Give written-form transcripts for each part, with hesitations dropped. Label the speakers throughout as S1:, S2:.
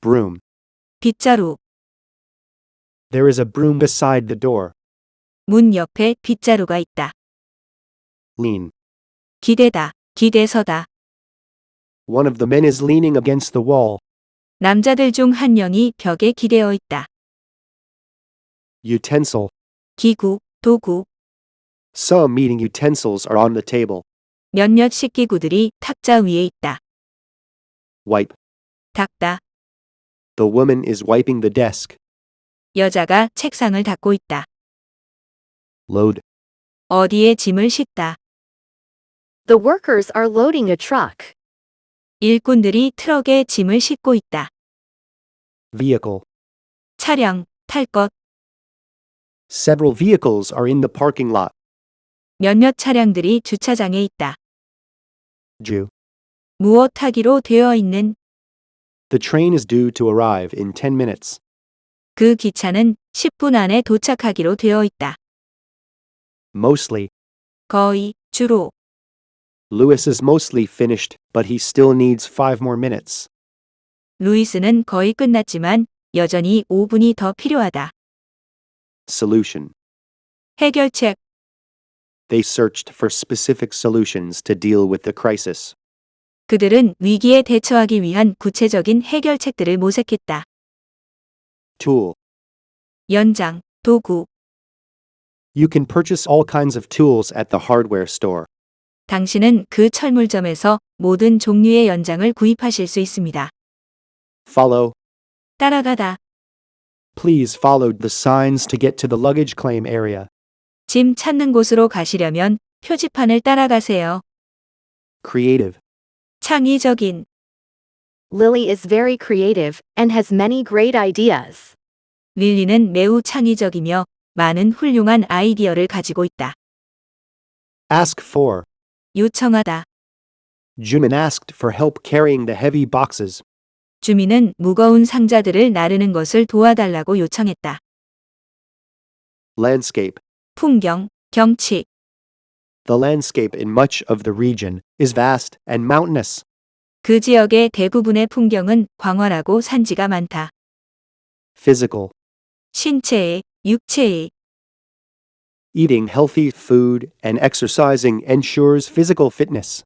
S1: broom.
S2: 빗자루.
S1: There is a broom beside the door.
S2: 문 옆에 빗자루가 있다.
S1: Lean.
S2: 기대다. 기대서다.
S1: One of the men is leaning against the wall.
S2: 남자들 중 한 명이 벽에 기대어 있다.
S1: Utensil.
S2: 기구, 도구.
S1: Some eating utensils are on the table.
S2: 몇몇 식기구들이 탁자 위에 있다.
S1: Wipe.
S2: 닦다.
S1: The woman is wiping the desk.
S2: 여자가 책상을 닦고 있다.
S1: Load.
S2: 어디에 짐을 싣다.
S3: The workers are loading a truck.
S2: 일꾼들이 트럭에 짐을 싣고 있다.
S1: Vehicle.
S2: 차량, 탈 것.
S1: Several vehicles are in the parking lot.
S2: 몇몇 차량들이 주차장에 있다.
S1: Due.
S2: 무엇 하기로 되어 있는.
S1: The train is due to arrive in 10 minutes.
S2: 그 기차는 10분 안에 도착하기로 되어 있다.
S1: Mostly.
S2: 거의, 주로.
S1: Lewis is mostly finished, but he still needs 5 more minutes.
S2: 루이스는 거의 끝났지만 여전히 5분이 더 필요하다.
S1: Solution.
S2: 해결책.
S1: They searched for specific solutions to deal with the crisis.
S2: 그들은 위기에 대처하기 위한 구체적인 해결책들을 모색했다.
S1: Tool.
S2: 연장, 도구.
S1: You can purchase all kinds of tools at the hardware store.
S2: 당신은 그 철물점에서 모든 종류의 연장을 구입하실 수 있습니다.
S1: Follow.
S2: 따라가다.
S1: Please follow the signs to get to the luggage claim area.
S2: 짐 찾는 곳으로 가시려면 표지판을 따라가세요.
S1: Creative.
S2: 창의적인.
S3: Lily is very creative and has many great ideas.
S2: 릴리는 매우 창의적이며 많은 훌륭한 아이디어를 가지고 있다.
S1: Ask for.
S2: 요청하다.
S1: Jumin asked for help carrying the heavy boxes.
S2: 주민은 무거운 상자들을 나르는 것을 도와달라고 요청했다.
S1: Landscape.
S2: 풍경, 경치.
S1: The landscape in much of the region is vast and mountainous.
S2: 그 지역의 대부분의 풍경은 광활하고 산지가 많다.
S1: Physical.
S2: 신체의, 육체의.
S1: Eating healthy food and exercising ensures physical fitness.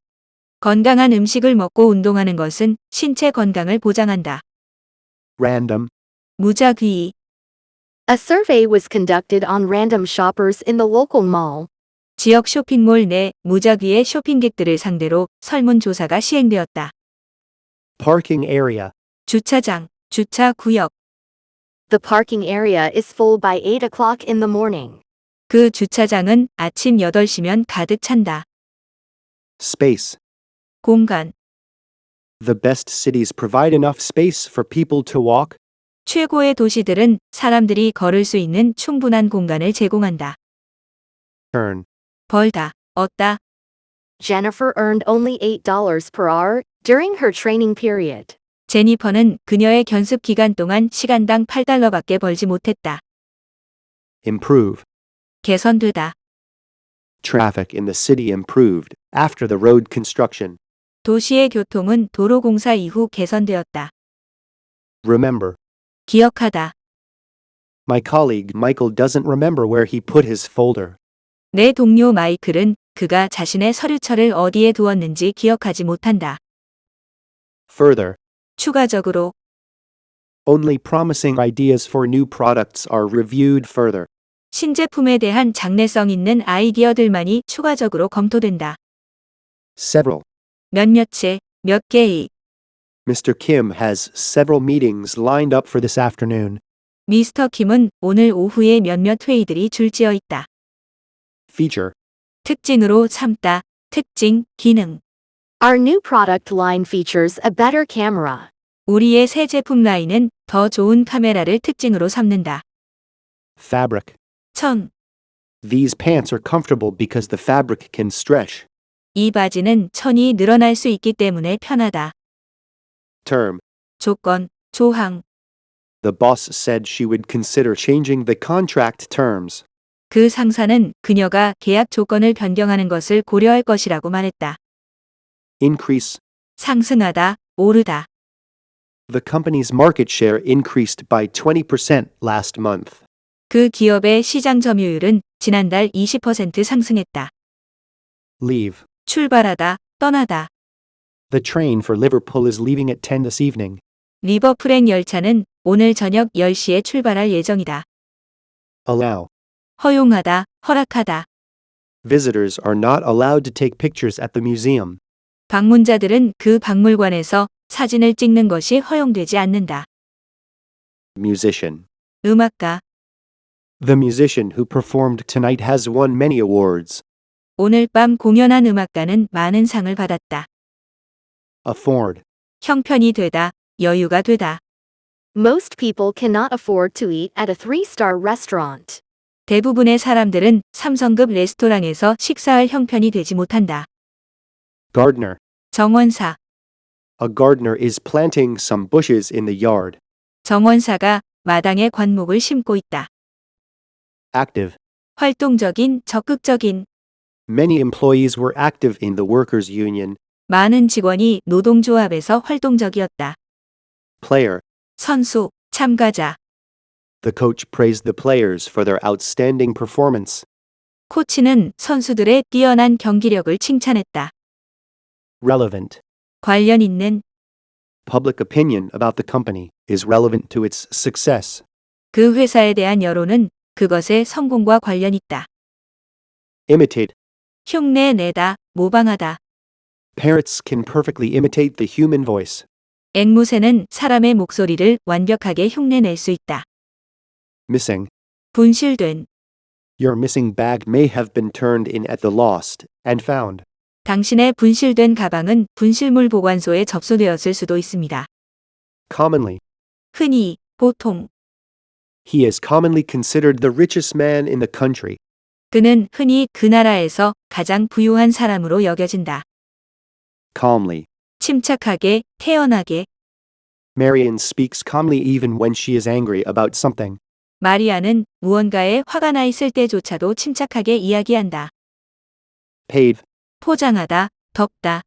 S2: 건강한 음식을 먹고 운동하는 것은 신체 건강을 보장한다.
S1: Random.
S2: 무작위.
S3: A survey was conducted on random shoppers in the local mall.
S2: 지역 쇼핑몰 내 무작위의 쇼핑객들을 상대로 설문조사가 시행되었다.
S1: Parking area.
S2: 주차장, 주차 구역.
S3: The parking area is full by 8 o'clock in the morning.
S2: 그 주차장은 아침 8시면 가득 찬다.
S1: Space.
S2: 공간.
S1: The best cities provide enough space for people to walk.
S2: 최고의 도시들은 사람들이 걸을 수 있는 충분한 공간을 제공한다.
S1: Turn.
S2: 벌다, 얻다.
S3: Jennifer earned only $8 per hour during her training period.
S2: 제니퍼는 그녀의 견습 기간 동안 시간당 $8밖에 벌지 못했다.
S1: Improve.
S2: 개선되다.
S1: Traffic in the city improved after the road construction.
S2: 도시의 교통은 도로 공사 이후 개선되었다.
S1: Remember.
S2: 기억하다.
S1: My colleague Michael doesn't remember where he put his folder.
S2: 내 동료 마이클은 그가 자신의 서류철을 어디에 두었는지 기억하지 못한다.
S1: Further.
S2: 추가적으로.
S1: Only promising ideas for new products are reviewed further.
S2: 신제품에 대한 장래성 있는 아이디어들만이 추가적으로 검토된다.
S1: Several.
S2: 몇몇 채, 몇 개의.
S1: Mr. Kim has several meetings lined up for this afternoon.
S2: 미스터 킴은 오늘 오후에 몇몇 회의들이 줄지어 있다.
S1: Feature.
S2: 특징으로 삼다, 특징, 기능.
S3: Our new product line features a better camera.
S2: 우리의 새 제품 라인은 더 좋은 카메라를 특징으로 삼는다.
S1: Fabric.
S2: 천.
S1: These pants are comfortable because the fabric can stretch.
S2: 이 바지는 천이 늘어날 수 있기 때문에 편하다.
S1: Term.
S2: 조건, 조항.
S1: The boss said she would consider changing the contract terms.
S2: 그 상사는 그녀가 계약 조건을 변경하는 것을 고려할 것이라고 말했다.
S1: Increase.
S2: 상승하다, 오르다.
S1: The company's market share increased by 20% last month.
S2: 그 기업의 시장 점유율은 지난달 20% 상승했다.
S1: Leave.
S2: 출발하다, 떠나다.
S1: The train for Liverpool is leaving at 10 this evening.
S2: 리버풀행 열차는 오늘 저녁 10시에 출발할 예정이다.
S1: Allow.
S2: 허용하다, 허락하다.
S1: Visitors are not allowed to take pictures at the museum.
S2: 방문자들은 그 박물관에서 사진을 찍는 것이 허용되지 않는다.
S1: Musician.
S2: 음악가.
S1: The musician who performed tonight has won many awards.
S2: 오늘 밤 공연한 음악가는 많은 상을 받았다.
S1: Afford.
S2: 형편이 되다, 여유가 되다.
S3: Most people cannot afford to eat at a 3-star restaurant.
S2: 대부분의 사람들은 3성급 레스토랑에서 식사할 형편이 되지 못한다.
S1: Gardener.
S2: 정원사.
S1: A gardener is planting some bushes in the yard.
S2: 정원사가 마당에 관목을 심고 있다.
S1: Active.
S2: 활동적인, 적극적인.
S1: Many employees were active in the workers' union.
S2: 많은 직원이 노동조합에서 활동적이었다.
S1: Player.
S2: 선수, 참가자.
S1: The coach praised the players for their outstanding performance.
S2: 코치는 선수들의 뛰어난 경기력을 칭찬했다.
S1: Relevant.
S2: 관련 있는.
S1: Public opinion about the company is relevant to its success.
S2: 그 회사에 대한 여론은 그것의 성공과 관련 있다.
S1: Imitate.
S2: 흉내 내다, 모방하다.
S1: Parrots can perfectly imitate the human voice.
S2: 앵무새는 사람의 목소리를 완벽하게 흉내낼 수 있다.
S1: Missing.
S2: 분실된.
S1: Your missing bag may have been turned in at the lost and found.
S2: 당신의 분실된 가방은 분실물 보관소에 접수되었을 수도 있습니다.
S1: Commonly.
S2: 흔히, 보통.
S1: He is commonly considered the richest man in the country.
S2: 그는 흔히 그 나라에서 가장 부유한 사람으로 여겨진다.
S1: Calmly.
S2: 침착하게, 태연하게.
S1: Marian speaks calmly even when she is angry about something.
S2: 마리아는 무언가에 화가 나 있을 때조차도 침착하게 이야기한다.
S1: Pave.
S2: 포장하다, 덮다.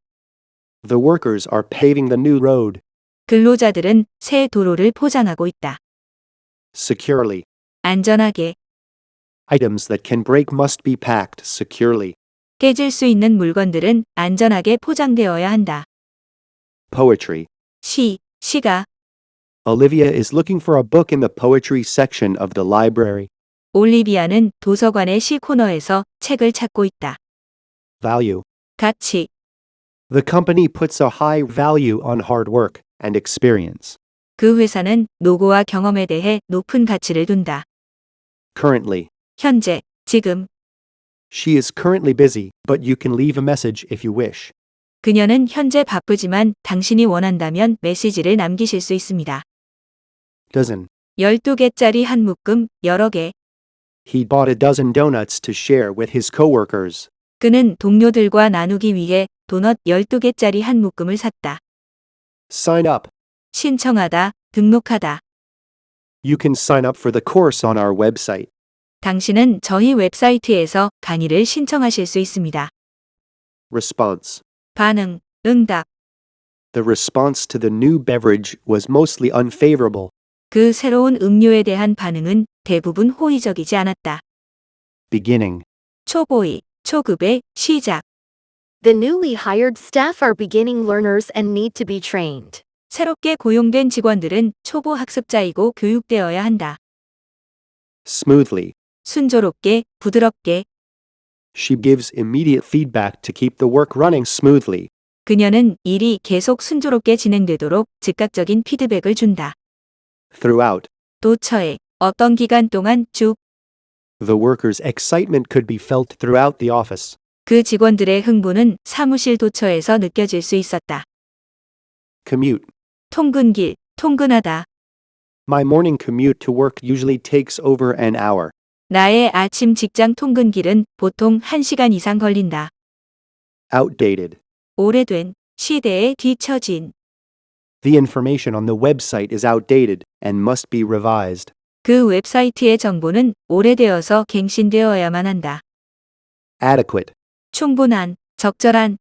S1: The workers are paving the new road.
S2: 근로자들은 새 도로를 포장하고 있다.
S1: Securely.
S2: 안전하게.
S1: Items that can break must be packed securely.
S2: 깨질 수 있는 물건들은 안전하게 포장되어야 한다.
S1: Poetry.
S2: 시, 시가.
S1: Olivia is looking for a book in the poetry section of the library.
S2: 올리비아는 도서관의 시 코너에서 책을 찾고 있다.
S1: Value.
S2: 가치.
S1: The company puts a high value on hard work and experience.
S2: 그 회사는 노고와 경험에 대해 높은 가치를 둔다.
S1: Currently.
S2: 현재, 지금.
S1: She is currently busy, but you can leave a message if you wish.
S2: 그녀는 현재 바쁘지만 당신이 원한다면 메시지를 남기실 수 있습니다.
S1: Dozen.
S2: 12개짜리 한 묶음, 여러 개.
S1: He bought a dozen donuts to share with his coworkers.
S2: 그는 동료들과 나누기 위해 도넛 12개짜리 한 묶음을 샀다.
S1: Sign up.
S2: 신청하다, 등록하다.
S1: You can sign up for the course on our website.
S2: 당신은 저희 웹사이트에서 강의를 신청하실 수 있습니다.
S1: Response.
S2: 반응, 응답.
S1: The response to the new beverage was mostly unfavorable.
S2: 그 새로운 음료에 대한 반응은 대부분 호의적이지 않았다.
S1: Beginning.
S2: 초보의, 초급의, 시작.
S3: The newly hired staff are beginning learners and need to be trained.
S2: 새롭게 고용된 직원들은 초보 학습자이고 교육되어야 한다.
S1: Smoothly.
S2: 순조롭게, 부드럽게.
S1: She gives immediate feedback to keep the work running smoothly.
S2: 그녀는 일이 계속 순조롭게 진행되도록 즉각적인 피드백을 준다.
S1: Throughout.
S2: 도처에, 어떤 기간 동안 쭉.
S1: The workers' excitement could be felt throughout the office.
S2: 그 직원들의 흥분은 사무실 도처에서 느껴질 수 있었다.
S1: Commute.
S2: 통근길, 통근하다.
S1: My morning commute to work usually takes over an hour.
S2: 나의 아침 직장 통근길은 보통 1시간 이상 걸린다.
S1: Outdated.
S2: 오래된, 시대에 뒤처진.
S1: The information on the website is outdated and must be revised.
S2: 그 웹사이트의 정보는 오래되어서 갱신되어야만 한다.
S1: Adequate.
S2: 충분한, 적절한.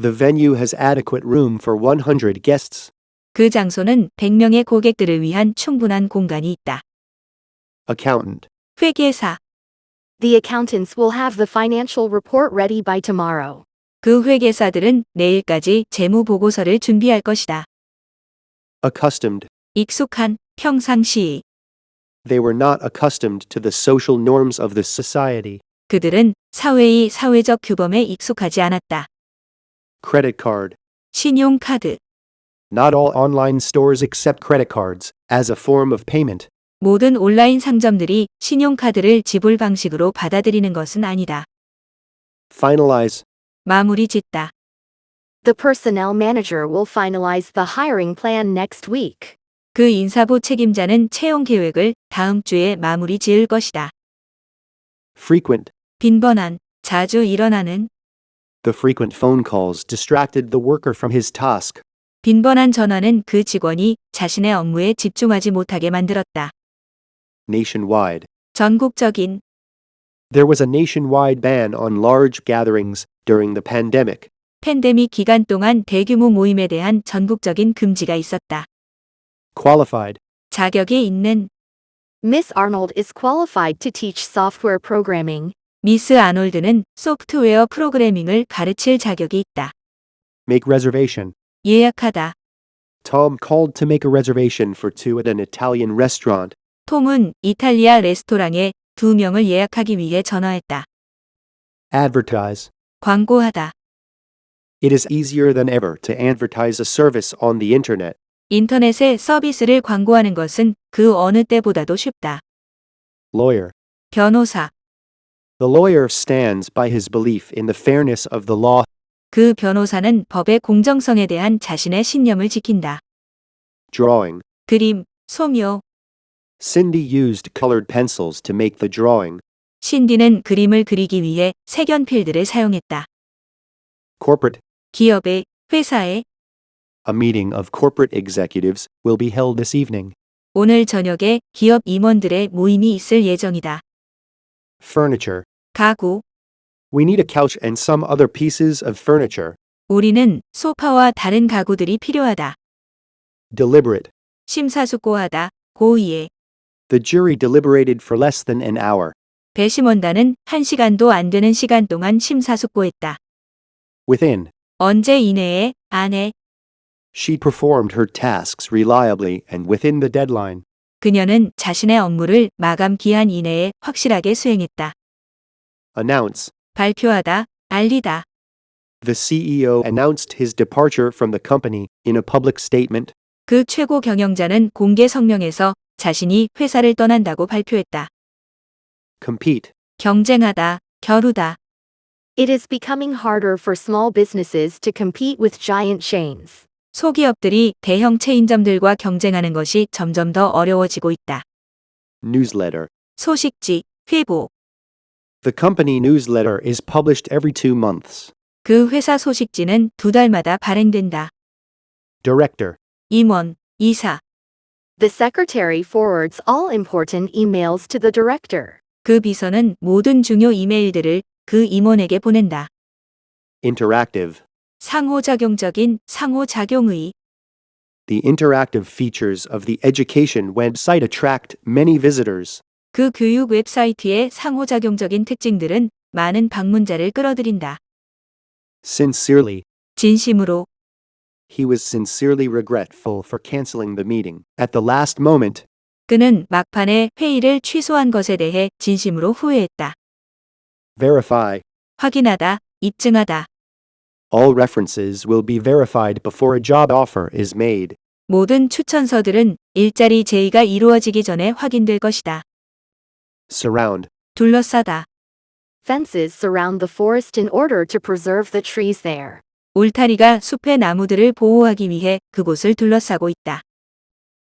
S1: The venue has adequate room for 100 guests.
S2: 그 장소는 100명의 고객들을 위한 충분한 공간이 있다.
S1: Accountant.
S2: 회계사.
S3: The accountants will have the financial report ready by tomorrow.
S2: 그 회계사들은 내일까지 재무 보고서를 준비할 것이다.
S1: Accustomed.
S2: 익숙한, 평상시.
S1: They were not accustomed to the social norms of the society.
S2: 그들은 사회의 사회적 규범에 익숙하지 않았다.
S1: Credit card.
S2: 신용카드.
S1: Not all online stores accept credit cards as a form of payment.
S2: 모든 온라인 상점들이 신용카드를 지불 방식으로 받아들이는 것은 아니다.
S1: Finalize.
S2: 마무리 짓다.
S3: The personnel manager will finalize the hiring plan next week.
S2: 그 인사부 책임자는 채용 계획을 다음 주에 마무리 지을 것이다.
S1: Frequent.
S2: 빈번한, 자주 일어나는.
S1: The frequent phone calls distracted the worker from his task.
S2: 빈번한 전화는 그 직원이 자신의 업무에 집중하지 못하게 만들었다.
S1: Nationwide.
S2: 전국적인.
S1: There was a nationwide ban on large gatherings during the pandemic.
S2: 팬데믹 기간 동안 대규모 모임에 대한 전국적인 금지가 있었다.
S1: Qualified.
S2: 자격이 있는.
S3: Miss Arnold is qualified to teach software programming.
S2: 미스 아놀드는 소프트웨어 프로그래밍을 가르칠 자격이 있다.
S1: Make reservation.
S2: 예약하다.
S1: Tom called to make a reservation for two at an Italian restaurant.
S2: 톰은 이탈리아 레스토랑에 2명을 예약하기 위해 전화했다.
S1: Advertise.
S2: 광고하다.
S1: It is easier than ever to advertise a service on the internet.
S2: 인터넷에 서비스를 광고하는 것은 그 어느 때보다도 쉽다.
S1: Lawyer.
S2: 변호사.
S1: The lawyer stands by his belief in the fairness of the law.
S2: 그 변호사는 법의 공정성에 대한 자신의 신념을 지킨다.
S1: Drawing.
S2: 그림, 소묘.
S1: Cindy used colored pencils to make the drawing.
S2: 신디는 그림을 그리기 위해 색연필들을 사용했다.
S1: Corporate.
S2: 기업의, 회사의.
S1: A meeting of corporate executives will be held this evening.
S2: 오늘 저녁에 기업 임원들의 모임이 있을 예정이다.
S1: Furniture.
S2: 가구.
S1: We need a couch and some other pieces of furniture.
S2: 우리는 소파와 다른 가구들이 필요하다.
S1: Deliberate.
S2: 심사숙고하다, 고의에.
S1: The jury deliberated for less than an hour.
S2: 배심원단은 1시간도 안 되는 시간 동안 심사숙고했다.
S1: Within.
S2: 언제 이내에, 안에.
S1: She performed her tasks reliably and within the deadline.
S2: 그녀는 자신의 업무를 마감 기한 이내에 확실하게 수행했다.
S1: Announce.
S2: 발표하다, 알리다.
S1: The CEO announced his departure from the company in a public statement.
S2: 그 최고 경영자는 공개 성명에서 자신이 회사를 떠난다고 발표했다.
S1: Compete.
S2: 경쟁하다, 겨루다.
S3: It is becoming harder for small businesses to compete with giant chains.
S2: 소기업들이 대형 체인점들과 경쟁하는 것이 점점 더 어려워지고 있다.
S1: Newsletter.
S2: 소식지, 회보.
S1: The company newsletter is published every 2 months.
S2: 그 회사 소식지는 2달마다 발행된다.
S1: Director.
S2: 임원, 이사.
S3: The secretary forwards all important emails to the director.
S2: 그 비서는 모든 중요 이메일들을 그 임원에게 보낸다.
S1: Interactive.
S2: 상호작용적인, 상호작용의.
S1: The interactive features of the education website attract many visitors.
S2: 그 교육 웹사이트의 상호작용적인 특징들은 많은 방문자를 끌어들인다.
S1: Sincerely.
S2: 진심으로.
S1: He was sincerely regretful for canceling the meeting at the last moment.
S2: 그는 막판에 회의를 취소한 것에 대해 진심으로 후회했다.
S1: Verify.
S2: 확인하다, 입증하다.
S1: All references will be verified before a job offer is made.
S2: 모든 추천서들은 일자리 제의가 이루어지기 전에 확인될 것이다.
S1: Surround.
S3: 둘러싸다. Fences surround the forest in order to preserve the trees there.
S2: 울타리가 숲의 나무들을 보호하기 위해 그곳을 둘러싸고 있다.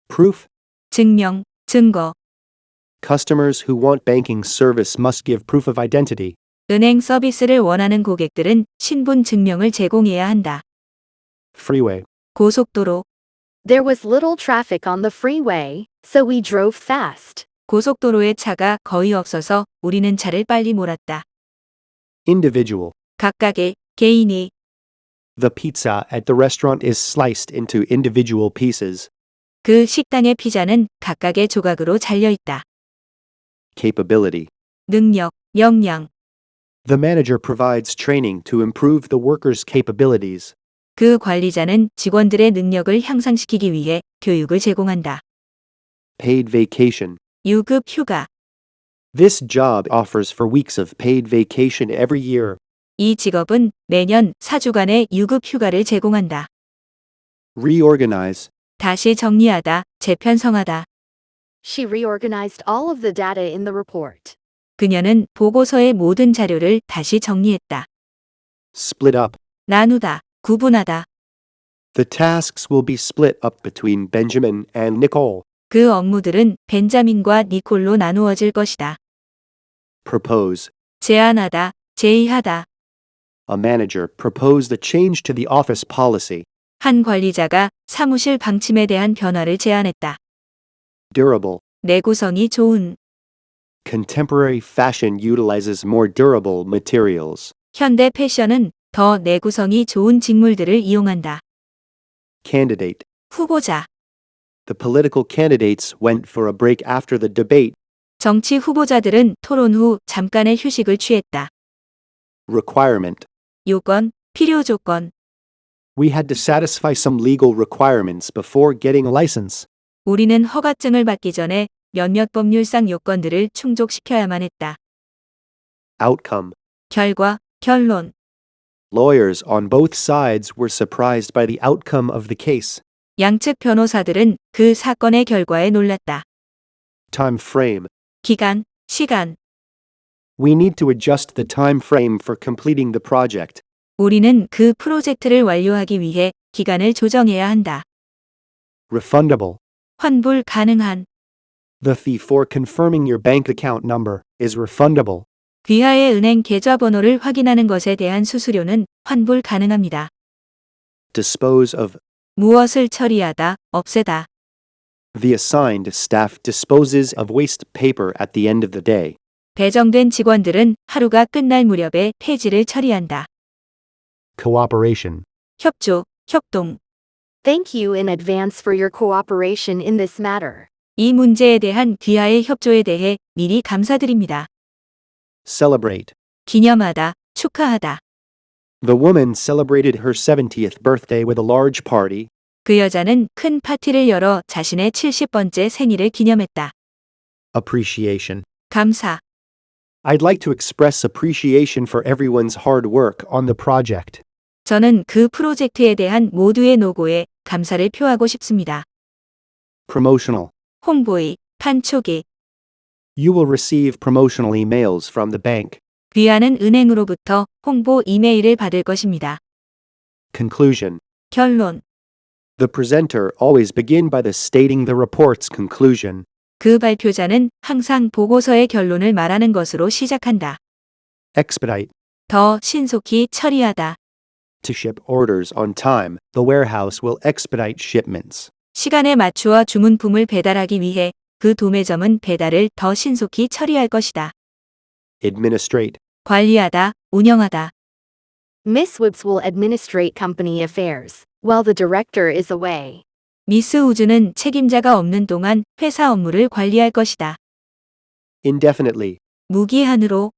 S1: Proof.
S2: 증명, 증거.
S1: Customers who want banking service must give proof of identity.
S2: 은행 서비스를 원하는 고객들은 신분 증명을 제공해야 한다.
S1: Freeway.
S2: 고속도로.
S3: There was little traffic on the freeway, so we drove fast.
S2: 고속도로에 차가 거의 없어서 우리는 차를 빨리 몰았다.
S1: Individual.
S2: 각각의, 개인이.
S1: The pizza at the restaurant is sliced into individual pieces.
S2: 그 식당의 피자는 각각의 조각으로 잘려 있다.
S1: Capability.
S2: 능력, 역량.
S1: The manager provides training to improve the workers' capabilities.
S2: 그 관리자는 직원들의 능력을 향상시키기 위해 교육을 제공한다.
S1: Paid vacation.
S2: 유급 휴가.
S1: This job offers for weeks of paid vacation every year.
S2: 이 직업은 매년 4주간의 유급 휴가를 제공한다.
S1: Reorganize.
S2: 다시 정리하다, 재편성하다.
S3: She reorganized all of the data in the report.
S2: 그녀는 보고서의 모든 자료를 다시 정리했다.
S1: Split up.
S2: 나누다, 구분하다.
S1: The tasks will be split up between Benjamin and Nicole.
S2: 그 업무들은 벤자민과 니콜로 나누어질 것이다.
S1: Propose.
S2: 제안하다, 제의하다.
S1: A manager proposed a change to the office policy.
S2: 한 관리자가 사무실 방침에 대한 변화를 제안했다.
S1: Durable.
S2: 내구성이 좋은.
S1: Contemporary fashion utilizes more durable materials.
S2: 현대 패션은 더 내구성이 좋은 직물들을 이용한다.
S1: Candidate.
S2: 후보자.
S1: The political candidates went for a break after the debate.
S2: 정치 후보자들은 토론 후 잠깐의 휴식을 취했다.
S1: Requirement.
S2: 요건, 필요 조건.
S1: We had to satisfy some legal requirements before getting a license.
S2: 우리는 허가증을 받기 전에 몇몇 법률상 요건들을 충족시켜야만 했다.
S1: Outcome.
S2: 결과, 결론.
S1: Lawyers on both sides were surprised by the outcome of the case.
S2: 양측 변호사들은 그 사건의 결과에 놀랐다.
S1: Time frame.
S2: 기간, 시간.
S1: We need to adjust the time frame for completing the project.
S2: 우리는 그 프로젝트를 완료하기 위해 기간을 조정해야 한다.
S1: Refundable.
S2: 환불 가능한.
S1: The fee for confirming your bank account number is refundable.
S2: 귀하의 은행 계좌번호를 확인하는 것에 대한 수수료는 환불 가능합니다.
S1: Dispose of.
S2: 무엇을 처리하다, 없애다.
S1: The assigned staff disposes of waste paper at the end of the day.
S2: 배정된 직원들은 하루가 끝날 무렵에 폐지를 처리한다.
S1: Cooperation.
S2: 협조, 협동.
S3: Thank you in advance for your cooperation in this matter.
S2: 이 문제에 대한 귀하의 협조에 대해 미리 감사드립니다.
S1: Celebrate.
S2: 기념하다, 축하하다.
S1: The woman celebrated her 70th birthday with a large party.
S2: 그 여자는 큰 파티를 열어 자신의 70번째 생일을 기념했다.
S1: Appreciation.
S2: 감사.
S1: I'd like to express appreciation for everyone's hard work on the project.
S2: 저는 그 프로젝트에 대한 모두의 노고에 감사를 표하고 싶습니다.
S1: Promotional.
S2: 홍보의, 판촉이.
S1: You will receive promotional emails from the bank.
S2: 귀하는 은행으로부터 홍보 이메일을 받을 것입니다.
S1: Conclusion.
S2: 결론.
S1: The presenter always begin by the stating the report's conclusion.
S2: 그 발표자는 항상 보고서의 결론을 말하는 것으로 시작한다.
S1: Expedite.
S2: 더 신속히 처리하다.
S1: To ship orders on time, the warehouse will expedite shipments.
S2: 시간에 맞추어 주문품을 배달하기 위해 그 도매점은 배달을 더 신속히 처리할 것이다.
S1: Administrate.
S2: 관리하다, 운영하다.
S3: Miss Whips will administrate company affairs, while the director is away.
S2: 미스 우즈는 책임자가 없는 동안 회사 업무를 관리할 것이다.
S1: Indefinitely.
S2: 무기한으로.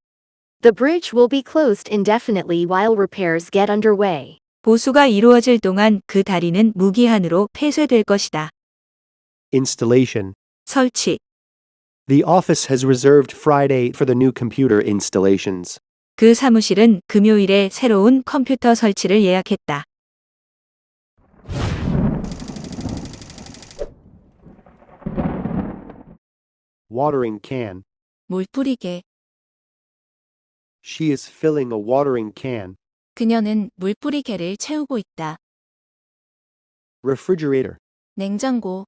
S3: The bridge will be closed indefinitely while repairs get underway.
S2: 보수가 이루어질 동안 그 다리는 무기한으로 폐쇄될 것이다.
S1: Installation.
S2: 설치.
S1: The office has reserved Friday for the new computer installations.
S2: 그 사무실은 금요일에 새로운 컴퓨터 설치를 예약했다.
S1: Watering can.
S2: 물 뿌리개.
S1: She is filling a watering can.
S2: 그녀는 물 뿌리개를 채우고 있다.
S1: Refrigerator.
S2: 냉장고.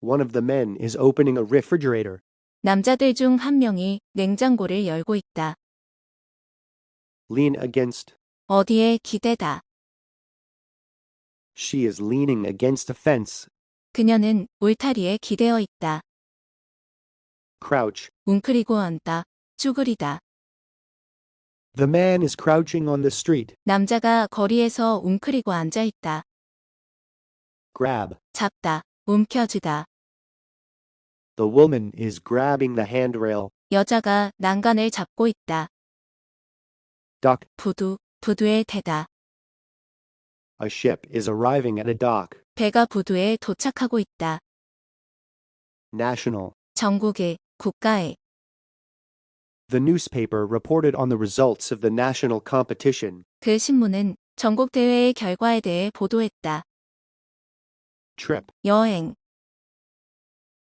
S1: One of the men is opening a refrigerator.
S2: 남자들 중 한 명이 냉장고를 열고 있다.
S1: Lean against.
S2: 어디에 기대다.
S1: She is leaning against a fence.
S2: 그녀는 울타리에 기대어 있다.
S1: Crouch.
S2: 웅크리고 앉다, 쭈그리다.
S1: The man is crouching on the street.
S2: 남자가 거리에서 웅크리고 앉아 있다.
S1: Grab.
S2: 잡다, 움켜쥐다.
S1: The woman is grabbing the handrail.
S2: 여자가 난간을 잡고 있다.
S1: Dock.
S2: 부두, 부두에 대다.
S1: A ship is arriving at a dock.
S2: 배가 부두에 도착하고 있다.
S1: National.
S2: 전국에, 국가에.
S1: The newspaper reported on the results of the national competition.
S2: 그 신문은 전국 대회의 결과에 대해 보도했다.
S1: Trip.
S2: 여행.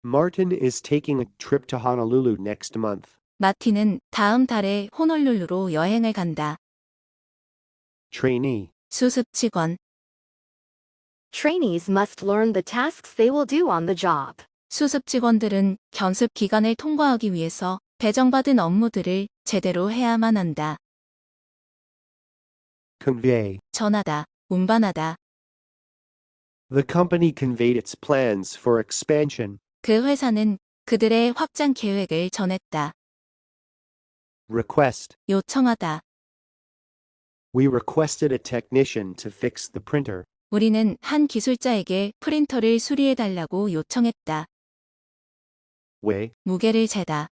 S1: Martin is taking a trip to Honolulu next month.
S2: 마틴은 다음 달에 호놀룰루로 여행을 간다.
S1: Trainee.
S2: 수습 직원.
S3: Trainees must learn the tasks they will do on the job.
S2: 수습 직원들은 견습 기간을 통과하기 위해서 배정받은 업무들을 제대로 해야만 한다.
S1: Convey.
S2: 전하다, 운반하다.
S1: The company conveyed its plans for expansion.
S2: 그 회사는 그들의 확장 계획을 전했다.
S1: Request.
S2: 요청하다.
S1: We requested a technician to fix the printer.
S2: 우리는 한 기술자에게 프린터를 수리해달라고 요청했다.
S1: Weigh.
S2: 무게를 재다.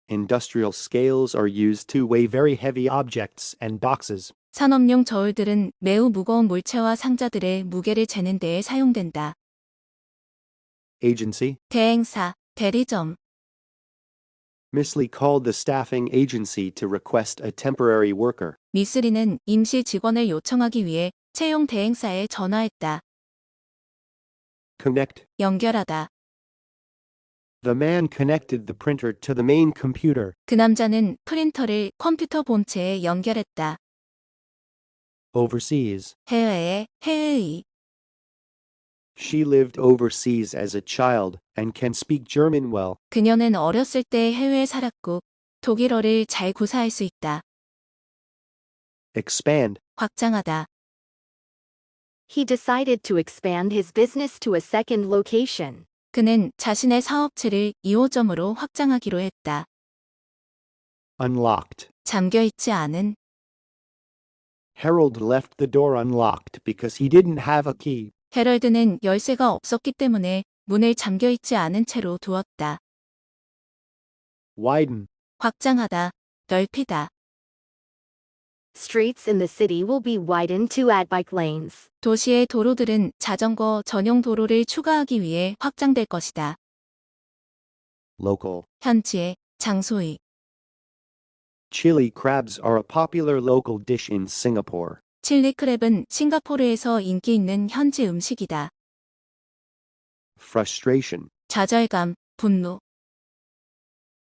S1: Industrial scales are used to weigh very heavy objects and boxes.
S2: 산업용 저울들은 매우 무거운 물체와 상자들의 무게를 재는 데에 사용된다.
S1: Agency.
S2: 대행사, 대리점.
S1: Miss Lee called the staffing agency to request a temporary worker.
S2: 미쓰리는 임시 직원을 요청하기 위해 채용 대행사에 전화했다.
S1: Connect.
S2: 연결하다.
S1: The man connected the printer to the main computer.
S2: 그 남자는 프린터를 컴퓨터 본체에 연결했다.
S1: Overseas.
S2: 해외에, 해외의.
S1: She lived overseas as a child and can speak German well.
S2: 그녀는 어렸을 때 해외에 살았고 독일어를 잘 구사할 수 있다.
S1: Expand.
S2: 확장하다.
S3: He decided to expand his business to a second location.
S2: 그는 자신의 사업체를 2호점으로 확장하기로 했다.
S1: Unlocked.
S2: 잠겨있지 않은.
S1: Harold left the door unlocked because he didn't have a key.
S2: 헤럴드는 열쇠가 없었기 때문에 문을 잠겨있지 않은 채로 두었다.
S1: Widen.
S2: 확장하다, 넓히다.
S3: Streets in the city will be widened to add bike lanes.
S2: 도시의 도로들은 자전거 전용 도로를 추가하기 위해 확장될 것이다.
S1: Local.
S2: 현지의, 장소의.
S1: Chili crabs are a popular local dish in Singapore.
S2: 칠리 크랩은 싱가포르에서 인기 있는 현지 음식이다.
S1: Frustration.
S2: 좌절감, 분노.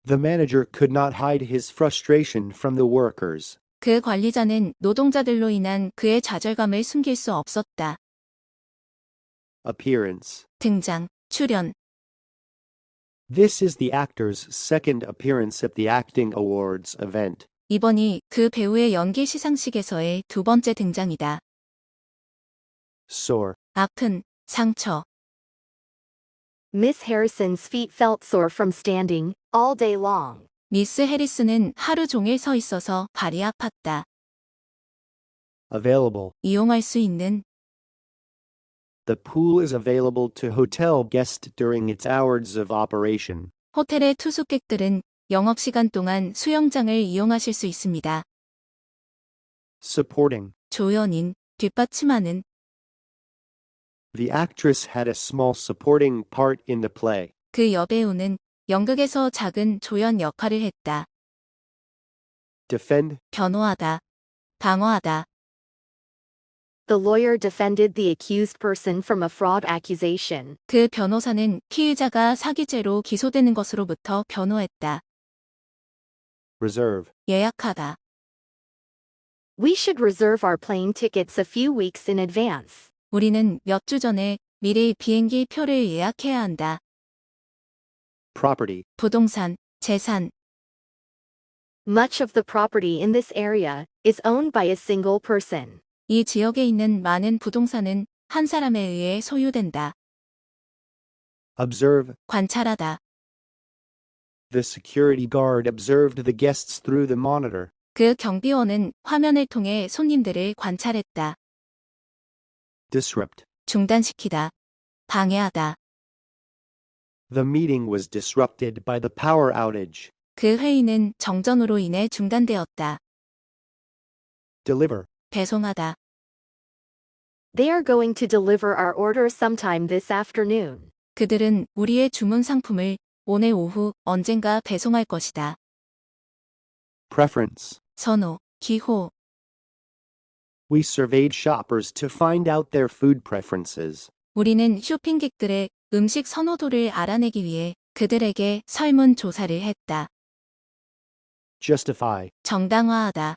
S1: The manager could not hide his frustration from the workers.
S2: 그 관리자는 노동자들로 인한 그의 좌절감을 숨길 수 없었다.
S1: Appearance.
S2: 등장, 출연.
S1: This is the actor's second appearance at the Acting Awards event.
S2: 이번이 그 배우의 연기 시상식에서의 두 번째 등장이다.
S1: Sore.
S2: 아픈, 상처.
S3: Miss Harrison's feet felt sore from standing all day long.
S2: 미스 해리스는 하루 종일 서 있어서 발이 아팠다.
S1: Available.
S2: 이용할 수 있는.
S1: The pool is available to hotel guests during its hours of operation.
S2: 호텔의 투숙객들은 영업시간 동안 수영장을 이용하실 수 있습니다.
S1: Supporting.
S2: 조연인, 뒷받침하는.
S1: The actress had a small supporting part in the play.
S2: 그 여배우는 연극에서 작은 조연 역할을 했다.
S1: Defend.
S2: 변호하다, 방어하다.
S3: The lawyer defended the accused person from a fraud accusation.
S2: 그 변호사는 피의자가 사기죄로 기소되는 것으로부터 변호했다.
S1: Reserve.
S2: 예약하다.
S3: We should reserve our plane tickets a few weeks in advance.
S2: 우리는 몇 주 전에 미리 비행기 표를 예약해야 한다.
S1: Property.
S2: 부동산, 재산.
S3: Much of the property in this area is owned by a single person.
S2: 이 지역에 있는 많은 부동산은 한 사람에 의해 소유된다.
S1: Observe.
S2: 관찰하다.
S1: The security guard observed the guests through the monitor.
S2: 그 경비원은 화면을 통해 손님들을 관찰했다.
S1: Disrupt.
S2: 중단시키다. 방해하다.
S1: The meeting was disrupted by the power outage.
S2: 그 회의는 정전으로 인해 중단되었다.
S1: Deliver.
S2: 배송하다.
S3: They are going to deliver our order sometime this afternoon.
S2: 그들은 우리의 주문 상품을 오늘 오후 언젠가 배송할 것이다.
S1: Preference.
S2: 선호, 기호.
S1: We surveyed shoppers to find out their food preferences.
S2: 우리는 쇼핑객들의 음식 선호도를 알아내기 위해 그들에게 설문조사를 했다.
S1: Justify.
S2: 정당화하다.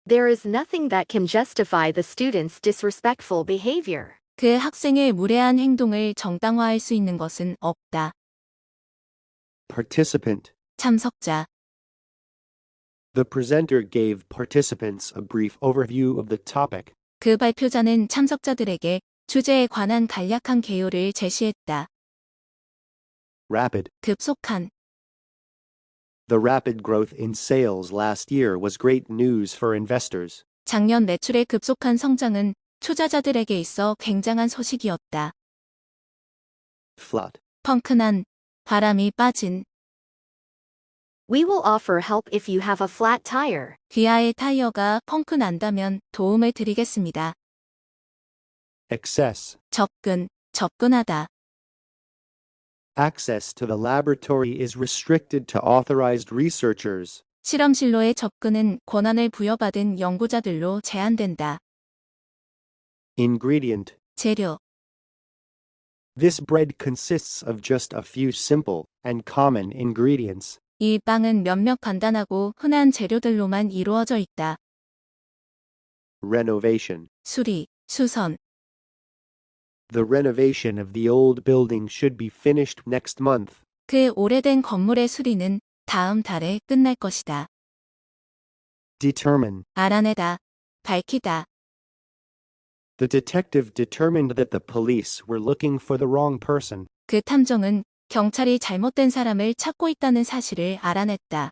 S3: There is nothing that can justify the student's disrespectful behavior.
S2: 그 학생의 무례한 행동을 정당화할 수 있는 것은 없다.
S1: Participant.
S2: 참석자.
S1: The presenter gave participants a brief overview of the topic.
S2: 그 발표자는 참석자들에게 주제에 관한 간략한 개요를 제시했다.
S1: Rapid.
S2: 급속한.
S1: The rapid growth in sales last year was great news for investors.
S2: 작년 매출의 급속한 성장은 투자자들에게 있어 굉장한 소식이었다.
S1: Flood.
S2: 펑크난, 바람이 빠진.
S3: We will offer help if you have a flat tire.
S2: 귀하의 타이어가 펑크 난다면 도움을 드리겠습니다.
S1: Access.
S2: 접근, 접근하다.
S1: Access to the laboratory is restricted to authorized researchers.
S2: 실험실로의 접근은 권한을 부여받은 연구자들로 제한된다.
S1: Ingredient.
S2: 재료.
S1: This bread consists of just a few simple and common ingredients.
S2: 이 빵은 몇몇 간단하고 흔한 재료들로만 이루어져 있다.
S1: Renovation.
S2: 수리, 수선.
S1: The renovation of the old building should be finished next month.
S2: 그 오래된 건물의 수리는 다음 달에 끝날 것이다.
S1: Determine.
S2: 알아내다, 밝히다.
S1: The detective determined that the police were looking for the wrong person.
S2: 그 탐정은 경찰이 잘못된 사람을 찾고 있다는 사실을 알아냈다.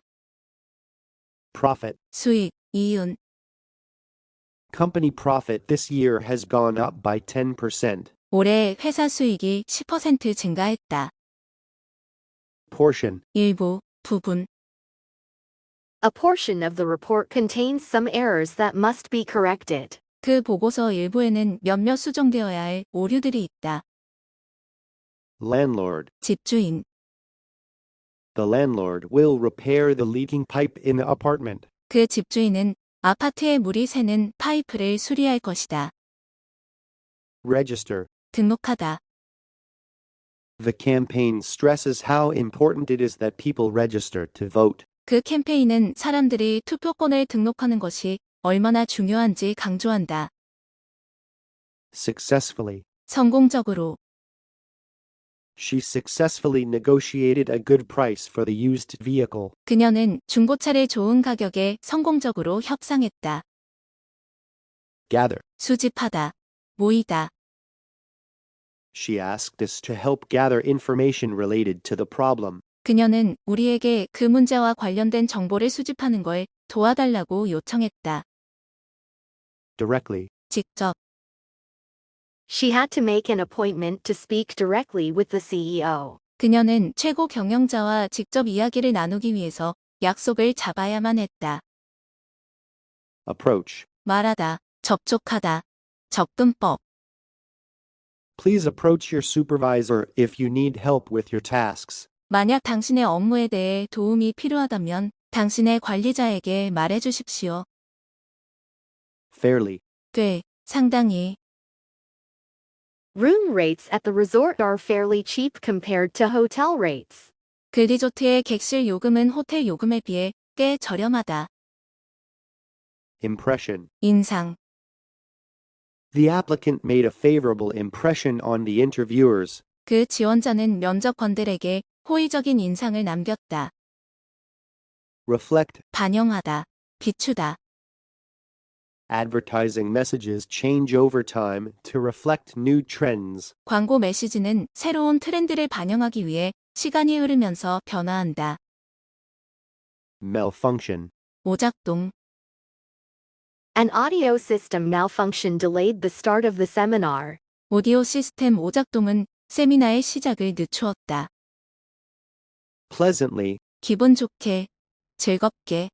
S1: Profit.
S2: 수익, 이윤.
S1: Company profit this year has gone up by 10%.
S2: 올해 회사 수익이 10% 증가했다.
S1: Portion.
S2: 일부, 부분.
S3: A portion of the report contains some errors that must be corrected.
S2: 그 보고서 일부에는 몇몇 수정되어야 할 오류들이 있다.
S1: Landlord.
S2: 집주인.
S1: The landlord will repair the leaking pipe in the apartment.
S2: 그 집주인은 아파트에 물이 새는 파이프를 수리할 것이다.
S1: Register.
S2: 등록하다.
S1: The campaign stresses how important it is that people register to vote.
S2: 그 캠페인은 사람들이 투표권을 등록하는 것이 얼마나 중요한지 강조한다.
S1: Successfully.
S2: 성공적으로.
S1: She successfully negotiated a good price for the used vehicle.
S2: 그녀는 중고차를 좋은 가격에 성공적으로 협상했다.
S1: Gather.
S2: 수집하다. 모이다.
S1: She asked us to help gather information related to the problem.
S2: 그녀는 우리에게 그 문제와 관련된 정보를 수집하는 걸 도와달라고 요청했다.
S1: Directly.
S2: 직접.
S3: She had to make an appointment to speak directly with the CEO.
S2: 그녀는 최고 경영자와 직접 이야기를 나누기 위해서 약속을 잡아야만 했다.
S1: Approach.
S2: 말하다, 접촉하다, 접근법.
S1: Please approach your supervisor if you need help with your tasks.
S2: 만약 당신의 업무에 대해 도움이 필요하다면 당신의 관리자에게 말해 주십시오.
S1: Fairly.
S2: 꽤, 상당히.
S3: Room rates at the resort are fairly cheap compared to hotel rates.
S2: 그 리조트의 객실 요금은 호텔 요금에 비해 꽤 저렴하다.
S1: Impression.
S2: 인상.
S1: The applicant made a favorable impression on the interviewers.
S2: 그 지원자는 면접관들에게 호의적인 인상을 남겼다.
S1: Reflect.
S2: 반영하다, 비추다.
S1: Advertising messages change over time to reflect new trends.
S2: 광고 메시지는 새로운 트렌드를 반영하기 위해 시간이 흐르면서 변화한다.
S1: Malfunction.
S2: 오작동.
S3: An audio system malfunction delayed the start of the seminar.
S2: 오디오 시스템 오작동은 세미나의 시작을 늦추었다.
S1: Pleasantly,
S2: 기분 좋게, 즐겁게.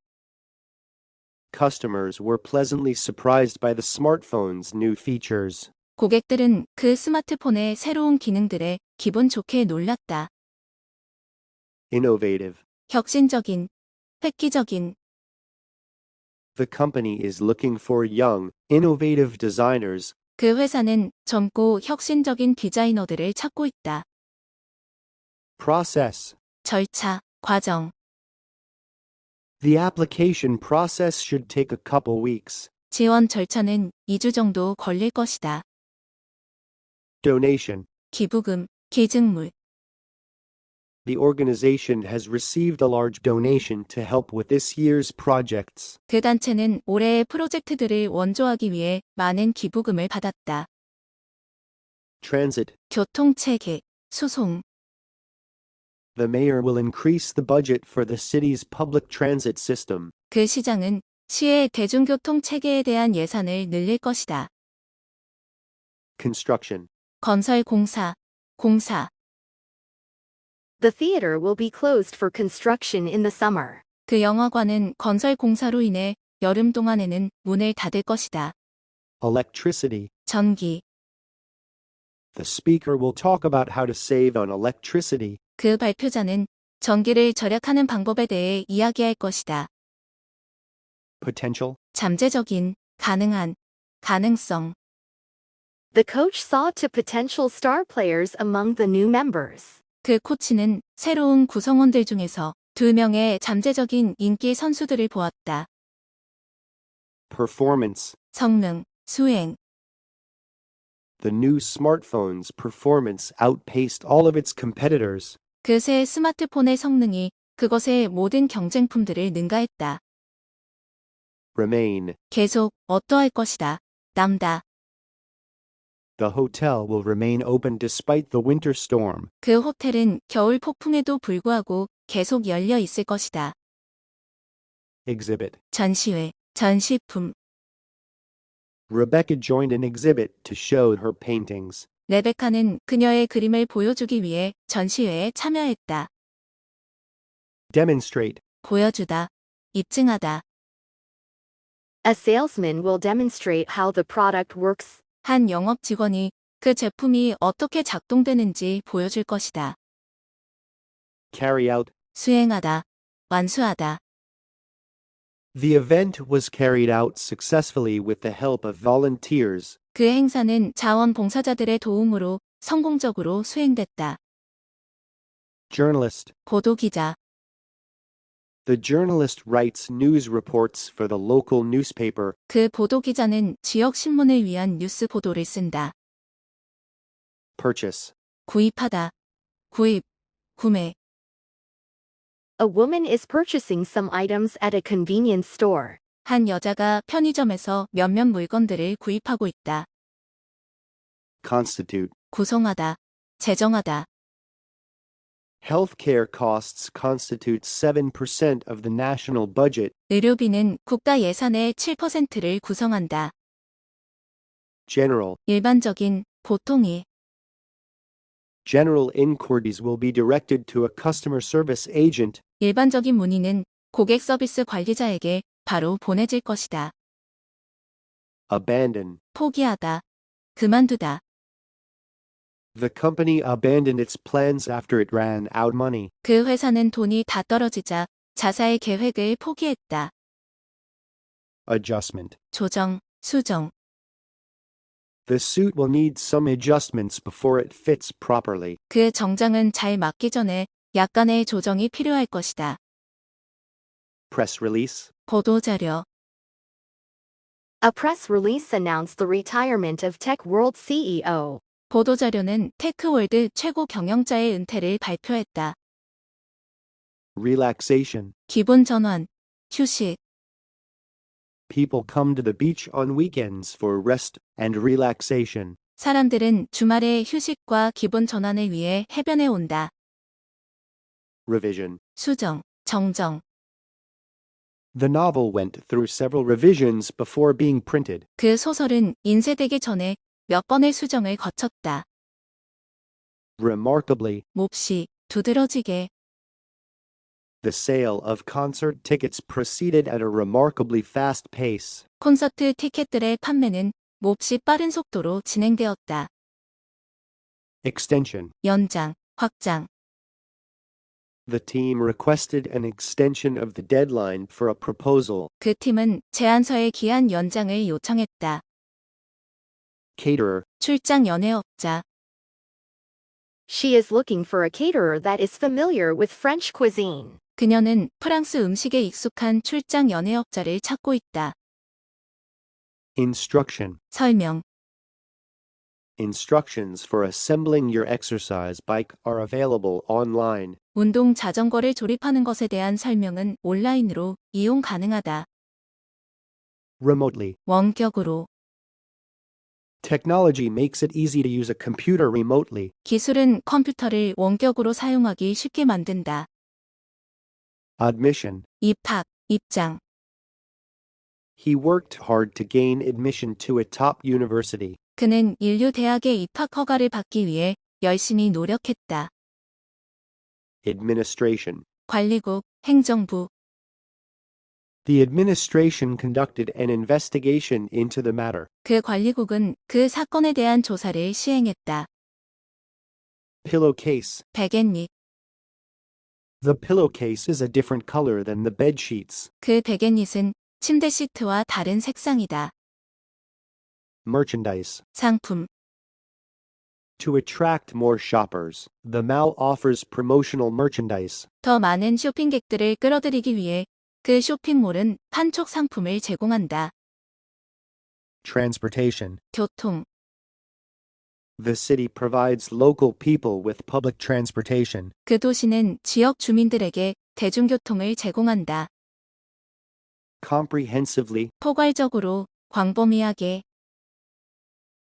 S1: customers were pleasantly surprised by the smartphone's new features.
S2: 고객들은 그 스마트폰의 새로운 기능들에 기분 좋게 놀랐다.
S1: Innovative.
S2: 혁신적인, 획기적인.
S1: The company is looking for young, innovative designers.
S2: 그 회사는 젊고 혁신적인 디자이너들을 찾고 있다.
S1: Process.
S2: 절차, 과정.
S1: The application process should take a couple weeks.
S2: 지원 절차는 2주 정도 걸릴 것이다.
S1: Donation.
S2: 기부금, 기증물.
S1: The organization has received a large donation to help with this year's projects.
S2: 그 단체는 올해의 프로젝트들을 원조하기 위해 많은 기부금을 받았다.
S1: Transit.
S2: 교통체계, 수송.
S1: The mayor will increase the budget for the city's public transit system.
S2: 그 시장은 시의 대중교통 체계에 대한 예산을 늘릴 것이다.
S1: Construction.
S2: 건설 공사, 공사.
S3: The theater will be closed for construction in the summer.
S2: 그 영화관은 건설 공사로 인해 여름 동안에는 문을 닫을 것이다.
S1: Electricity.
S2: 전기.
S1: The speaker will talk about how to save on electricity.
S2: 그 발표자는 전기를 절약하는 방법에 대해 이야기할 것이다.
S1: Potential.
S2: 잠재적인, 가능한, 가능성.
S3: The coach saw to potential star players among the new members.
S2: 그 코치는 새로운 구성원들 중에서 2명의 잠재적인 인기 선수들을 보았다.
S1: Performance.
S2: 성능, 수행.
S1: The new smartphone's performance outpaced all of its competitors.
S2: 그 새 스마트폰의 성능이 그것의 모든 경쟁품들을 능가했다.
S1: Remain.
S2: 계속 어떠할 것이다. 남다.
S1: The hotel will remain open despite the winter storm.
S2: 그 호텔은 겨울 폭풍에도 불구하고 계속 열려 있을 것이다.
S1: Exhibit.
S2: 전시회, 전시품.
S1: Rebecca joined an exhibit to show her paintings.
S2: 레베카는 그녀의 그림을 보여주기 위해 전시회에 참여했다.
S1: Demonstrate.
S2: 보여주다, 입증하다.
S3: A salesman will demonstrate how the product works.
S2: 한 영업 직원이 그 제품이 어떻게 작동되는지 보여줄 것이다.
S1: Carry out.
S2: 수행하다, 완수하다.
S1: The event was carried out successfully with the help of volunteers.
S2: 그 행사는 자원봉사자들의 도움으로 성공적으로 수행됐다.
S1: Journalist.
S2: 보도기자.
S1: The journalist writes news reports for the local newspaper.
S2: 그 보도기자는 지역 신문을 위한 뉴스 보도를 쓴다.
S1: Purchase.
S2: 구입하다, 구입, 구매.
S3: A woman is purchasing some items at a convenience store.
S2: 한 여자가 편의점에서 몇몇 물건들을 구입하고 있다.
S1: Constitute.
S2: 구성하다, 제정하다.
S1: Healthcare costs constitute 7% of the national budget.
S2: 의료비는 국가 예산의 7%를 구성한다.
S1: General.
S2: 일반적인, 보통이.
S1: General inquiries will be directed to a customer service agent.
S2: 일반적인 문의는 고객 서비스 관리자에게 바로 보내질 것이다.
S1: Abandon.
S2: 포기하다, 그만두다.
S1: The company abandoned its plans after it ran out money.
S2: 그 회사는 돈이 다 떨어지자 자사의 계획을 포기했다.
S1: Adjustment.
S2: 조정, 수정.
S1: The suit will need some adjustments before it fits properly.
S2: 그 정장은 잘 맞기 전에 약간의 조정이 필요할 것이다.
S1: Press release.
S2: 보도자료.
S3: A press release announced the retirement of Tech World CEO.
S2: 보도자료는 테크월드 최고 경영자의 은퇴를 발표했다.
S1: Relaxation.
S2: 기분 전환, 휴식.
S1: People come to the beach on weekends for rest and relaxation.
S2: 사람들은 주말에 휴식과 기분 전환을 위해 해변에 온다.
S1: Revision.
S2: 수정, 정정.
S1: The novel went through several revisions before being printed.
S2: 그 소설은 인쇄되기 전에 몇 번의 수정을 거쳤다.
S1: Remarkably,
S2: 몹시, 두드러지게.
S1: the sale of concert tickets proceeded at a remarkably fast pace.
S2: 콘서트 티켓들의 판매는 몹시 빠른 속도로 진행되었다.
S1: Extension.
S2: 연장, 확장.
S1: The team requested an extension of the deadline for a proposal.
S2: 그 팀은 제안서의 기한 연장을 요청했다.
S1: Caterer.
S2: 출장 연애업자.
S3: She is looking for a caterer that is familiar with French cuisine.
S2: 그녀는 프랑스 음식에 익숙한 출장 연애업자를 찾고 있다.
S1: Instruction.
S2: 설명.
S1: Instructions for assembling your exercise bike are available online.
S2: 운동 자전거를 조립하는 것에 대한 설명은 온라인으로 이용 가능하다.
S1: Remotely.
S2: 원격으로.
S1: Technology makes it easy to use a computer remotely.
S2: 기술은 컴퓨터를 원격으로 사용하기 쉽게 만든다.
S1: Admission.
S2: 입학, 입장.
S1: He worked hard to gain admission to a top university.
S2: 그는 인류 대학에 입학 허가를 받기 위해 열심히 노력했다.
S1: Administration.
S2: 관리국, 행정부.
S1: The administration conducted an investigation into the matter.
S2: 그 관리국은 그 사건에 대한 조사를 시행했다.
S1: Pillowcase.
S2: 베갯잎.
S1: The pillowcase is a different color than the bed sheets.
S2: 그 베갯잎은 침대 시트와 다른 색상이다.
S1: Merchandise.
S2: 상품.
S1: To attract more shoppers, the mall offers promotional merchandise.
S2: 더 많은 쇼핑객들을 끌어들이기 위해 그 쇼핑몰은 판촉 상품을 제공한다.
S1: Transportation.
S2: 교통.
S1: The city provides local people with public transportation.
S2: 그 도시는 지역 주민들에게 대중교통을 제공한다.
S1: Comprehensively,
S2: 포괄적으로, 광범위하게.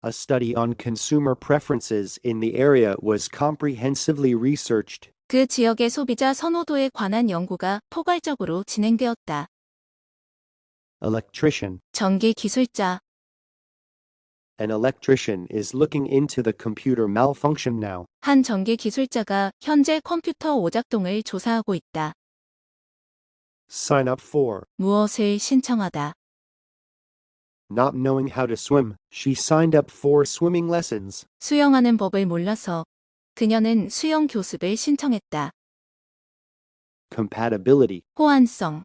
S1: a study on consumer preferences in the area was comprehensively researched.
S2: 그 지역의 소비자 선호도에 관한 연구가 포괄적으로 진행되었다.
S1: Electrician.
S2: 전기 기술자.
S1: An electrician is looking into the computer malfunction now.
S2: 한 전기 기술자가 현재 컴퓨터 오작동을 조사하고 있다.
S1: Sign up for.
S2: 무엇을 신청하다.
S1: Not knowing how to swim, she signed up for swimming lessons.
S2: 수영하는 법을 몰라서 그녀는 수영 교습을 신청했다.
S1: Compatibility.
S2: 호환성.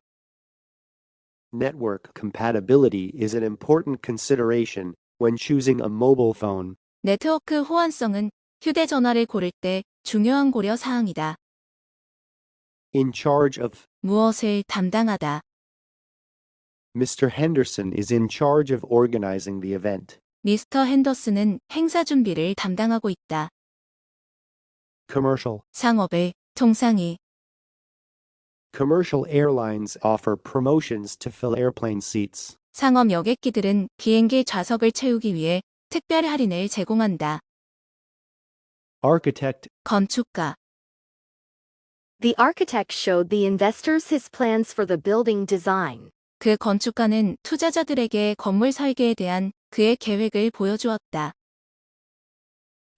S1: Network compatibility is an important consideration when choosing a mobile phone.
S2: 네트워크 호환성은 휴대전화를 고를 때 중요한 고려 사항이다.
S1: In charge of.
S2: 무엇을 담당하다.
S1: Mr. Henderson is in charge of organizing the event.
S2: 미스터 핸더슨은 행사 준비를 담당하고 있다.
S1: Commercial.
S2: 상업의 통상이.
S1: Commercial airlines offer promotions to fill airplane seats.
S2: 상업 여객기들은 비행기 좌석을 채우기 위해 특별 할인을 제공한다.
S1: Architect.
S2: 건축가.
S3: The architect showed the investors his plans for the building design.
S2: 그 건축가는 투자자들에게 건물 설계에 대한 그의 계획을 보여주었다.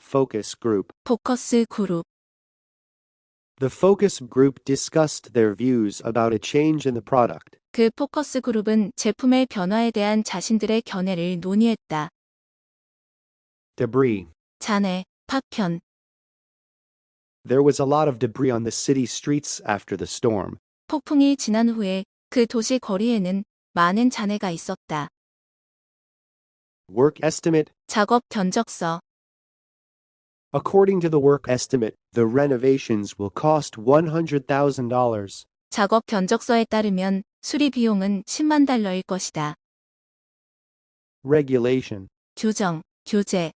S1: Focus group.
S2: 포커스 그룹.
S1: The focus group discussed their views about a change in the product.
S2: 그 포커스 그룹은 제품의 변화에 대한 자신들의 견해를 논의했다.
S1: Debris.
S2: 잔해, 파편.
S1: There was a lot of debris on the city streets after the storm.
S2: 폭풍이 지난 후에 그 도시 거리에는 많은 잔해가 있었다.
S1: Work estimate.
S2: 작업 견적서.
S1: According to the work estimate, the renovations will cost $100,000.
S2: 작업 견적서에 따르면 수리 비용은 10만 달러일 것이다.
S1: Regulation.
S2: 규정, 규제.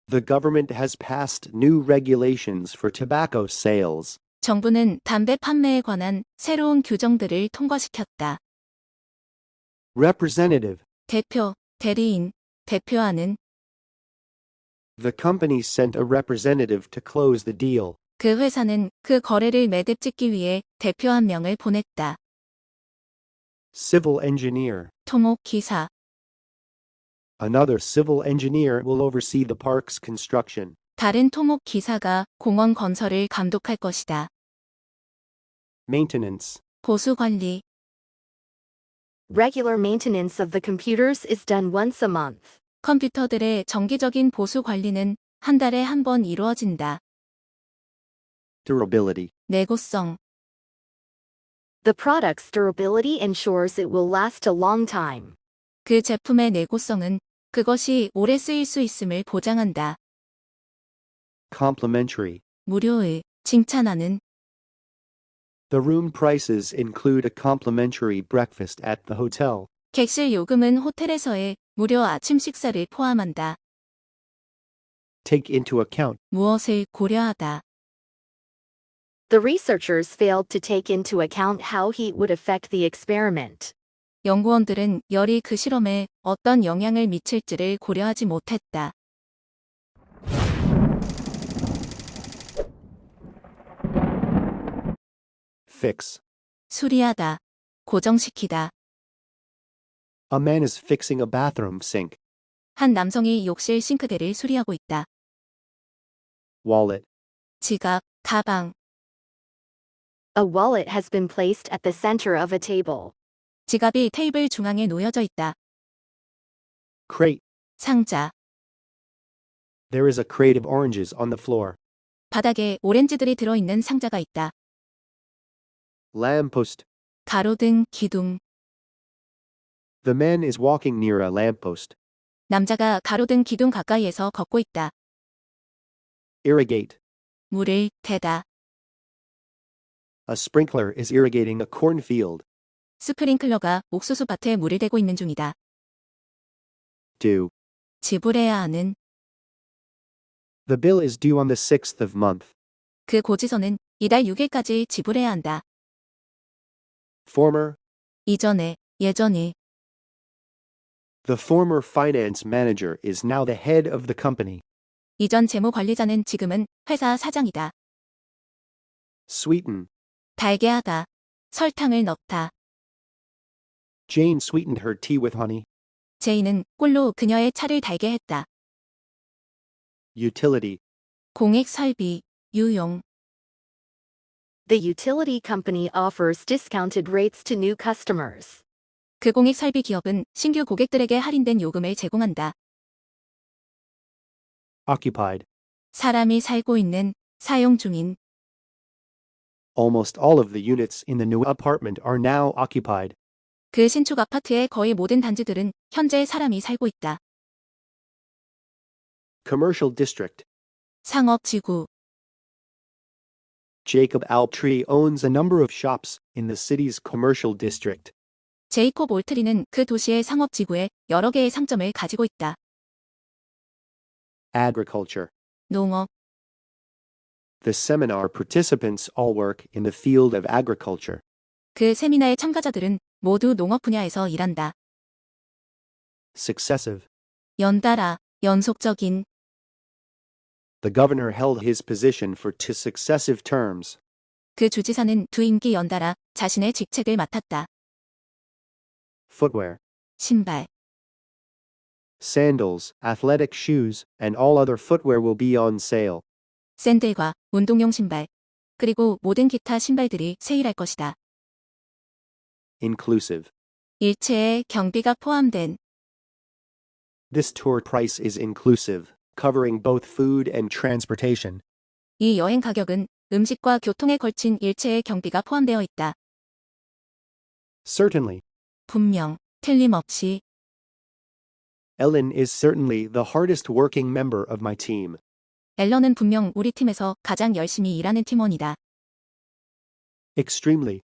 S1: The government has passed new regulations for tobacco sales.
S2: 정부는 담배 판매에 관한 새로운 규정들을 통과시켰다.
S1: Representative.
S2: 대표, 대리인, 대표하는.
S1: The company sent a representative to close the deal.
S2: 그 회사는 그 거래를 매듭짓기 위해 대표 한 명을 보냈다.
S1: Civil engineer.
S2: 토목 기사.
S1: Another civil engineer will oversee the park's construction.
S2: 다른 토목 기사가 공원 건설을 감독할 것이다.
S1: Maintenance.
S2: 보수 관리.
S3: Regular maintenance of the computers is done once a month.
S2: 컴퓨터들의 정기적인 보수 관리는 한 달에 한 번 이루어진다.
S1: Durability.
S2: 내구성.
S3: The product's durability ensures it will last a long time.
S2: 그 제품의 내구성은 그것이 오래 쓰일 수 있음을 보장한다.
S1: Complimentary.
S2: 무료의, 칭찬하는.
S1: The room prices include a complimentary breakfast at the hotel.
S2: 객실 요금은 호텔에서의 무료 아침 식사를 포함한다.
S1: Take into account.
S2: 무엇을 고려하다.
S3: The researchers failed to take into account how heat would affect the experiment.
S2: 연구원들은 열이 그 실험에 어떤 영향을 미칠지를 고려하지 못했다.
S1: Fix.
S2: 수리하다. 고정시키다.
S1: A man is fixing a bathroom sink.
S2: 한 남성이 욕실 싱크대를 수리하고 있다.
S1: Wallet.
S2: 지갑, 가방.
S3: A wallet has been placed at the center of a table.
S2: 지갑이 테이블 중앙에 놓여져 있다.
S1: Crate.
S2: 상자.
S1: There is a crate of oranges on the floor.
S2: 바닥에 오렌지들이 들어있는 상자가 있다.
S1: Lamppost.
S2: 가로등, 기둥.
S1: The man is walking near a lamppost.
S2: 남자가 가로등 기둥 가까이에서 걷고 있다.
S1: Irrigate.
S2: 물을 대다.
S1: A sprinkler is irrigating a cornfield.
S2: 스프링클러가 옥수수 밭에 물을 대고 있는 중이다.
S1: Due.
S2: 지불해야 하는.
S1: The bill is due on the 6th of month.
S2: 그 고지서는 이달 6일까지 지불해야 한다.
S1: Former.
S2: 이전에, 예전에.
S1: The former finance manager is now the head of the company.
S2: 이전 재무 관리자는 지금은 회사 사장이다.
S1: Sweeten.
S2: 달게 하다. 설탕을 넣다.
S1: Jane sweetened her tea with honey.
S2: 제이는 꿀로 그녀의 차를 달게 했다.
S1: Utility.
S2: 공익 설비, 유용.
S3: The utility company offers discounted rates to new customers.
S2: 그 공익 설비 기업은 신규 고객들에게 할인된 요금을 제공한다.
S1: Occupied.
S2: 사람이 살고 있는, 사용 중인.
S1: Almost all of the units in the new apartment are now occupied.
S2: 그 신축 아파트의 거의 모든 단지들은 현재 사람이 살고 있다.
S1: Commercial district.
S2: 상업지구.
S1: Jacob Altree owns a number of shops in the city's commercial district.
S2: 제이콥 올트리는 그 도시의 상업지구에 여러 개의 상점을 가지고 있다.
S1: Agriculture.
S2: 농업.
S1: The seminar participants all work in the field of agriculture.
S2: 그 세미나의 참가자들은 모두 농업 분야에서 일한다.
S1: Successive.
S2: 연달아, 연속적인.
S1: The governor held his position for 2 successive terms.
S2: 그 주지사는 두 임기 연달아 자신의 직책을 맡았다.
S1: Footwear.
S2: 신발.
S1: Sandals, athletic shoes, and all other footwear will be on sale.
S2: 샌들과 운동용 신발, 그리고 모든 기타 신발들이 세일할 것이다.
S1: Inclusive.
S2: 일체의 경비가 포함된.
S1: This tour price is inclusive, covering both food and transportation.
S2: 이 여행 가격은 음식과 교통에 걸친 일체의 경비가 포함되어 있다.
S1: Certainly.
S2: 분명, 틀림없이.
S1: Ellen is certainly the hardest working member of my team.
S2: 앨런은 분명 우리 팀에서 가장 열심히 일하는 팀원이다.
S1: Extremely.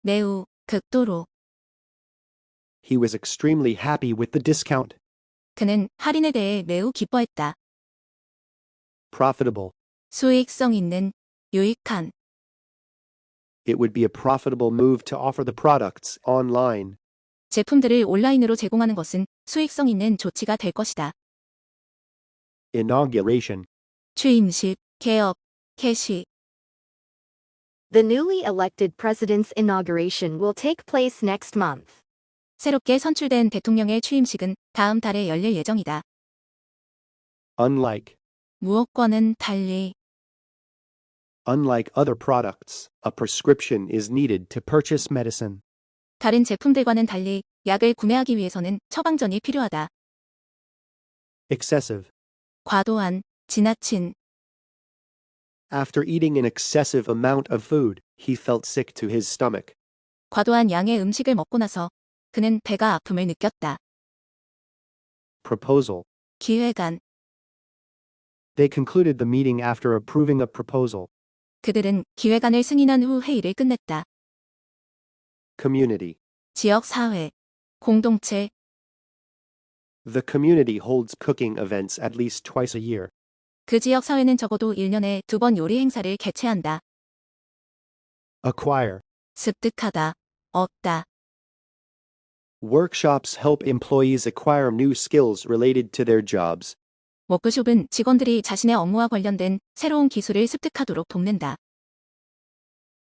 S2: 매우, 극도로.
S1: He was extremely happy with the discount.
S2: 그는 할인에 대해 매우 기뻐했다.
S1: Profitable.
S2: 수익성 있는, 유익한.
S1: It would be a profitable move to offer the products online.
S2: 제품들을 온라인으로 제공하는 것은 수익성 있는 조치가 될 것이다.
S1: Inauguration.
S2: 취임식, 개업, 개시.
S3: The newly elected president's inauguration will take place next month.
S2: 새롭게 선출된 대통령의 취임식은 다음 달에 열릴 예정이다.
S1: Unlike.
S2: 무엇과는 달리
S1: Unlike other products, a prescription is needed to purchase medicine.
S2: 다른 제품들과는 달리 약을 구매하기 위해서는 처방전이 필요하다.
S1: Excessive.
S2: 과도한, 지나친.
S1: After eating an excessive amount of food, he felt sick to his stomach.
S2: 과도한 양의 음식을 먹고 나서 그는 배가 아픔을 느꼈다.
S1: Proposal.
S2: 기획안.
S1: They concluded the meeting after approving a proposal.
S2: 그들은 기획안을 승인한 후 회의를 끝냈다.
S1: Community.
S2: 지역 사회, 공동체.
S1: The community holds cooking events at least twice a year.
S2: 그 지역 사회는 적어도 1년에 2번 요리 행사를 개최한다.
S1: Acquire.
S2: 습득하다, 얻다.
S1: Workshops help employees acquire new skills related to their jobs.
S2: 워크숍은 직원들이 자신의 업무와 관련된 새로운 기술을 습득하도록 돕는다.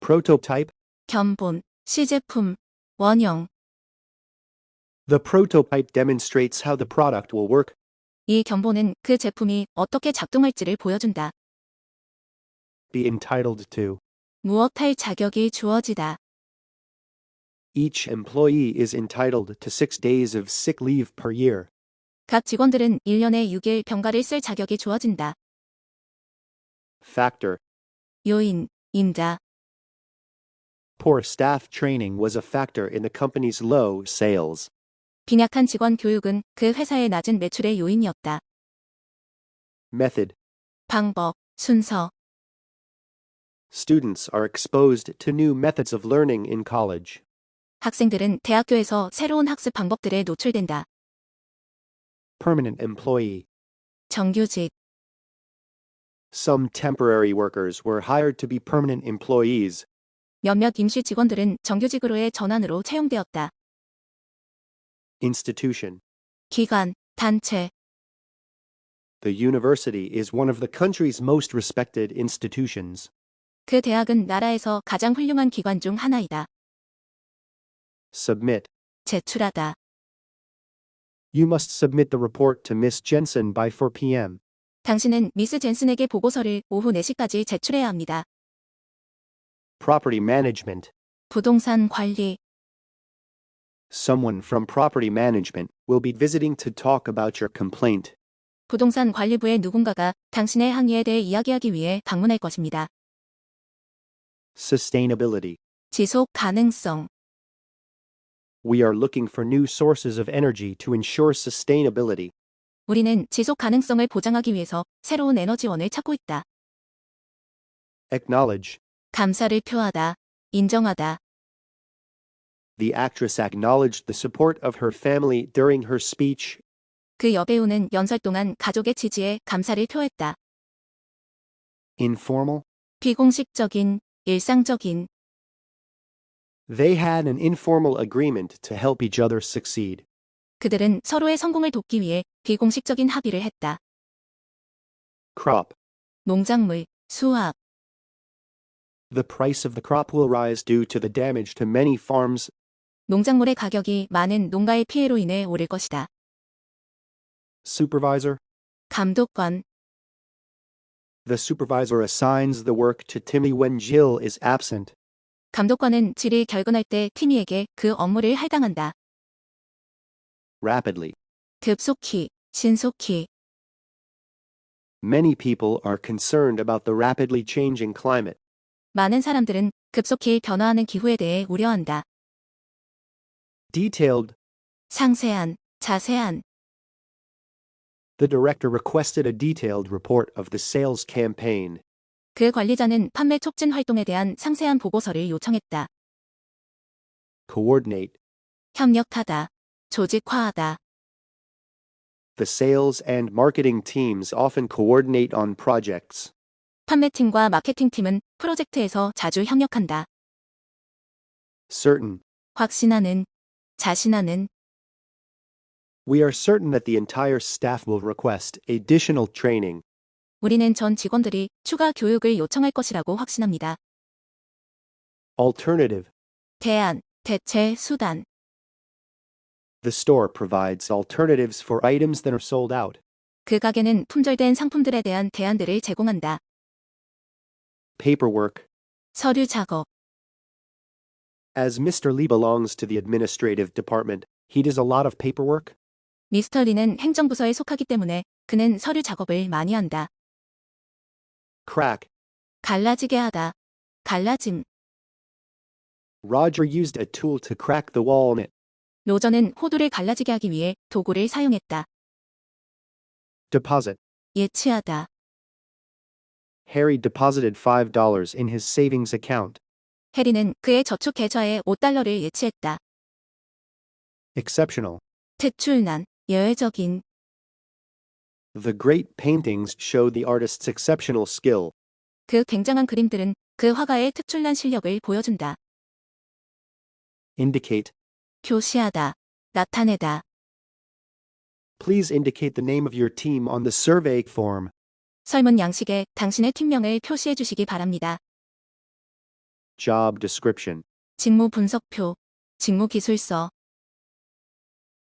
S1: Prototype.
S2: 견본, 시제품, 원형.
S1: The prototype demonstrates how the product will work.
S2: 이 견본은 그 제품이 어떻게 작동할지를 보여준다.
S1: Be entitled to.
S2: 무엇할 자격이 주어지다.
S1: Each employee is entitled to 6 days of sick leave per year.
S2: 각 직원들은 1년에 6일 병가를 쓸 자격이 주어진다.
S1: Factor.
S2: 요인, 인자.
S1: Poor staff training was a factor in the company's low sales.
S2: 빈약한 직원 교육은 그 회사의 낮은 매출의 요인이었다.
S1: Method.
S2: 방법, 순서.
S1: Students are exposed to new methods of learning in college.
S2: 학생들은 대학교에서 새로운 학습 방법들에 노출된다.
S1: Permanent employee.
S2: 정규직.
S1: Some temporary workers were hired to be permanent employees.
S2: 몇몇 임시 직원들은 정규직으로의 전환으로 채용되었다.
S1: Institution.
S2: 기관, 단체.
S1: The university is one of the country's most respected institutions.
S2: 그 대학은 나라에서 가장 훌륭한 기관 중 하나이다.
S1: Submit.
S2: 제출하다.
S1: You must submit the report to Miss Jensen by 4 p.m.
S2: 당신은 미스 젠슨에게 보고서를 오후 4시까지 제출해야 합니다.
S1: Property management.
S2: 부동산 관리.
S1: Someone from property management will be visiting to talk about your complaint.
S2: 부동산 관리부의 누군가가 당신의 항의에 대해 이야기하기 위해 방문할 것입니다.
S1: Sustainability.
S2: 지속 가능성.
S1: We are looking for new sources of energy to ensure sustainability.
S2: 우리는 지속 가능성을 보장하기 위해서 새로운 에너지원을 찾고 있다.
S1: Acknowledge.
S2: 감사를 표하다, 인정하다.
S1: The actress acknowledged the support of her family during her speech.
S2: 그 여배우는 연설 동안 가족의 지지에 감사를 표했다.
S1: Informal.
S2: 비공식적인, 일상적인.
S1: They had an informal agreement to help each other succeed.
S2: 그들은 서로의 성공을 돕기 위해 비공식적인 합의를 했다.
S1: Crop.
S2: 농작물, 수확.
S1: The price of the crop will rise due to the damage to many farms.
S2: 농작물의 가격이 많은 농가의 피해로 인해 오를 것이다.
S1: Supervisor.
S2: 감독관.
S1: The supervisor assigns the work to Timmy when Jill is absent.
S2: 감독관은 질이 결근할 때 티미에게 그 업무를 할당한다.
S1: Rapidly.
S2: 급속히, 신속히.
S1: Many people are concerned about the rapidly changing climate.
S2: 많은 사람들은 급속히 변화하는 기후에 대해 우려한다.
S1: Detailed.
S2: 상세한, 자세한.
S1: The director requested a detailed report of the sales campaign.
S2: 그 관리자는 판매 촉진 활동에 대한 상세한 보고서를 요청했다.
S1: Coordinate.
S2: 협력하다, 조직화하다.
S1: The sales and marketing teams often coordinate on projects.
S2: 판매팀과 마케팅팀은 프로젝트에서 자주 협력한다.
S1: Certain.
S2: 확신하는, 자신하는.
S1: We are certain that the entire staff will request additional training.
S2: 우리는 전 직원들이 추가 교육을 요청할 것이라고 확신합니다.
S1: Alternative.
S2: 대안, 대체, 수단.
S1: The store provides alternatives for items that are sold out.
S2: 그 가게는 품절된 상품들에 대한 대안들을 제공한다.
S1: Paperwork.
S2: 서류 작업.
S1: As Mr. Lee belongs to the administrative department, he does a lot of paperwork.
S2: 미스터 리는 행정부서에 속하기 때문에 그는 서류 작업을 많이 한다.
S1: Crack.
S2: 갈라지게 하다. 갈라짐.
S1: Roger used a tool to crack the walnut.
S2: 로저는 호두를 갈라지게 하기 위해 도구를 사용했다.
S1: Deposit.
S2: 예치하다.
S1: Harry deposited $5 in his savings account.
S2: 해리는 그의 저축 계좌에 $5를 예치했다.
S1: Exceptional.
S2: 특출난, 예외적인.
S1: The great paintings show the artist's exceptional skill.
S2: 그 굉장한 그림들은 그 화가의 특출난 실력을 보여준다.
S1: Indicate.
S2: 표시하다. 나타내다.
S1: Please indicate the name of your team on the survey form.
S2: 설문 양식에 당신의 팀명을 표시해 주시기 바랍니다.
S1: Job description.
S2: 직무 분석표, 직무 기술서.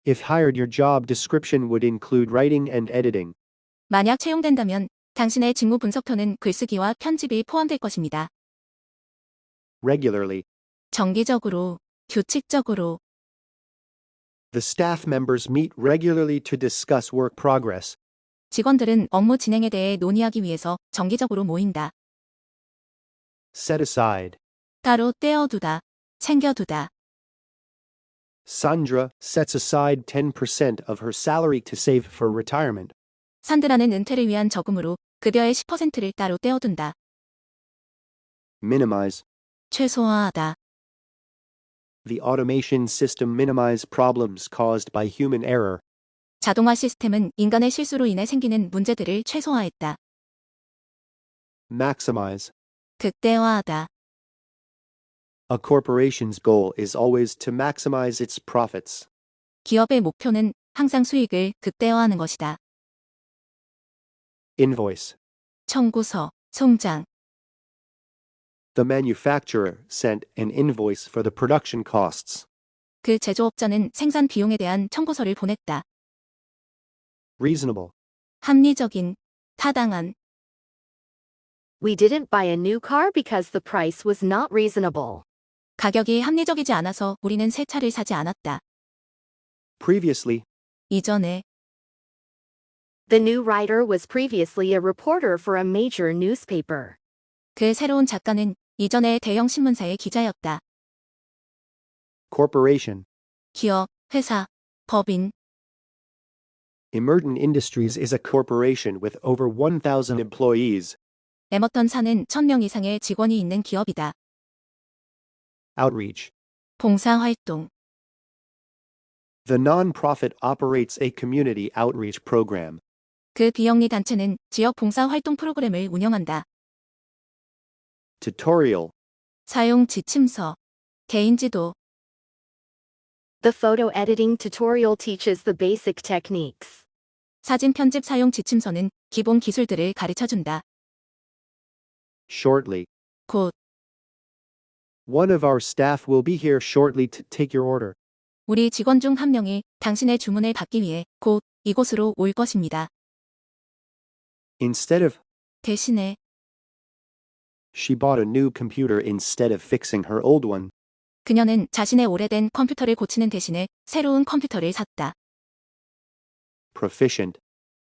S1: If hired, your job description would include writing and editing.
S2: 만약 채용된다면 당신의 직무 분석표는 글쓰기와 편집이 포함될 것입니다.
S1: Regularly.
S2: 정기적으로, 규칙적으로.
S1: The staff members meet regularly to discuss work progress.
S2: 직원들은 업무 진행에 대해 논의하기 위해서 정기적으로 모인다.
S1: Set aside.
S2: 따로 떼어두다, 챙겨두다.
S1: Sandra sets aside 10% of her salary to save for retirement.
S2: 산드라는 은퇴를 위한 저금으로 급여의 10%를 따로 떼어둔다.
S1: Minimize.
S2: 최소화하다.
S1: The automation system minimize problems caused by human error.
S2: 자동화 시스템은 인간의 실수로 인해 생기는 문제들을 최소화했다.
S1: Maximize.
S2: 극대화하다.
S1: A corporation's goal is always to maximize its profits.
S2: 기업의 목표는 항상 수익을 극대화하는 것이다.
S1: Invoice.
S2: 청구서, 송장.
S1: The manufacturer sent an invoice for the production costs.
S2: 그 제조업자는 생산 비용에 대한 청구서를 보냈다.
S1: Reasonable.
S2: 합리적인, 타당한.
S3: We didn't buy a new car because the price was not reasonable.
S2: 가격이 합리적이지 않아서 우리는 새 차를 사지 않았다.
S1: Previously.
S2: 이전에.
S3: The new writer was previously a reporter for a major newspaper.
S2: 그 새로운 작가는 이전에 대형 신문사의 기자였다.
S1: Corporation.
S2: 기업, 회사, 법인.
S1: Emergent Industries is a corporation with over 1,000 employees.
S2: 에머턴사는 1000명 이상의 직원이 있는 기업이다.
S1: Outreach.
S2: 봉사활동.
S1: The non-profit operates a community outreach program.
S2: 그 비영리 단체는 지역 봉사활동 프로그램을 운영한다.
S1: Tutorial.
S2: 사용 지침서. 개인지도.
S3: The photo editing tutorial teaches the basic techniques.
S2: 사진 편집 사용 지침서는 기본 기술들을 가르쳐준다.
S1: Shortly.
S2: 곧.
S1: One of our staff will be here shortly to take your order.
S2: 우리 직원 중 한 명이 당신의 주문을 받기 위해 곧 이곳으로 올 것입니다.
S1: Instead of.
S2: 대신에.
S1: She bought a new computer instead of fixing her old one.
S2: 그녀는 자신의 오래된 컴퓨터를 고치는 대신에 새로운 컴퓨터를 샀다.
S1: Proficient.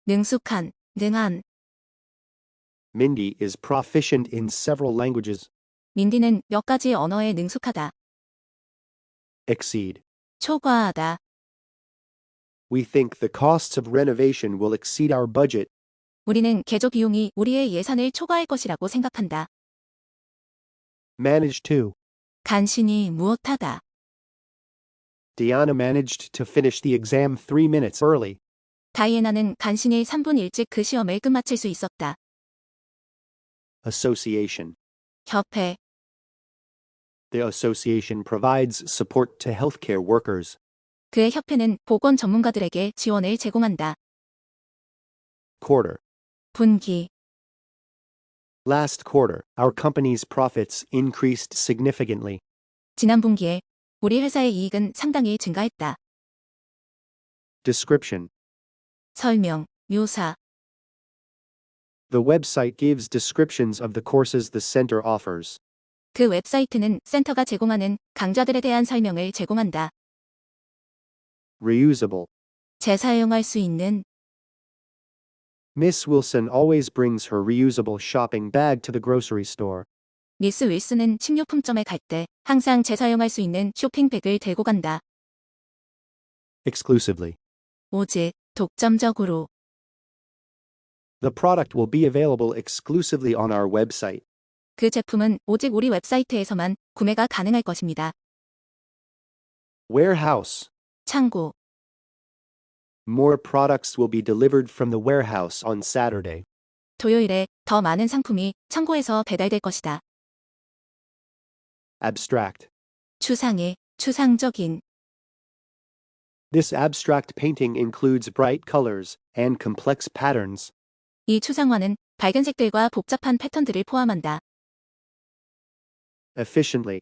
S2: 능숙한, 능한.
S1: Mindy is proficient in several languages.
S2: 민디는 몇 가지 언어에 능숙하다.
S1: Exceed.
S2: 초과하다.
S1: We think the costs of renovation will exceed our budget.
S2: 우리는 개조 비용이 우리의 예산을 초과할 것이라고 생각한다.
S1: Manage to.
S2: 간신히 무엇하다.
S1: Diana managed to finish the exam 3 minutes early.
S2: 다이애나는 간신히 3분 일찍 그 시험을 끝마칠 수 있었다.
S1: Association.
S2: 협회.
S1: The association provides support to healthcare workers.
S2: 그의 협회는 보건 전문가들에게 지원을 제공한다.
S1: Quarter.
S2: 분기.
S1: Last quarter, our company's profits increased significantly.
S2: 지난 분기에 우리 회사의 이익은 상당히 증가했다.
S1: Description.
S2: 설명, 묘사.
S1: The website gives descriptions of the courses the center offers.
S2: 그 웹사이트는 센터가 제공하는 강좌들에 대한 설명을 제공한다.
S1: Reusable.
S2: 재사용할 수 있는.
S1: Miss Wilson always brings her reusable shopping bag to the grocery store.
S2: 미스 윌슨은 식료품점에 갈 때 항상 재사용할 수 있는 쇼핑백을 들고 간다.
S1: Exclusively.
S2: 오직, 독점적으로.
S1: The product will be available exclusively on our website.
S2: 그 제품은 오직 우리 웹사이트에서만 구매가 가능할 것입니다.
S1: Warehouse.
S2: 창고.
S1: More products will be delivered from the warehouse on Saturday.
S2: 토요일에 더 많은 상품이 창고에서 배달될 것이다.
S1: Abstract.
S2: 추상의, 추상적인.
S1: This abstract painting includes bright colors and complex patterns.
S2: 이 추상화는 밝은 색들과 복잡한 패턴들을 포함한다.
S1: Efficiently.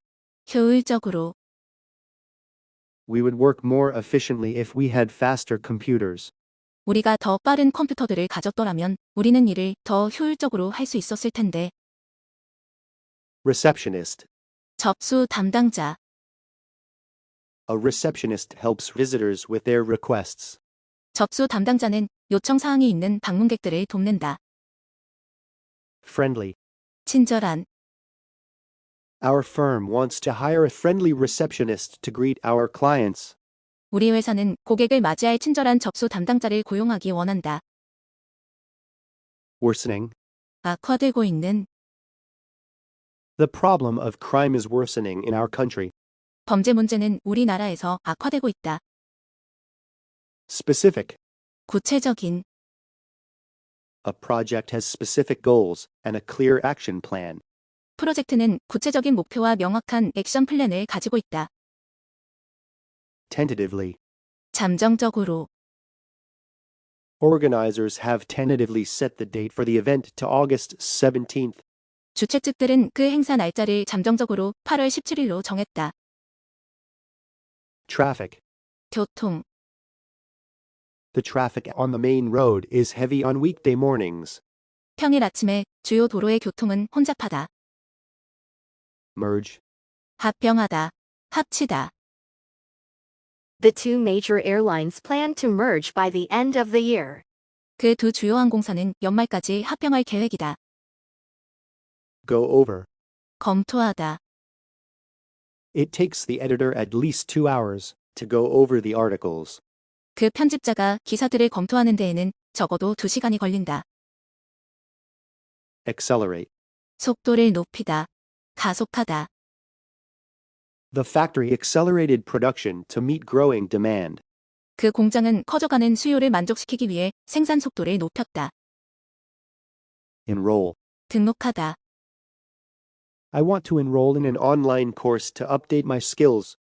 S2: 효율적으로.
S1: We would work more efficiently if we had faster computers.
S2: 우리가 더 빠른 컴퓨터들을 가졌더라면 우리는 일을 더 효율적으로 할 수 있었을 텐데.
S1: Receptionist.
S2: 접수 담당자.
S1: A receptionist helps visitors with their requests.
S2: 접수 담당자는 요청 사항이 있는 방문객들을 돕는다.
S1: Friendly.
S2: 친절한.
S1: Our firm wants to hire a friendly receptionist to greet our clients.
S2: 우리 회사는 고객을 맞이할 친절한 접수 담당자를 고용하기 원한다.
S1: Worsening.
S2: 악화되고 있는.
S1: The problem of crime is worsening in our country.
S2: 범죄 문제는 우리나라에서 악화되고 있다.
S1: Specific.
S2: 구체적인.
S1: A project has specific goals and a clear action plan.
S2: 프로젝트는 구체적인 목표와 명확한 액션 플랜을 가지고 있다.
S1: Tentatively.
S2: 잠정적으로.
S1: Organizers have tentatively set the date for the event to August 17th.
S2: 주최 측들은 그 행사 날짜를 잠정적으로 8월 17일로 정했다.
S1: Traffic.
S2: 교통.
S1: The traffic on the main road is heavy on weekday mornings.
S2: 평일 아침에 주요 도로의 교통은 혼잡하다.
S1: Merge.
S2: 합병하다. 합치다.
S3: The two major airlines plan to merge by the end of the year.
S2: 그 두 주요 항공사는 연말까지 합병할 계획이다.
S1: Go over.
S2: 검토하다.
S1: It takes the editor at least 2 hours to go over the articles.
S2: 그 편집자가 기사들을 검토하는 데에는 적어도 2시간이 걸린다.
S1: Accelerate.
S2: 속도를 높이다. 가속하다.
S1: The factory accelerated production to meet growing demand.
S2: 그 공장은 커져가는 수요를 만족시키기 위해 생산 속도를 높였다.
S1: Enroll.
S2: 등록하다.
S1: I want to enroll in an online course to update my skills.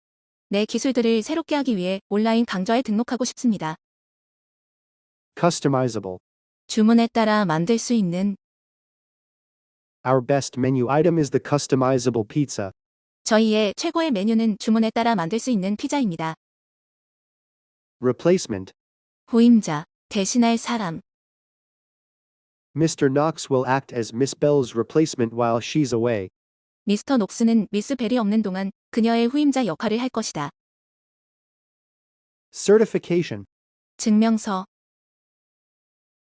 S2: 내 기술들을 새롭게 하기 위해 온라인 강좌에 등록하고 싶습니다.
S1: Customizable.
S2: 주문에 따라 만들 수 있는.
S1: Our best menu item is the customizable pizza.
S2: 저희의 최고의 메뉴는 주문에 따라 만들 수 있는 피자입니다.
S1: Replacement.
S2: 후임자, 대신할 사람.
S1: Mr. Knox will act as Miss Bell's replacement while she's away.
S2: 미스터 녹스는 미스 벨이 없는 동안 그녀의 후임자 역할을 할 것이다.
S1: Certification.
S2: 증명서.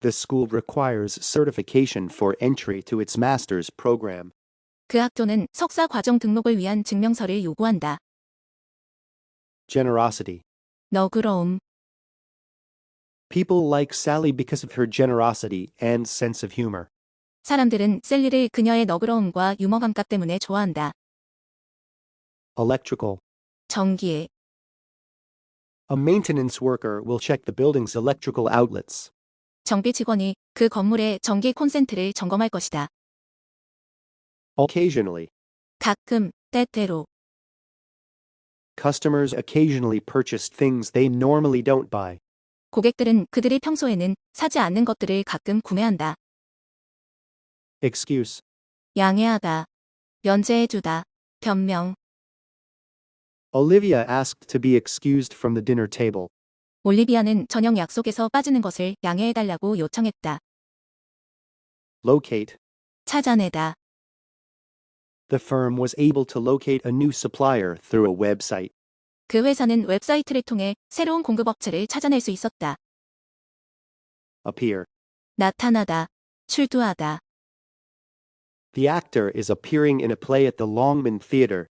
S1: The school requires certification for entry to its master's program.
S2: 그 학교는 석사 과정 등록을 위한 증명서를 요구한다.
S1: Generosity.
S2: 너그러움.
S1: People like Sally because of her generosity and sense of humor.
S2: 사람들은 셀리를 그녀의 너그러움과 유머 감각 때문에 좋아한다.
S1: Electrical.
S2: 전기에.
S1: A maintenance worker will check the building's electrical outlets.
S2: 정비 직원이 그 건물의 전기 콘센트를 점검할 것이다.
S1: Occasionally.
S2: 가끔, 때때로.
S1: Customers occasionally purchase things they normally don't buy.
S2: 고객들은 그들이 평소에는 사지 않는 것들을 가끔 구매한다.
S1: Excuse.
S2: 양해하다. 면제해주다. 변명.
S1: Olivia asked to be excused from the dinner table.
S2: 올리비아는 저녁 약속에서 빠지는 것을 양해해달라고 요청했다.
S1: Locate.
S2: 찾아내다.
S1: The firm was able to locate a new supplier through a website.
S2: 그 회사는 웹사이트를 통해 새로운 공급업체를 찾아낼 수 있었다.
S1: Appear.
S2: 나타나다. 출두하다.
S1: The actor is appearing in a play at the Longman Theatre.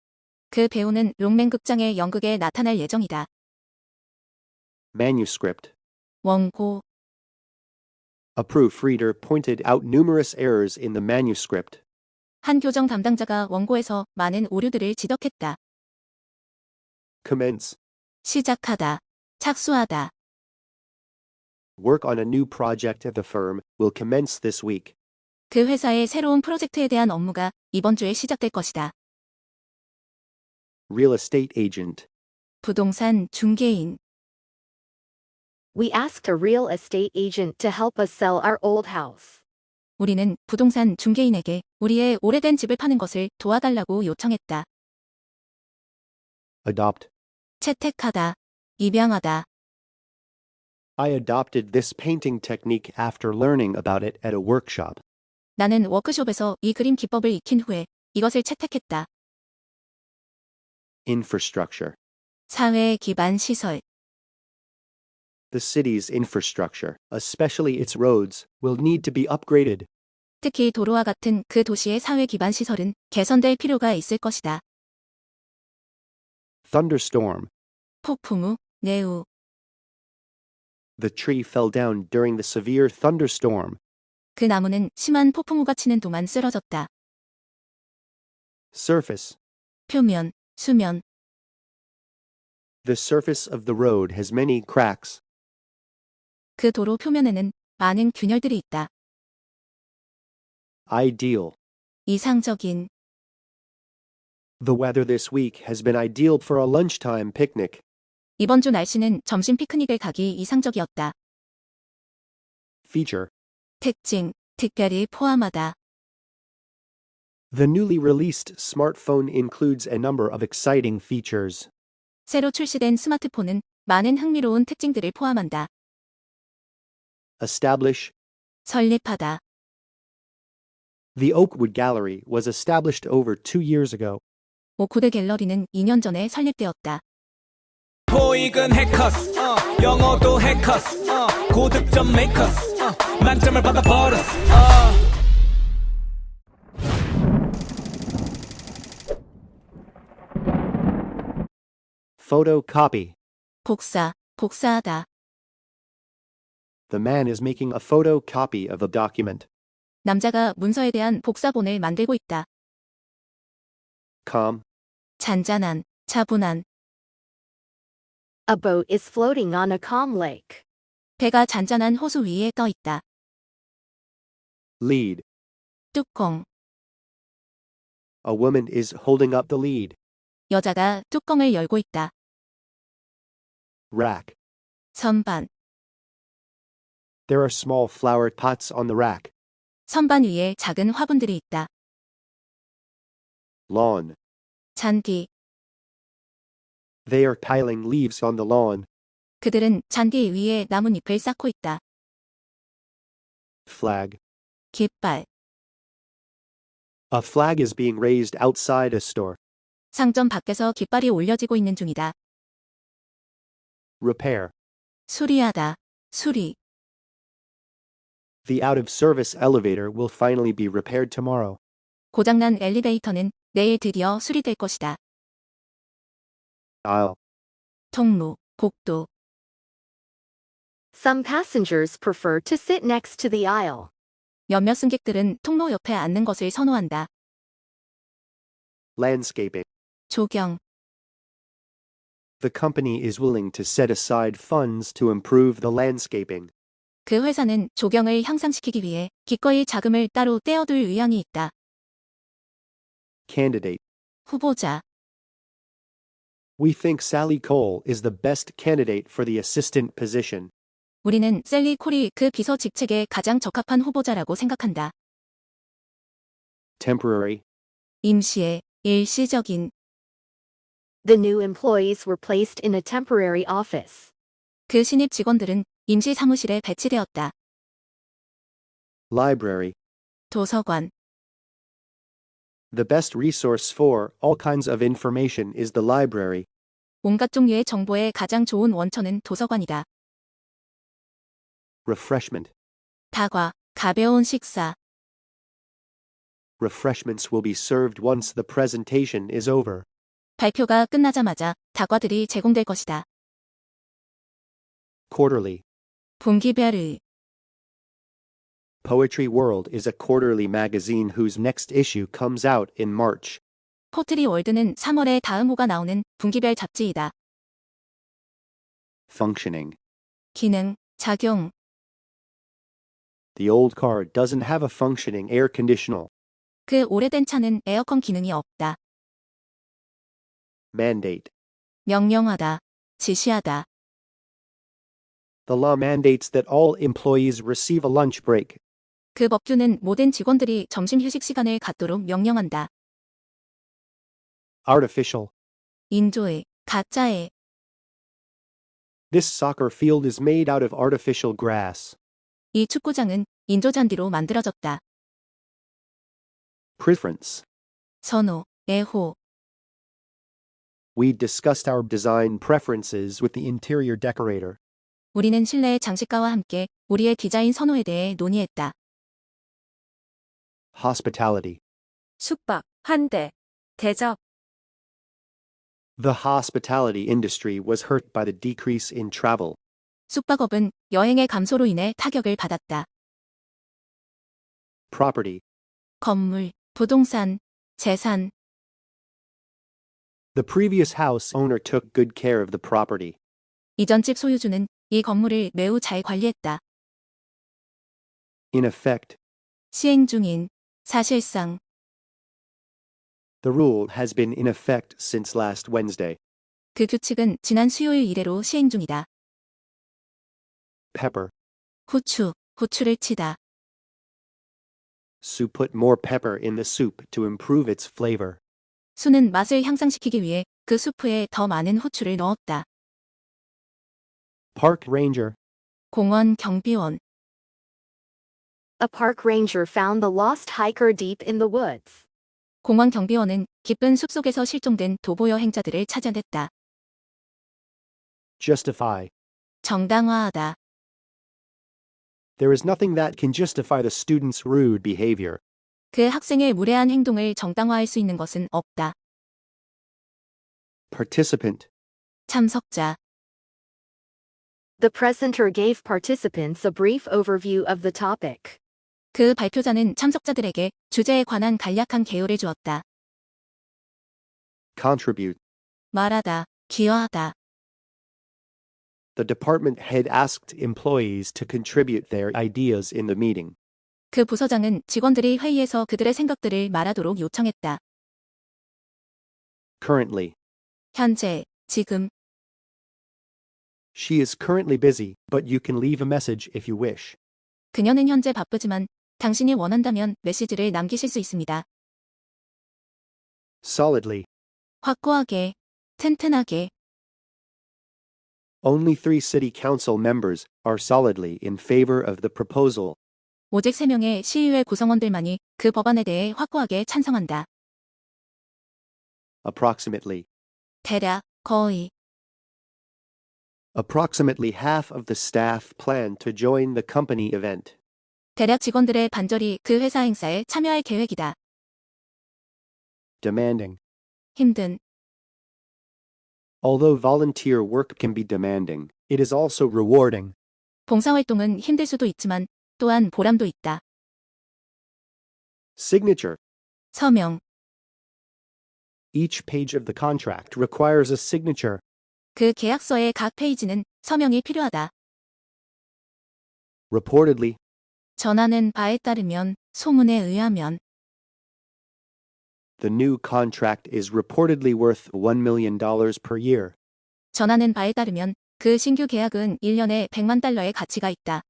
S2: 그 배우는 롱맨 극장의 연극에 나타날 예정이다.
S1: Manuscript.
S2: 원고.
S1: A proofreader pointed out numerous errors in the manuscript.
S2: 한 교정 담당자가 원고에서 많은 오류들을 지적했다.
S1: Commence.
S2: 시작하다. 착수하다.
S1: Work on a new project at the firm will commence this week.
S2: 그 회사의 새로운 프로젝트에 대한 업무가 이번 주에 시작될 것이다.
S1: Real estate agent.
S2: 부동산 중개인.
S3: We asked a real estate agent to help us sell our old house.
S2: 우리는 부동산 중개인에게 우리의 오래된 집을 파는 것을 도와달라고 요청했다.
S1: Adopt.
S2: 채택하다. 입양하다.
S1: I adopted this painting technique after learning about it at a workshop.
S2: 나는 워크숍에서 이 그림 기법을 익힌 후에 이것을 채택했다.
S1: Infrastructure.
S2: 사회 기반 시설.
S1: The city's infrastructure, especially its roads, will need to be upgraded.
S2: 특히 도로와 같은 그 도시의 사회 기반 시설은 개선될 필요가 있을 것이다.
S1: Thunderstorm.
S2: 폭풍 우, 내우.
S1: The tree fell down during the severe thunderstorm.
S2: 그 나무는 심한 폭풍우가 치는 동안 쓰러졌다.
S1: Surface.
S2: 표면, 수면.
S1: The surface of the road has many cracks.
S2: 그 도로 표면에는 많은 균열들이 있다.
S1: Ideal.
S2: 이상적인.
S1: The weather this week has been ideal for a lunchtime picnic.
S2: 이번 주 날씨는 점심 피크닉을 가기 이상적이었다.
S1: Feature.
S2: 특징, 특별히 포함하다.
S1: The newly released smartphone includes a number of exciting features.
S2: 새로 출시된 스마트폰은 많은 흥미로운 특징들을 포함한다.
S1: Establish.
S2: 설립하다.
S1: The Oakwood Gallery was established over 2 years ago.
S2: 오쿠드 갤러리는 2년 전에 설립되었다.
S4: 토익은 해커스 영어도 해커스 고득점 메이커스 만점을 받아버렸어
S1: Photocopy.
S2: 복사, 복사하다.
S1: The man is making a photocopy of a document.
S2: 남자가 문서에 대한 복사본을 만들고 있다.
S1: Calm.
S2: 잔잔한, 차분한.
S3: A boat is floating on a calm lake.
S2: 배가 잔잔한 호수 위에 떠 있다.
S1: Lead.
S2: 뚜껑.
S1: A woman is holding up the lead.
S2: 여자가 뚜껑을 열고 있다.
S1: Rack.
S2: 선반.
S1: There are small flower pots on the rack.
S2: 선반 위에 작은 화분들이 있다.
S1: Lawn.
S2: 잔디.
S1: They are piling leaves on the lawn.
S2: 그들은 잔디 위에 나뭇잎을 쌓고 있다.
S1: Flag.
S2: 깃발.
S1: A flag is being raised outside a store.
S2: 상점 밖에서 깃발이 올려지고 있는 중이다.
S1: Repair.
S2: 수리하다. 수리.
S1: The out-of-service elevator will finally be repaired tomorrow.
S2: 고장난 엘리베이터는 내일 드디어 수리될 것이다.
S1: Aisle.
S2: 통로, 복도.
S3: Some passengers prefer to sit next to the aisle.
S2: 몇몇 승객들은 통로 옆에 앉는 것을 선호한다.
S1: Landscaping.
S2: 조경.
S1: The company is willing to set aside funds to improve the landscaping.
S2: 그 회사는 조경을 향상시키기 위해 기꺼이 자금을 따로 떼어둘 의향이 있다.
S1: Candidate.
S2: 후보자.
S1: We think Sally Cole is the best candidate for the assistant position.
S2: 우리는 셀리 콜이 그 비서 직책에 가장 적합한 후보자라고 생각한다.
S1: Temporary.
S2: 임시의, 일시적인.
S3: The new employees were placed in a temporary office.
S2: 그 신입 직원들은 임시 사무실에 배치되었다.
S1: Library.
S2: 도서관.
S1: The best resource for all kinds of information is the library.
S2: 온갖 종류의 정보의 가장 좋은 원천은 도서관이다.
S1: Refreshment.
S2: 다과, 가벼운 식사.
S1: Refreshments will be served once the presentation is over.
S2: 발표가 끝나자마자 다과들이 제공될 것이다.
S1: Quarterly.
S2: 분기별의.
S1: Poetry World is a quarterly magazine whose next issue comes out in March.
S2: 포트리 월드는 3월에 다음 호가 나오는 분기별 잡지이다.
S1: Functioning.
S2: 기능, 작용.
S1: The old car doesn't have a functioning air conditioner.
S2: 그 오래된 차는 에어컨 기능이 없다.
S1: Mandate.
S2: 명령하다, 지시하다.
S1: The law mandates that all employees receive a lunch break.
S2: 그 법규는 모든 직원들이 점심 휴식 시간을 갖도록 명령한다.
S1: Artificial.
S2: 인조의, 가짜의.
S1: This soccer field is made out of artificial grass.
S2: 이 축구장은 인조 잔디로 만들어졌다.
S1: Preference.
S2: 선호, 애호.
S1: We discussed our design preferences with the interior decorator.
S2: 우리는 실내 장식가와 함께 우리의 디자인 선호에 대해 논의했다.
S1: Hospitality.
S5: 숙박, 환대, 대접.
S1: The hospitality industry was hurt by the decrease in travel.
S2: 숙박업은 여행의 감소로 인해 타격을 받았다.
S1: Property.
S2: 건물, 부동산, 재산.
S1: The previous house owner took good care of the property.
S2: 이전 집 소유주는 이 건물을 매우 잘 관리했다.
S1: In effect,
S2: 시행 중인, 사실상.
S1: the rule has been in effect since last Wednesday.
S2: 그 규칙은 지난 수요일 이래로 시행 중이다.
S1: Pepper.
S2: 후추, 후추를 치다.
S1: Sue put more pepper in the soup to improve its flavor.
S2: 수는 맛을 향상시키기 위해 그 수프에 더 많은 후추를 넣었다.
S1: Park ranger.
S2: 공원 경비원.
S3: A park ranger found the lost hiker deep in the woods.
S2: 공원 경비원은 깊은 숲속에서 실종된 도보 여행자들을 찾아냈다.
S1: Justify.
S2: 정당화하다.
S1: There is nothing that can justify the student's rude behavior.
S2: 그 학생의 무례한 행동을 정당화할 수 있는 것은 없다.
S1: Participant.
S2: 참석자.
S3: The presenter gave participants a brief overview of the topic.
S2: 그 발표자는 참석자들에게 주제에 관한 간략한 개요를 주었다.
S1: Contribute.
S2: 말하다, 기여하다.
S1: The department head asked employees to contribute their ideas in the meeting.
S2: 그 부서장은 직원들이 회의에서 그들의 생각들을 말하도록 요청했다.
S1: Currently.
S2: 현재, 지금.
S1: She is currently busy, but you can leave a message if you wish.
S2: 그녀는 현재 바쁘지만 당신이 원한다면 메시지를 남기실 수 있습니다.
S1: Solidly.
S2: 확고하게, 튼튼하게.
S1: Only 3 city council members are solidly in favor of the proposal.
S2: 오직 3명의 시의회 구성원들만이 그 법안에 대해 확고하게 찬성한다.
S1: Approximately.
S2: 대략, 거의.
S1: Approximately half of the staff plan to join the company event.
S2: 대략 직원들의 반절이 그 회사 행사에 참여할 계획이다.
S1: Demanding.
S2: 힘든.
S1: Although volunteer work can be demanding, it is also rewarding.
S2: 봉사활동은 힘들 수도 있지만 또한 보람도 있다.
S1: Signature.
S2: 서명.
S1: Each page of the contract requires a signature.
S2: 그 계약서의 각 페이지는 서명이 필요하다.
S1: Reportedly.
S2: 전하는 바에 따르면, 소문에 의하면.
S1: The new contract is reportedly worth $1 million per year.
S2: 전하는 바에 따르면 그 신규 계약은 1년에 $100만 가치가 있다.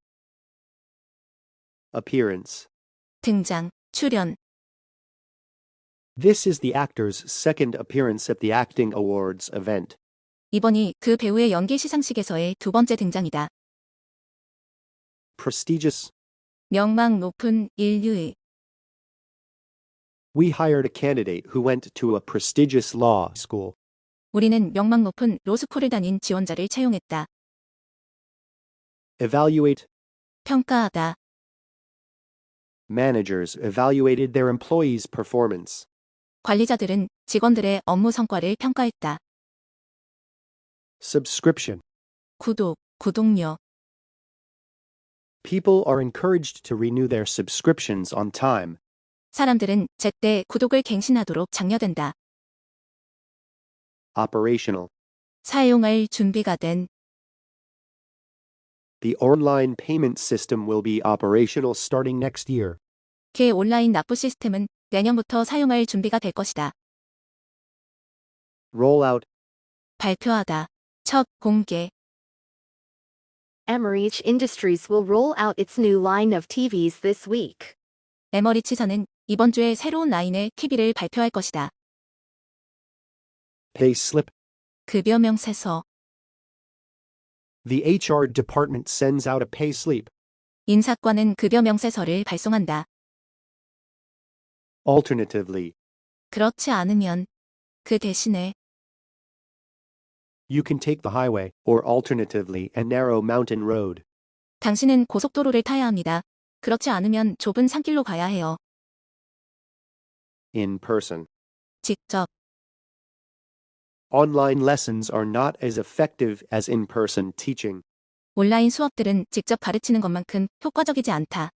S1: Appearance.
S2: 등장, 출연.
S1: This is the actor's second appearance at the Acting Awards event.
S2: 이번이 그 배우의 연기 시상식에서의 두 번째 등장이다.
S1: Prestigious.
S2: 명망 높은 인류의.
S1: We hired a candidate who went to a prestigious law school.
S2: 우리는 명망 높은 로스쿨을 다닌 지원자를 채용했다.
S1: Evaluate.
S2: 평가하다.
S1: Managers evaluated their employees' performance.
S2: 관리자들은 직원들의 업무 성과를 평가했다.
S1: Subscription.
S2: 구독, 구독료.
S1: People are encouraged to renew their subscriptions on time.
S2: 사람들은 제때 구독을 갱신하도록 장려된다.
S1: Operational.
S2: 사용할 준비가 된.
S1: The online payment system will be operational starting next year.
S2: 그 온라인 납부 시스템은 내년부터 사용할 준비가 될 것이다.
S1: Rollout.
S2: 발표하다. 첫 공개.
S3: Emmerich Industries will roll out its new line of TVs this week.
S2: 에머리치사는 이번 주에 새로운 라인의 TV를 발표할 것이다.
S1: Payslip.
S2: 급여 명세서.
S1: The HR department sends out a payslip.
S2: 인사과는 급여 명세서를 발송한다.
S1: Alternatively,
S2: 그렇지 않으면 그 대신에
S1: you can take the highway, or alternatively, a narrow mountain road.
S2: 당신은 고속도로를 타야 합니다. 그렇지 않으면 좁은 산길로 가야 해요.
S1: In person.
S2: 직접.
S1: Online lessons are not as effective as in-person teaching.
S2: 온라인 수업들은 직접 가르치는 것만큼 효과적이지 않다.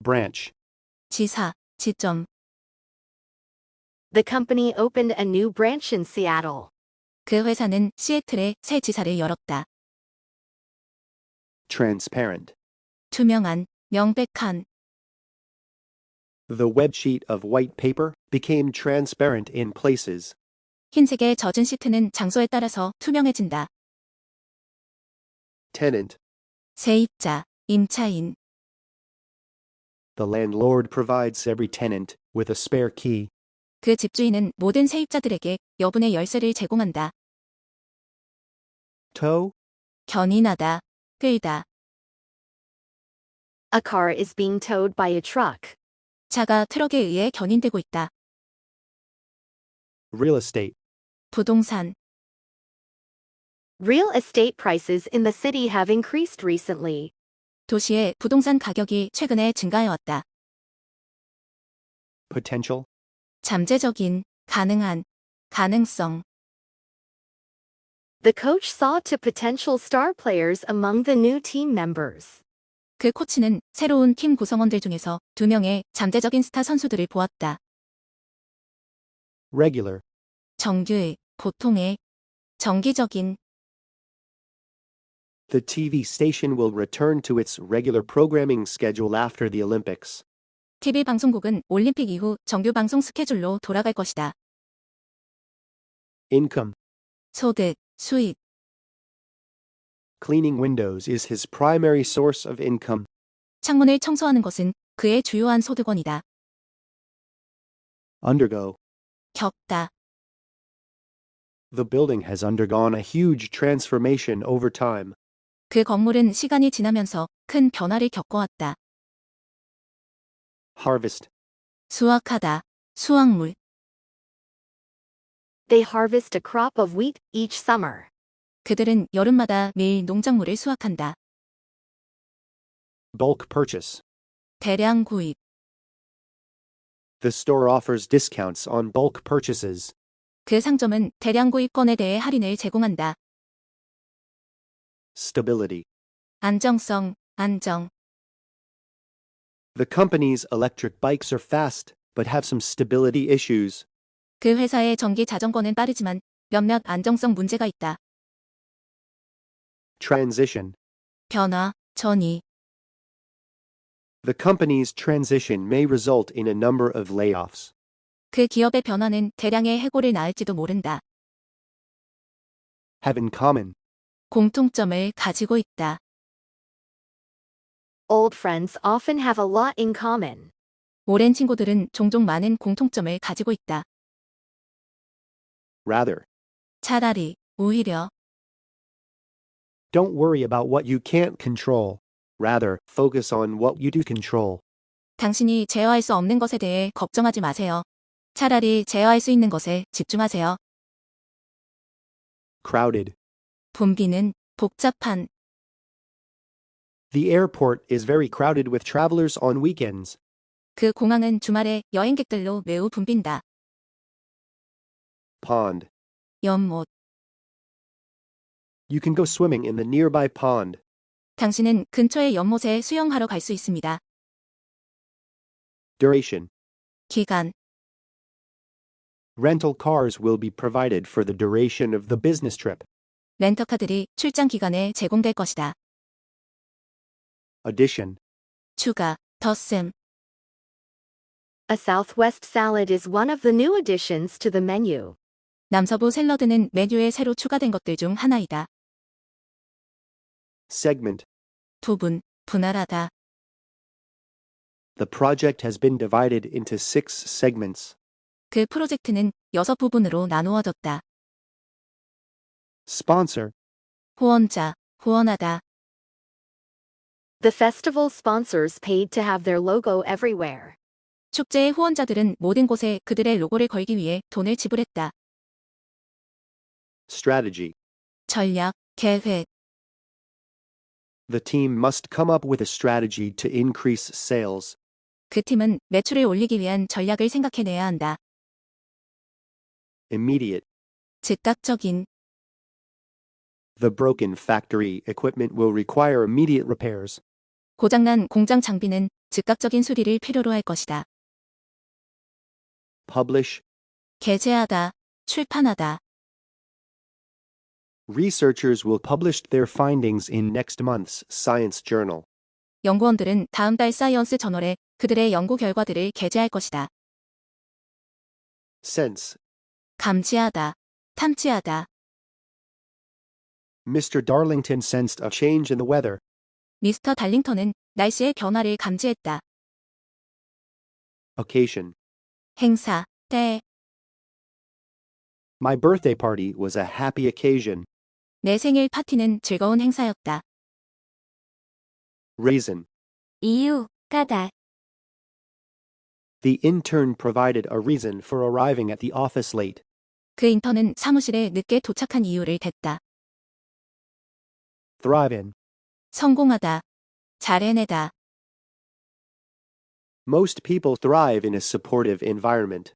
S1: Branch.
S2: 지사, 지점.
S3: The company opened a new branch in Seattle.
S2: 그 회사는 시애틀에 새 지사를 열었다.
S1: Transparent.
S2: 투명한, 명백한.
S1: The web sheet of white paper became transparent in places.
S2: 흰색에 젖은 시트는 장소에 따라서 투명해진다.
S1: Tenant.
S2: 세입자, 임차인.
S1: The landlord provides every tenant with a spare key.
S2: 그 집주인은 모든 세입자들에게 여분의 열쇠를 제공한다.
S1: Tow.
S2: 견인하다, 끌다.
S3: A car is being towed by a truck.
S2: 차가 트럭에 의해 견인되고 있다.
S1: Real estate.
S2: 부동산.
S3: Real estate prices in the city have increased recently.
S2: 도시의 부동산 가격이 최근에 증가해왔다.
S1: Potential.
S2: 잠재적인, 가능한, 가능성.
S3: The coach saw two potential star players among the new team members.
S2: 그 코치는 새로운 팀 구성원들 중에서 2명의 잠재적인 스타 선수들을 보았다.
S1: Regular.
S2: 정규의, 보통의, 정기적인.
S1: The TV station will return to its regular programming schedule after the Olympics.
S2: TV 방송국은 올림픽 이후 정규 방송 스케줄로 돌아갈 것이다.
S1: Income.
S2: 소득, 수입.
S1: Cleaning windows is his primary source of income.
S2: 창문을 청소하는 것은 그의 주요한 소득원이다.
S1: Undergo.
S2: 겪다.
S1: The building has undergone a huge transformation over time.
S2: 그 건물은 시간이 지나면서 큰 변화를 겪어왔다.
S1: Harvest.
S2: 수확하다, 수확물.
S3: They harvest a crop of wheat each summer.
S2: 그들은 여름마다 매일 농작물을 수확한다.
S1: Bulk purchase.
S2: 대량 구입.
S1: The store offers discounts on bulk purchases.
S2: 그 상점은 대량 구입권에 대해 할인을 제공한다.
S1: Stability.
S2: 안정성, 안정.
S1: The company's electric bikes are fast, but have some stability issues.
S2: 그 회사의 전기 자전거는 빠르지만 몇몇 안정성 문제가 있다.
S1: Transition.
S2: 변화, 전이.
S1: The company's transition may result in a number of layoffs.
S2: 그 기업의 변화는 대량의 해고를 낳을지도 모른다.
S1: Have in common.
S2: 공통점을 가지고 있다.
S3: Old friends often have a lot in common.
S2: 오랜 친구들은 종종 많은 공통점을 가지고 있다.
S1: Rather.
S2: 차라리, 오히려.
S1: Don't worry about what you can't control. Rather, focus on what you do control.
S2: 당신이 제어할 수 없는 것에 대해 걱정하지 마세요. 차라리 제어할 수 있는 것에 집중하세요.
S1: Crowded.
S2: 붐비는, 복잡한.
S1: The airport is very crowded with travelers on weekends.
S2: 그 공항은 주말에 여행객들로 매우 붐빈다.
S1: Pond.
S2: 연못.
S1: You can go swimming in the nearby pond.
S2: 당신은 근처의 연못에 수영하러 갈 수 있습니다.
S1: Duration.
S2: 기간.
S1: Rental cars will be provided for the duration of the business trip.
S2: 렌터카들이 출장 기간에 제공될 것이다.
S1: Addition.
S2: 추가, 덧셈.
S3: A Southwest salad is one of the new additions to the menu.
S2: 남서부 샐러드는 메뉴에 새로 추가된 것들 중 하나이다.
S1: Segment.
S2: 부분, 분할하다.
S1: The project has been divided into 6 segments.
S2: 그 프로젝트는 6부분으로 나누어졌다.
S1: Sponsor.
S2: 후원자, 후원하다.
S3: The festival sponsors paid to have their logo everywhere.
S2: 축제의 후원자들은 모든 곳에 그들의 로고를 걸기 위해 돈을 지불했다.
S1: Strategy.
S2: 전략, 계획.
S1: The team must come up with a strategy to increase sales.
S2: 그 팀은 매출을 올리기 위한 전략을 생각해내야 한다.
S1: Immediate.
S2: 즉각적인.
S1: The broken factory equipment will require immediate repairs.
S2: 고장난 공장 장비는 즉각적인 수리를 필요로 할 것이다.
S1: Publish.
S2: 게재하다, 출판하다.
S1: Researchers will publish their findings in next month's Science Journal.
S2: 연구원들은 다음 달 사이언스 저널에 그들의 연구 결과들을 게재할 것이다.
S1: Sense.
S2: 감지하다, 탐지하다.
S1: Mr. Darlington sensed a change in the weather.
S2: 미스터 달링턴은 날씨의 변화를 감지했다.
S1: Occasion.
S2: 행사, 때.
S1: My birthday party was a happy occasion.
S2: 내 생일 파티는 즐거운 행사였다.
S1: Reason.
S5: 이유, 까닭.
S1: The intern provided a reason for arriving at the office late.
S2: 그 인턴은 사무실에 늦게 도착한 이유를 댔다.
S1: Thrive in.
S2: 성공하다, 잘 해내다.
S1: Most people thrive in a supportive environment.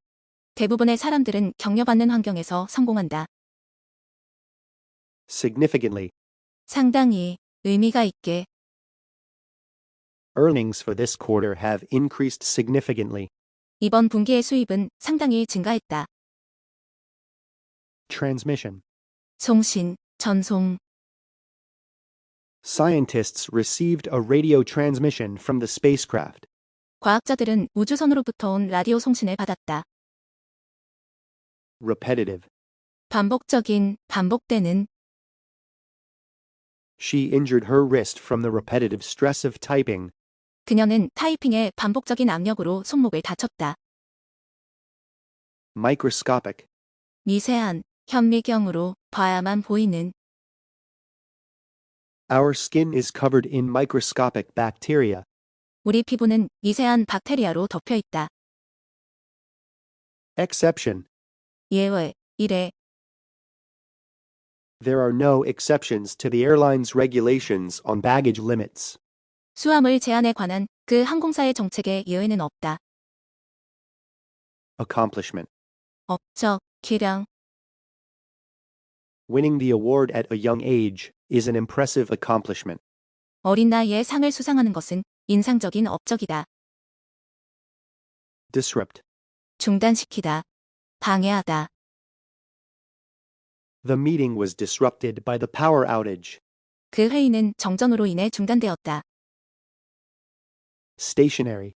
S2: 대부분의 사람들은 격려받는 환경에서 성공한다.
S1: Significantly.
S2: 상당히, 의미가 있게.
S1: Earnings for this quarter have increased significantly.
S2: 이번 분기의 수입은 상당히 증가했다.
S1: Transmission.
S2: 송신, 전송.
S1: Scientists received a radio transmission from the spacecraft.
S2: 과학자들은 우주선으로부터 온 라디오 송신을 받았다.
S1: Repetitive.
S2: 반복적인, 반복되는.
S1: She injured her wrist from the repetitive stress of typing.
S2: 그녀는 타이핑의 반복적인 압력으로 손목을 다쳤다.
S1: Microscopic.
S2: 미세한, 현미경으로 봐야만 보이는.
S1: Our skin is covered in microscopic bacteria.
S2: 우리 피부는 미세한 박테리아로 덮여 있다.
S1: Exception.
S2: 예외, 이례.
S1: There are no exceptions to the airline's regulations on baggage limits.
S2: 수화물 제한에 관한 그 항공사의 정책에 예외는 없다.
S1: Accomplishment.
S2: 업적, 기량.
S1: Winning the award at a young age is an impressive accomplishment.
S2: 어린 나이에 상을 수상하는 것은 인상적인 업적이다.
S1: Disrupt.
S2: 중단시키다, 방해하다.
S1: The meeting was disrupted by the power outage.
S2: 그 회의는 정전으로 인해 중단되었다.
S1: Stationary.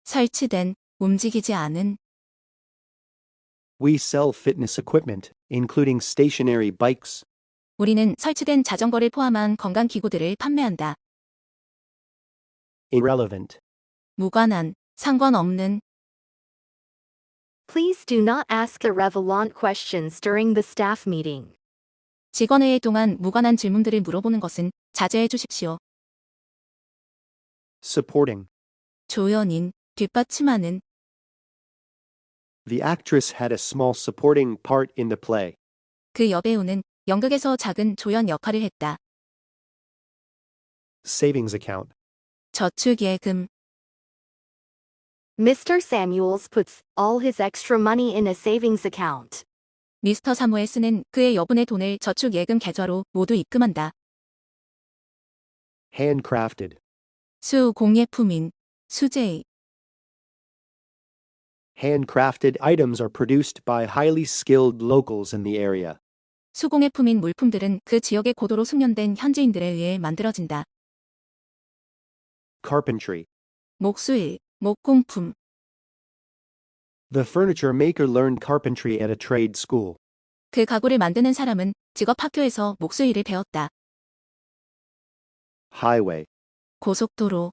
S2: 설치된, 움직이지 않은.
S1: We sell fitness equipment, including stationary bikes.
S2: 우리는 설치된 자전거를 포함한 건강기구들을 판매한다.
S1: Irrelevant.
S2: 무관한, 상관없는.
S3: Please do not ask irrelevant questions during the staff meeting.
S2: 직원회의 동안 무관한 질문들을 물어보는 것은 자제해 주십시오.
S1: Supporting.
S2: 조연인, 뒷받침하는.
S1: The actress had a small supporting part in the play.
S2: 그 여배우는 연극에서 작은 조연 역할을 했다.
S1: Savings account.
S2: 저축예금.
S3: Mr. Samuels puts all his extra money in a savings account.
S2: 미스터 사무엘스는 그의 여분의 돈을 저축예금 계좌로 모두 입금한다.
S1: Handcrafted.
S2: 수공예품인, 수제의.
S1: Handcrafted items are produced by highly skilled locals in the area.
S2: 수공예품인 물품들은 그 지역의 고도로 숙련된 현지인들에 의해 만들어진다.
S1: Carpentry.
S2: 목수일, 목공품.
S1: The furniture maker learned carpentry at a trade school.
S2: 그 가구를 만드는 사람은 직업학교에서 목수일을 배웠다.
S1: Highway.
S2: 고속도로.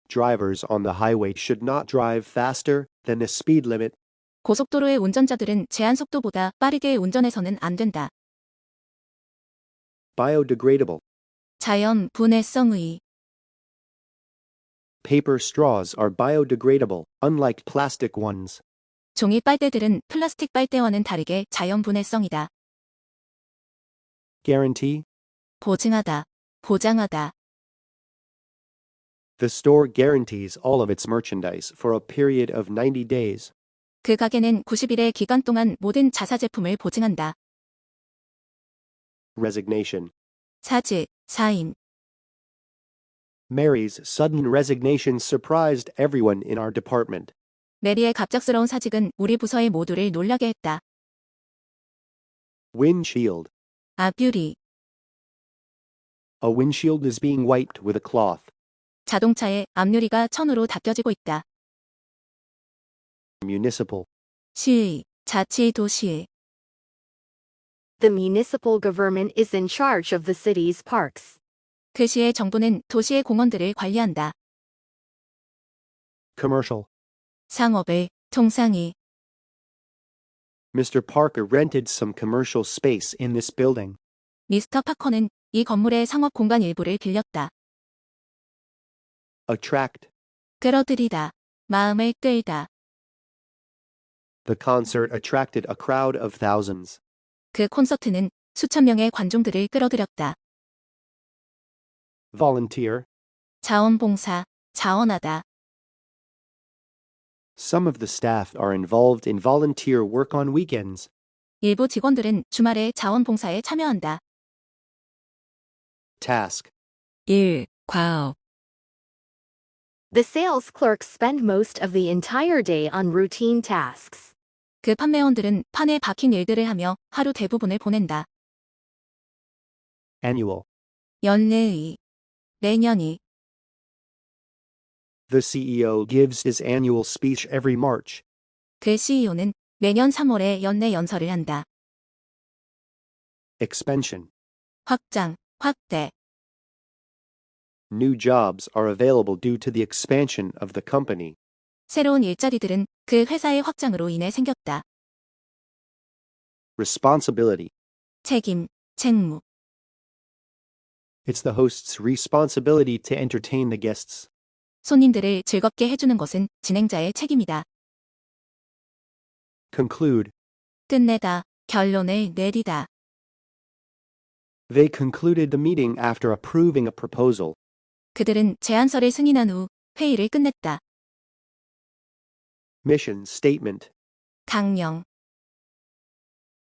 S1: Drivers on the highway should not drive faster than the speed limit.
S2: 고속도로의 운전자들은 제한 속도보다 빠르게 운전해서는 안 된다.
S1: Biodegradable.
S2: 자연 분해성의.
S1: Paper straws are biodegradable, unlike plastic ones.
S2: 종이 빨대들은 플라스틱 빨대와는 다르게 자연 분해성이다.
S1: Guarantee.
S2: 보증하다, 보장하다.
S1: The store guarantees all of its merchandise for a period of 90 days.
S2: 그 가게는 90일의 기간 동안 모든 자사 제품을 보증한다.
S1: Resignation.
S2: 사직, 사임.
S1: Mary's sudden resignation surprised everyone in our department.
S2: 메리의 갑작스러운 사직은 우리 부서의 모두를 놀라게 했다.
S1: Windshield.
S2: 앞유리.
S1: A windshield is being wiped with a cloth.
S2: 자동차의 앞유리가 천으로 닦여지고 있다.
S1: Municipal.
S2: 시의, 자치도시의.
S3: The municipal government is in charge of the city's parks.
S2: 그 시의 정부는 도시의 공원들을 관리한다.
S1: Commercial.
S2: 상업의, 통상의.
S1: Mr. Parker rented some commercial space in this building.
S2: 미스터 파커는 이 건물의 상업 공간 일부를 빌렸다.
S1: Attract.
S2: 끌어들이다, 마음을 끌다.
S1: The concert attracted a crowd of thousands.
S2: 그 콘서트는 수천 명의 관중들을 끌어들였다.
S1: Volunteer.
S2: 자원봉사, 자원하다.
S1: Some of the staff are involved in volunteer work on weekends.
S2: 일부 직원들은 주말에 자원봉사에 참여한다.
S1: Task.
S2: 일, 과업.
S3: The sales clerks spend most of the entire day on routine tasks.
S2: 그 판매원들은 판에 박힌 일들을 하며 하루 대부분을 보낸다.
S1: Annual.
S2: 연례의, 내년이.
S1: The CEO gives his annual speech every March.
S2: 그 CEO는 매년 3월에 연내 연설을 한다.
S1: Expansion.
S2: 확장, 확대.
S1: New jobs are available due to the expansion of the company.
S2: 새로운 일자리들은 그 회사의 확장으로 인해 생겼다.
S1: Responsibility.
S2: 책임, 책무.
S1: It's the host's responsibility to entertain the guests.
S2: 손님들을 즐겁게 해주는 것은 진행자의 책임이다.
S1: Conclude.
S2: 끝내다, 결론을 내리다.
S1: They concluded the meeting after approving a proposal.
S2: 그들은 제안서를 승인한 후 회의를 끝냈다.
S1: Mission statement.
S2: 강령.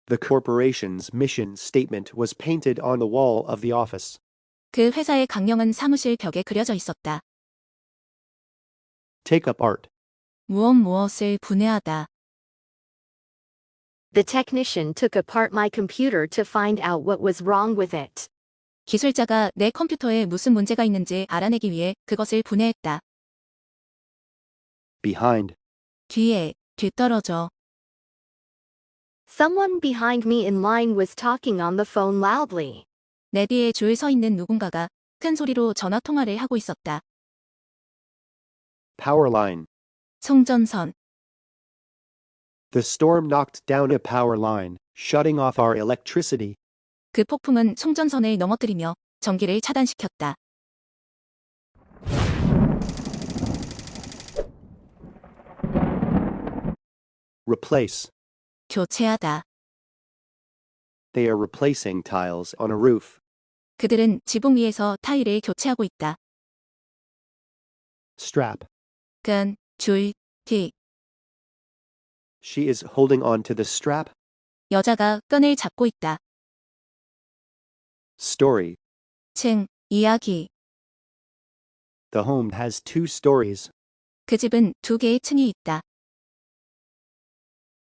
S1: The corporation's mission statement was painted on the wall of the office.
S2: 그 회사의 강령은 사무실 벽에 그려져 있었다.
S1: Take up art.
S2: 무엇을 분해하다.
S3: The technician took apart my computer to find out what was wrong with it.
S2: 기술자가 내 컴퓨터에 무슨 문제가 있는지 알아내기 위해 그것을 분해했다.
S1: Behind.
S2: 뒤에, 뒤떨어져.
S3: Someone behind me in line was talking on the phone loudly.
S2: 내 뒤에 줄 서 있는 누군가가 큰 소리로 전화 통화를 하고 있었다.
S1: Power line.
S2: 송전선.
S1: The storm knocked down a power line, shutting off our electricity.
S2: 그 폭풍은 송전선을 넘어뜨리며 전기를 차단시켰다.
S1: Replace.
S2: 교체하다.
S1: They are replacing tiles on a roof.
S2: 그들은 지붕 위에서 타일을 교체하고 있다.
S1: Strap.
S2: 끈, 줄, 뒷.
S1: She is holding on to the strap.
S2: 여자가 끈을 잡고 있다.
S1: Story.
S2: 층, 이야기.
S1: The home has 2 stories.
S2: 그 집은 2개의 층이 있다.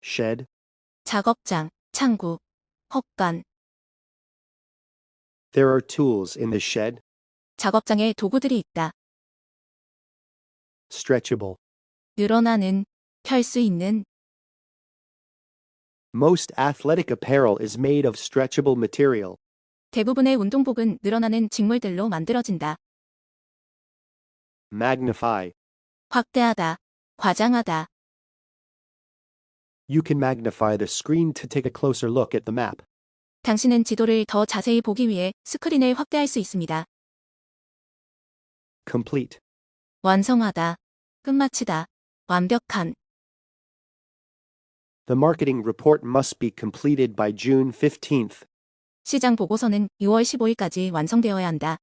S1: Shed.
S2: 작업장, 창구, 헛간.
S1: There are tools in the shed.
S2: 작업장에 도구들이 있다.
S1: Stretchable.
S2: 늘어나는, 펼 수 있는.
S1: Most athletic apparel is made of stretchable material.
S2: 대부분의 운동복은 늘어나는 직물들로 만들어진다.
S1: Magnify.
S2: 확대하다, 과장하다.
S1: You can magnify the screen to take a closer look at the map.
S2: 당신은 지도를 더 자세히 보기 위해 스크린을 확대할 수 있습니다.
S1: Complete.
S2: 완성하다, 끝마치다, 완벽한.
S1: The marketing report must be completed by June 15th.
S2: 시장 보고서는 6월 15일까지 완성되어야 한다.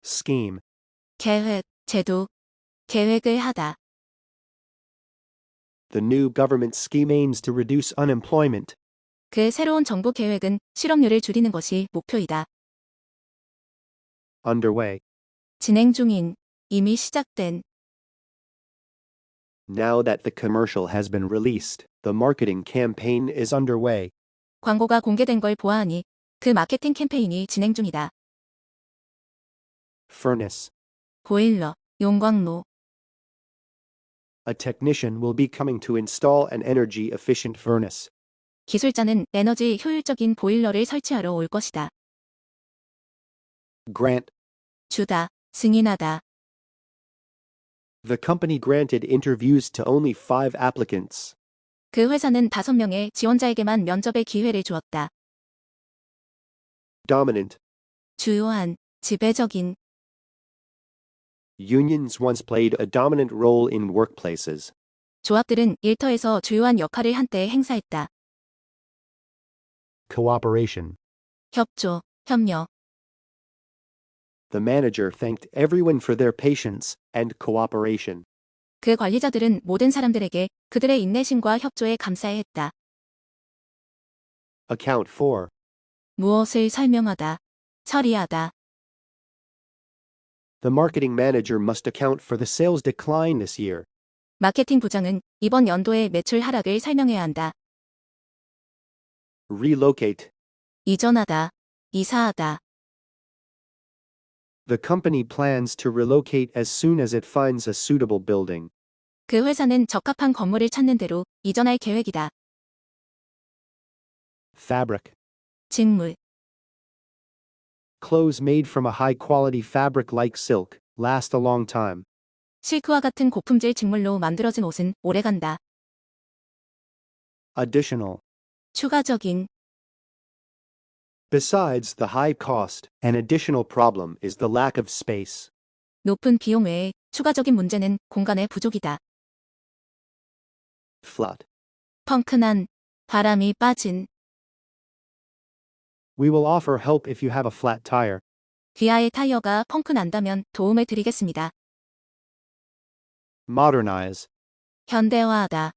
S1: Scheme.
S2: 계획, 제도, 계획을 하다.
S1: The new government scheme aims to reduce unemployment.
S2: 그 새로운 정부 계획은 실업률을 줄이는 것이 목표이다.
S1: Underway.
S2: 진행 중인, 이미 시작된.
S1: Now that the commercial has been released, the marketing campaign is underway.
S2: 광고가 공개된 걸 보아하니 그 마케팅 캠페인이 진행 중이다.
S1: Furnace.
S2: 보일러, 용광로.
S1: A technician will be coming to install an energy-efficient furnace.
S2: 기술자는 에너지 효율적인 보일러를 설치하러 올 것이다.
S1: Grant.
S2: 주다, 승인하다.
S1: The company granted interviews to only 5 applicants.
S2: 그 회사는 5명의 지원자에게만 면접의 기회를 주었다.
S1: Dominant.
S2: 주요한, 지배적인.
S1: Unions once played a dominant role in workplaces.
S2: 조합들은 일터에서 주요한 역할을 한때 행사했다.
S1: Cooperation.
S2: 협조, 협력.
S1: The manager thanked everyone for their patience and cooperation.
S2: 그 관리자들은 모든 사람들에게 그들의 인내심과 협조에 감사해 했다.
S1: Account for.
S2: 무엇을 설명하다, 처리하다.
S1: The marketing manager must account for the sales decline this year.
S2: 마케팅 부장은 이번 연도의 매출 하락을 설명해야 한다.
S1: Relocate.
S2: 이전하다, 이사하다.
S1: The company plans to relocate as soon as it finds a suitable building.
S2: 그 회사는 적합한 건물을 찾는 대로 이전할 계획이다.
S1: Fabric.
S2: 직물,
S1: Clothes made from a high-quality fabric like silk last a long time.
S2: 실크와 같은 고품질 직물로 만들어진 옷은 오래간다.
S1: Additional.
S2: 추가적인,
S1: Besides the high cost, an additional problem is the lack of space.
S2: 높은 비용 외에 추가적인 문제는 공간의 부족이다.
S1: Flood.
S2: 펑크난, 바람이 빠진.
S1: We will offer help if you have a flat tire.
S2: 귀하의 타이어가 펑크 난다면 도움을 드리겠습니다.
S1: Modernize.
S2: 현대화하다.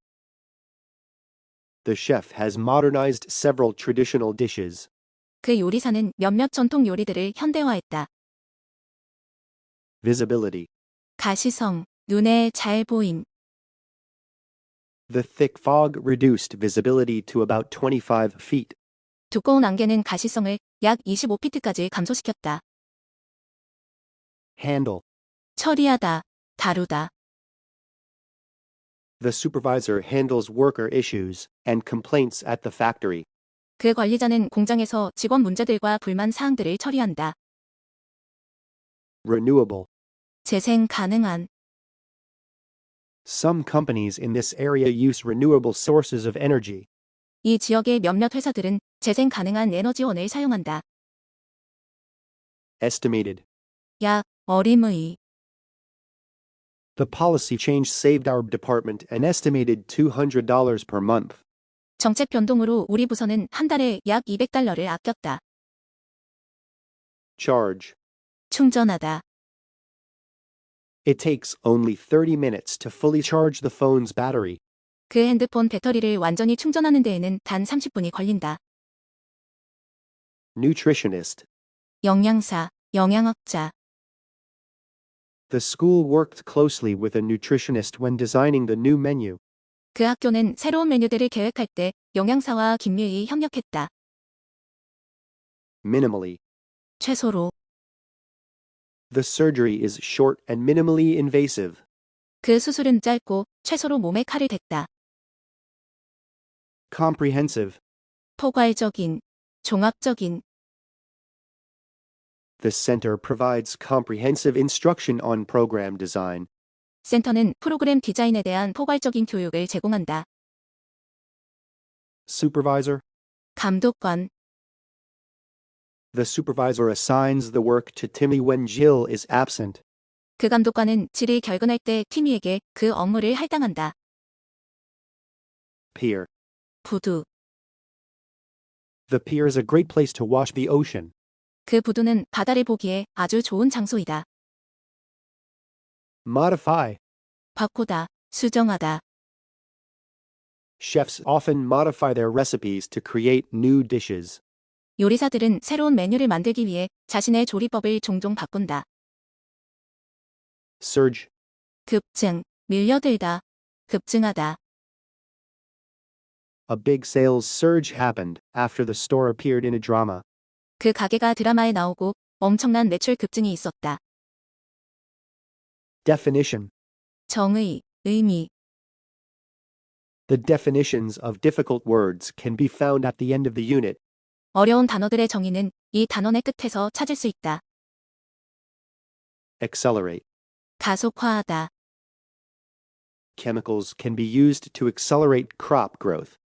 S1: The chef has modernized several traditional dishes.
S2: 그 요리사는 몇몇 전통 요리들을 현대화했다.
S1: Visibility.
S2: 가시성, 눈에 잘 보임.
S1: The thick fog reduced visibility to about 25 feet.
S2: 두꺼운 안개는 가시성을 약 25피트까지 감소시켰다.
S1: Handle.
S2: 처리하다, 다루다.
S1: The supervisor handles worker issues and complaints at the factory.
S2: 그 관리자는 공장에서 직원 문제들과 불만 사항들을 처리한다.
S1: Renewable.
S2: 재생 가능한.
S1: Some companies in this area use renewable sources of energy.
S2: 이 지역의 몇몇 회사들은 재생 가능한 에너지원을 사용한다.
S1: Estimated.
S2: 약, 어림의.
S1: The policy change saved our department an estimated $200 per month.
S2: 정책 변동으로 우리 부서는 한 달에 약 $200를 아꼈다.
S1: Charge.
S2: 충전하다.
S1: It takes only 30 minutes to fully charge the phone's battery.
S2: 그 핸드폰 배터리를 완전히 충전하는 데에는 단 30분이 걸린다.
S1: Nutritionist.
S2: 영양사, 영양학자.
S1: The school worked closely with a nutritionist when designing the new menu.
S2: 그 학교는 새로운 메뉴들을 계획할 때 영양사와 긴밀히 협력했다.
S1: Minimally.
S2: 최소로.
S1: The surgery is short and minimally invasive.
S2: 그 수술은 짧고 최소로 몸에 칼을 댔다.
S1: Comprehensive.
S2: 포괄적인, 종합적인.
S1: The center provides comprehensive instruction on program design.
S2: 센터는 프로그램 디자인에 대한 포괄적인 교육을 제공한다.
S1: Supervisor.
S2: 감독관.
S1: The supervisor assigns the work to Timmy when Jill is absent.
S2: 그 감독관은 질이 결근할 때 티미에게 그 업무를 할당한다.
S1: Pier.
S2: 부두.
S1: The pier is a great place to watch the ocean.
S2: 그 부두는 바다를 보기에 아주 좋은 장소이다.
S1: Modify.
S2: 바꾸다, 수정하다.
S1: Chefs often modify their recipes to create new dishes.
S2: 요리사들은 새로운 메뉴를 만들기 위해 자신의 조리법을 종종 바꾼다.
S1: Surge.
S2: 급증, 밀려들다, 급증하다.
S1: A big sales surge happened after the store appeared in a drama.
S2: 그 가게가 드라마에 나오고 엄청난 매출 급증이 있었다.
S1: Definition.
S2: 정의, 의미.
S1: The definitions of difficult words can be found at the end of the unit.
S2: 어려운 단어들의 정의는 이 단원의 끝에서 찾을 수 있다.
S1: Accelerate.
S2: 가속화하다.
S1: Chemicals can be used to accelerate crop growth.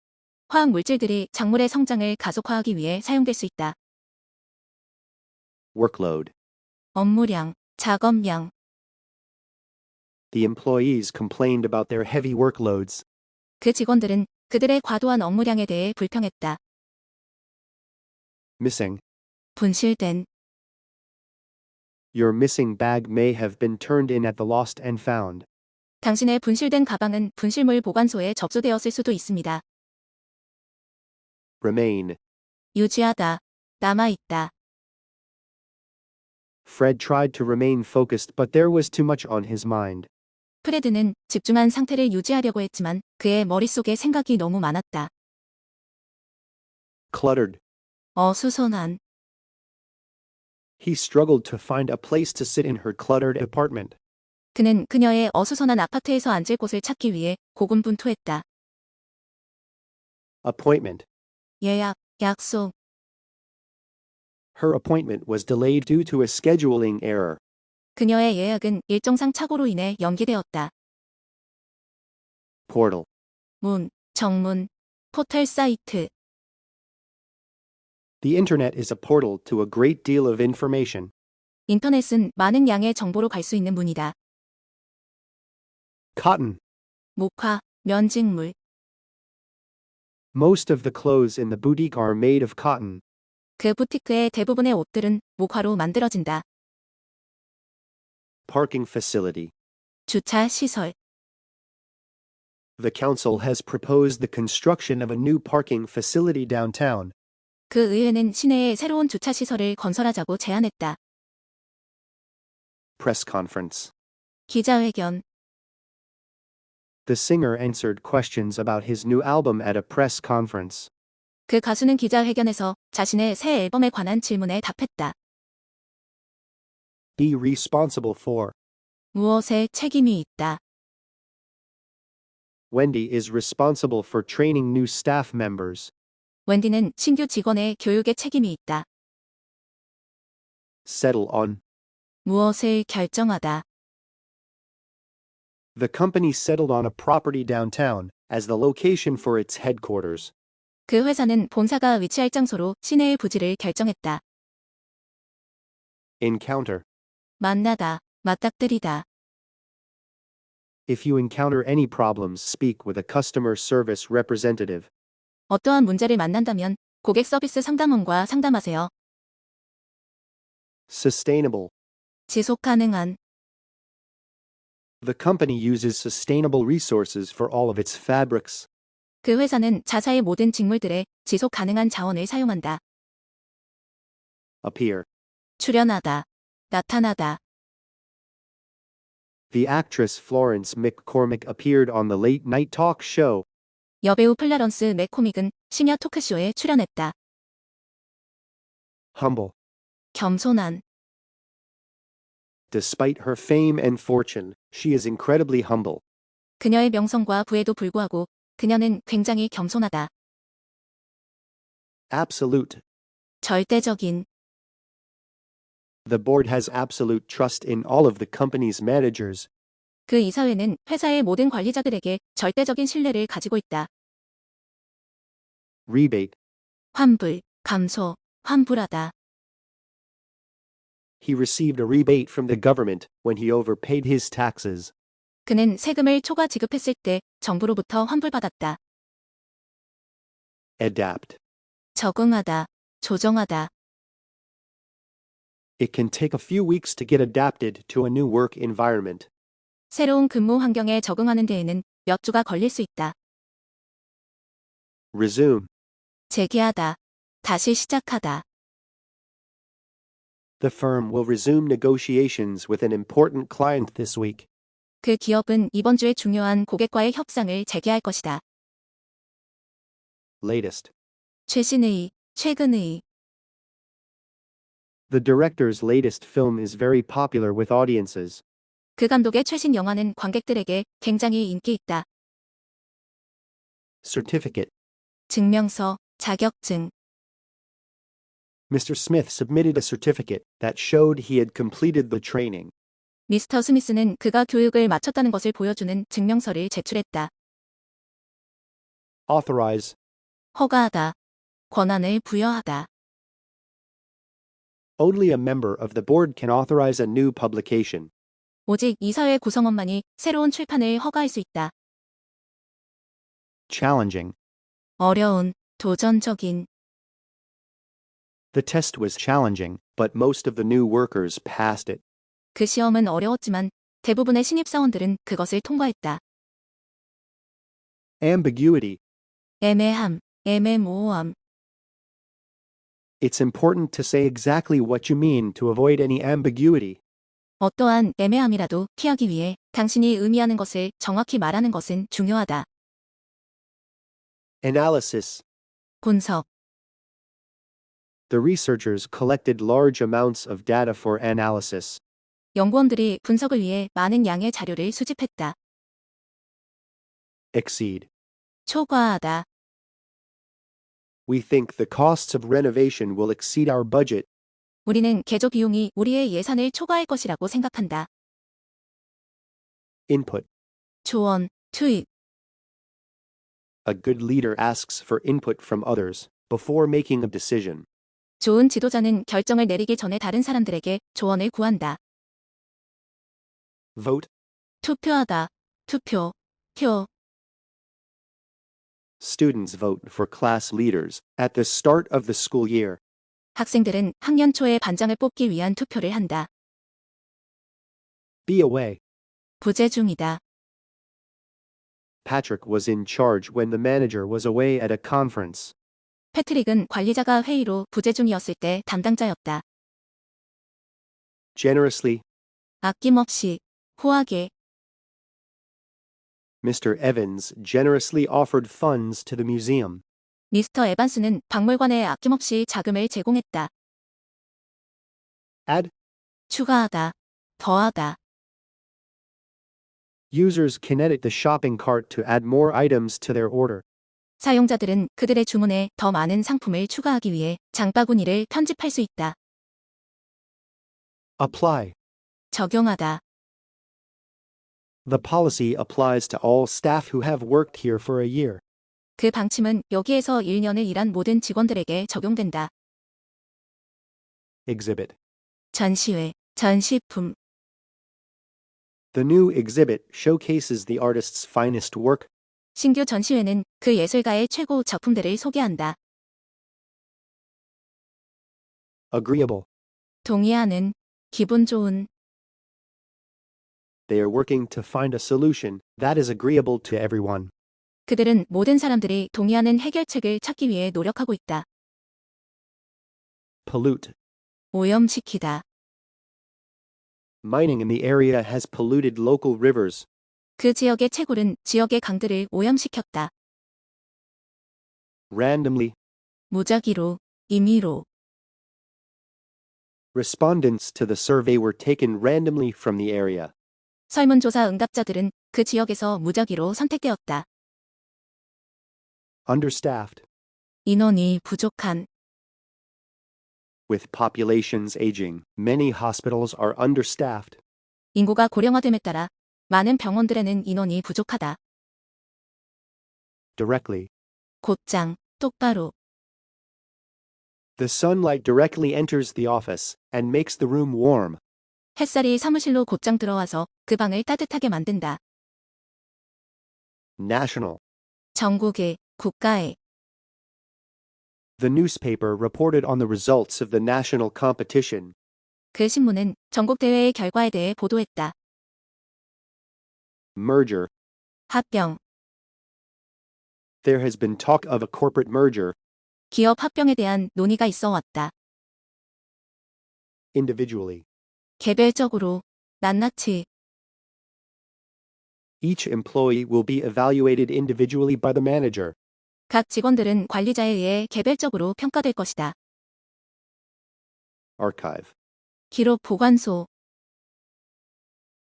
S2: 화학 물질들이 작물의 성장을 가속화하기 위해 사용될 수 있다.
S1: Workload.
S2: 업무량, 작업량.
S1: The employees complained about their heavy workloads.
S2: 그 직원들은 그들의 과도한 업무량에 대해 불평했다.
S1: Missing.
S2: 분실된.
S1: Your missing bag may have been turned in at the lost and found.
S2: 당신의 분실된 가방은 분실물 보관소에 접수되었을 수도 있습니다.
S1: Remain.
S2: 유지하다, 남아있다.
S1: Fred tried to remain focused, but there was too much on his mind.
S2: 프레드는 집중한 상태를 유지하려고 했지만 그의 머릿속에 생각이 너무 많았다.
S1: Cluttered.
S2: 어수선한.
S1: He struggled to find a place to sit in her cluttered apartment.
S2: 그는 그녀의 어수선한 아파트에서 앉을 곳을 찾기 위해 고군분투했다.
S1: Appointment.
S2: 예약, 약속.
S1: Her appointment was delayed due to a scheduling error.
S2: 그녀의 예약은 일정상 착오로 인해 연기되었다.
S1: Portal.
S2: 문, 정문, 포털 사이트.
S1: The internet is a portal to a great deal of information.
S2: 인터넷은 많은 양의 정보로 갈 수 있는 문이다.
S1: Cotton.
S2: 목화, 면직물.
S1: Most of the clothes in the boutique are made of cotton.
S2: 그 부티크의 대부분의 옷들은 목화로 만들어진다.
S1: Parking facility.
S2: 주차 시설.
S1: The council has proposed the construction of a new parking facility downtown.
S2: 그 의회는 시내에 새로운 주차 시설을 건설하자고 제안했다.
S1: Press conference.
S2: 기자회견.
S1: The singer answered questions about his new album at a press conference.
S2: 그 가수는 기자회견에서 자신의 새 앨범에 관한 질문에 답했다.
S1: Be responsible for.
S2: 무엇에 책임이 있다.
S1: Wendy is responsible for training new staff members.
S2: 웬디는 신규 직원의 교육에 책임이 있다.
S1: Settle on.
S2: 무엇을 결정하다.
S1: The company settled on a property downtown as the location for its headquarters.
S2: 그 회사는 본사가 위치할 장소로 시내의 부지를 결정했다.
S1: Encounter.
S2: 만나다, 맞닥뜨리다.
S1: If you encounter any problems, speak with a customer service representative.
S2: 어떠한 문제를 만난다면 고객 서비스 상담원과 상담하세요.
S1: Sustainable.
S2: 지속 가능한.
S1: The company uses sustainable resources for all of its fabrics.
S2: 그 회사는 자사의 모든 직물들에 지속 가능한 자원을 사용한다.
S1: Appear.
S2: 출연하다, 나타나다.
S1: The actress Florence McCormick appeared on the late night talk show.
S2: 여배우 플라런스 맥코믹은 심야 토크쇼에 출연했다.
S1: Humble.
S2: 겸손한.
S1: Despite her fame and fortune, she is incredibly humble.
S2: 그녀의 명성과 부에도 불구하고 그녀는 굉장히 겸손하다.
S1: Absolute.
S2: 절대적인.
S1: The board has absolute trust in all of the company's managers.
S2: 그 이사회는 회사의 모든 관리자들에게 절대적인 신뢰를 가지고 있다.
S1: Rebate.
S2: 환불, 감소, 환불하다.
S1: He received a rebate from the government when he overpaid his taxes.
S2: 그는 세금을 초과 지급했을 때 정부로부터 환불받았다.
S1: Adapt.
S2: 적응하다, 조정하다.
S1: It can take a few weeks to get adapted to a new work environment.
S2: 새로운 근무 환경에 적응하는 데에는 몇 주가 걸릴 수 있다.
S1: Resume.
S2: 재개하다, 다시 시작하다.
S1: The firm will resume negotiations with an important client this week.
S2: 그 기업은 이번 주에 중요한 고객과의 협상을 재개할 것이다.
S1: Latest.
S2: 최신의, 최근의.
S1: The director's latest film is very popular with audiences.
S2: 그 감독의 최신 영화는 관객들에게 굉장히 인기 있다.
S1: Certificate.
S2: 증명서, 자격증.
S1: Mr. Smith submitted a certificate that showed he had completed the training.
S2: 미스터 스미스는 그가 교육을 마쳤다는 것을 보여주는 증명서를 제출했다.
S1: Authorize.
S2: 허가하다, 권한을 부여하다.
S1: Only a member of the board can authorize a new publication.
S2: 오직 이사회 구성원만이 새로운 출판을 허가할 수 있다.
S1: Challenging.
S2: 어려운, 도전적인.
S1: The test was challenging, but most of the new workers passed it.
S2: 그 시험은 어려웠지만 대부분의 신입사원들은 그것을 통과했다.
S1: Ambiguity.
S2: 애매함, 애매모호함.
S1: It's important to say exactly what you mean to avoid any ambiguity.
S2: 어떠한 애매함이라도 피하기 위해 당신이 의미하는 것을 정확히 말하는 것은 중요하다.
S1: Analysis.
S2: 분석.
S1: The researchers collected large amounts of data for analysis.
S2: 연구원들이 분석을 위해 많은 양의 자료를 수집했다.
S1: Exceed.
S2: 초과하다.
S1: We think the costs of renovation will exceed our budget.
S2: 우리는 개조 비용이 우리의 예산을 초과할 것이라고 생각한다.
S1: Input.
S2: 조언, 투입.
S1: A good leader asks for input from others before making a decision.
S2: 좋은 지도자는 결정을 내리기 전에 다른 사람들에게 조언을 구한다.
S1: Vote.
S2: 투표하다, 투표, 표.
S1: Students vote for class leaders at the start of the school year.
S2: 학생들은 학년 초에 반장을 뽑기 위한 투표를 한다.
S1: Be away.
S2: 부재 중이다.
S1: Patrick was in charge when the manager was away at a conference.
S2: 패트릭은 관리자가 회의로 부재 중이었을 때 담당자였다.
S1: Generously.
S2: 아낌없이, 후하게.
S1: Mr. Evans generously offered funds to the museum.
S2: 미스터 에반스는 박물관에 아낌없이 자금을 제공했다.
S1: Add.
S2: 추가하다, 더하다.
S1: Users can edit the shopping cart to add more items to their order.
S2: 사용자들은 그들의 주문에 더 많은 상품을 추가하기 위해 장바구니를 편집할 수 있다.
S1: Apply.
S2: 적용하다.
S1: The policy applies to all staff who have worked here for a year.
S2: 그 방침은 여기에서 1년을 일한 모든 직원들에게 적용된다.
S1: Exhibit.
S2: 전시회, 전시품.
S1: The new exhibit showcases the artist's finest work.
S2: 신규 전시회는 그 예술가의 최고 작품들을 소개한다.
S1: Agreeable.
S2: 동의하는, 기분 좋은.
S1: They are working to find a solution that is agreeable to everyone.
S2: 그들은 모든 사람들이 동의하는 해결책을 찾기 위해 노력하고 있다.
S1: Pollute.
S2: 오염시키다.
S1: Mining in the area has polluted local rivers.
S2: 그 지역의 채굴은 지역의 강들을 오염시켰다.
S1: Randomly.
S2: 무작위로, 임의로.
S1: Respondents to the survey were taken randomly from the area.
S2: 설문조사 응답자들은 그 지역에서 무작위로 선택되었다.
S1: Understaffed.
S2: 인원이 부족한.
S1: With populations aging, many hospitals are understaffed.
S2: 인구가 고령화됨에 따라 많은 병원들에는 인원이 부족하다.
S1: Directly.
S2: 곧장, 똑바로.
S1: The sunlight directly enters the office and makes the room warm.
S2: 햇살이 사무실로 곧장 들어와서 그 방을 따뜻하게 만든다.
S1: National.
S2: 전국의, 국가의.
S1: The newspaper reported on the results of the national competition.
S2: 그 신문은 전국 대회의 결과에 대해 보도했다.
S1: Merger.
S2: 합병.
S1: There has been talk of a corporate merger.
S2: 기업 합병에 대한 논의가 있어 왔다.
S1: Individually.
S2: 개별적으로, 낱낱이.
S1: Each employee will be evaluated individually by the manager.
S2: 각 직원들은 관리자에 의해 개별적으로 평가될 것이다.
S1: Archive.
S2: 기록 보관소.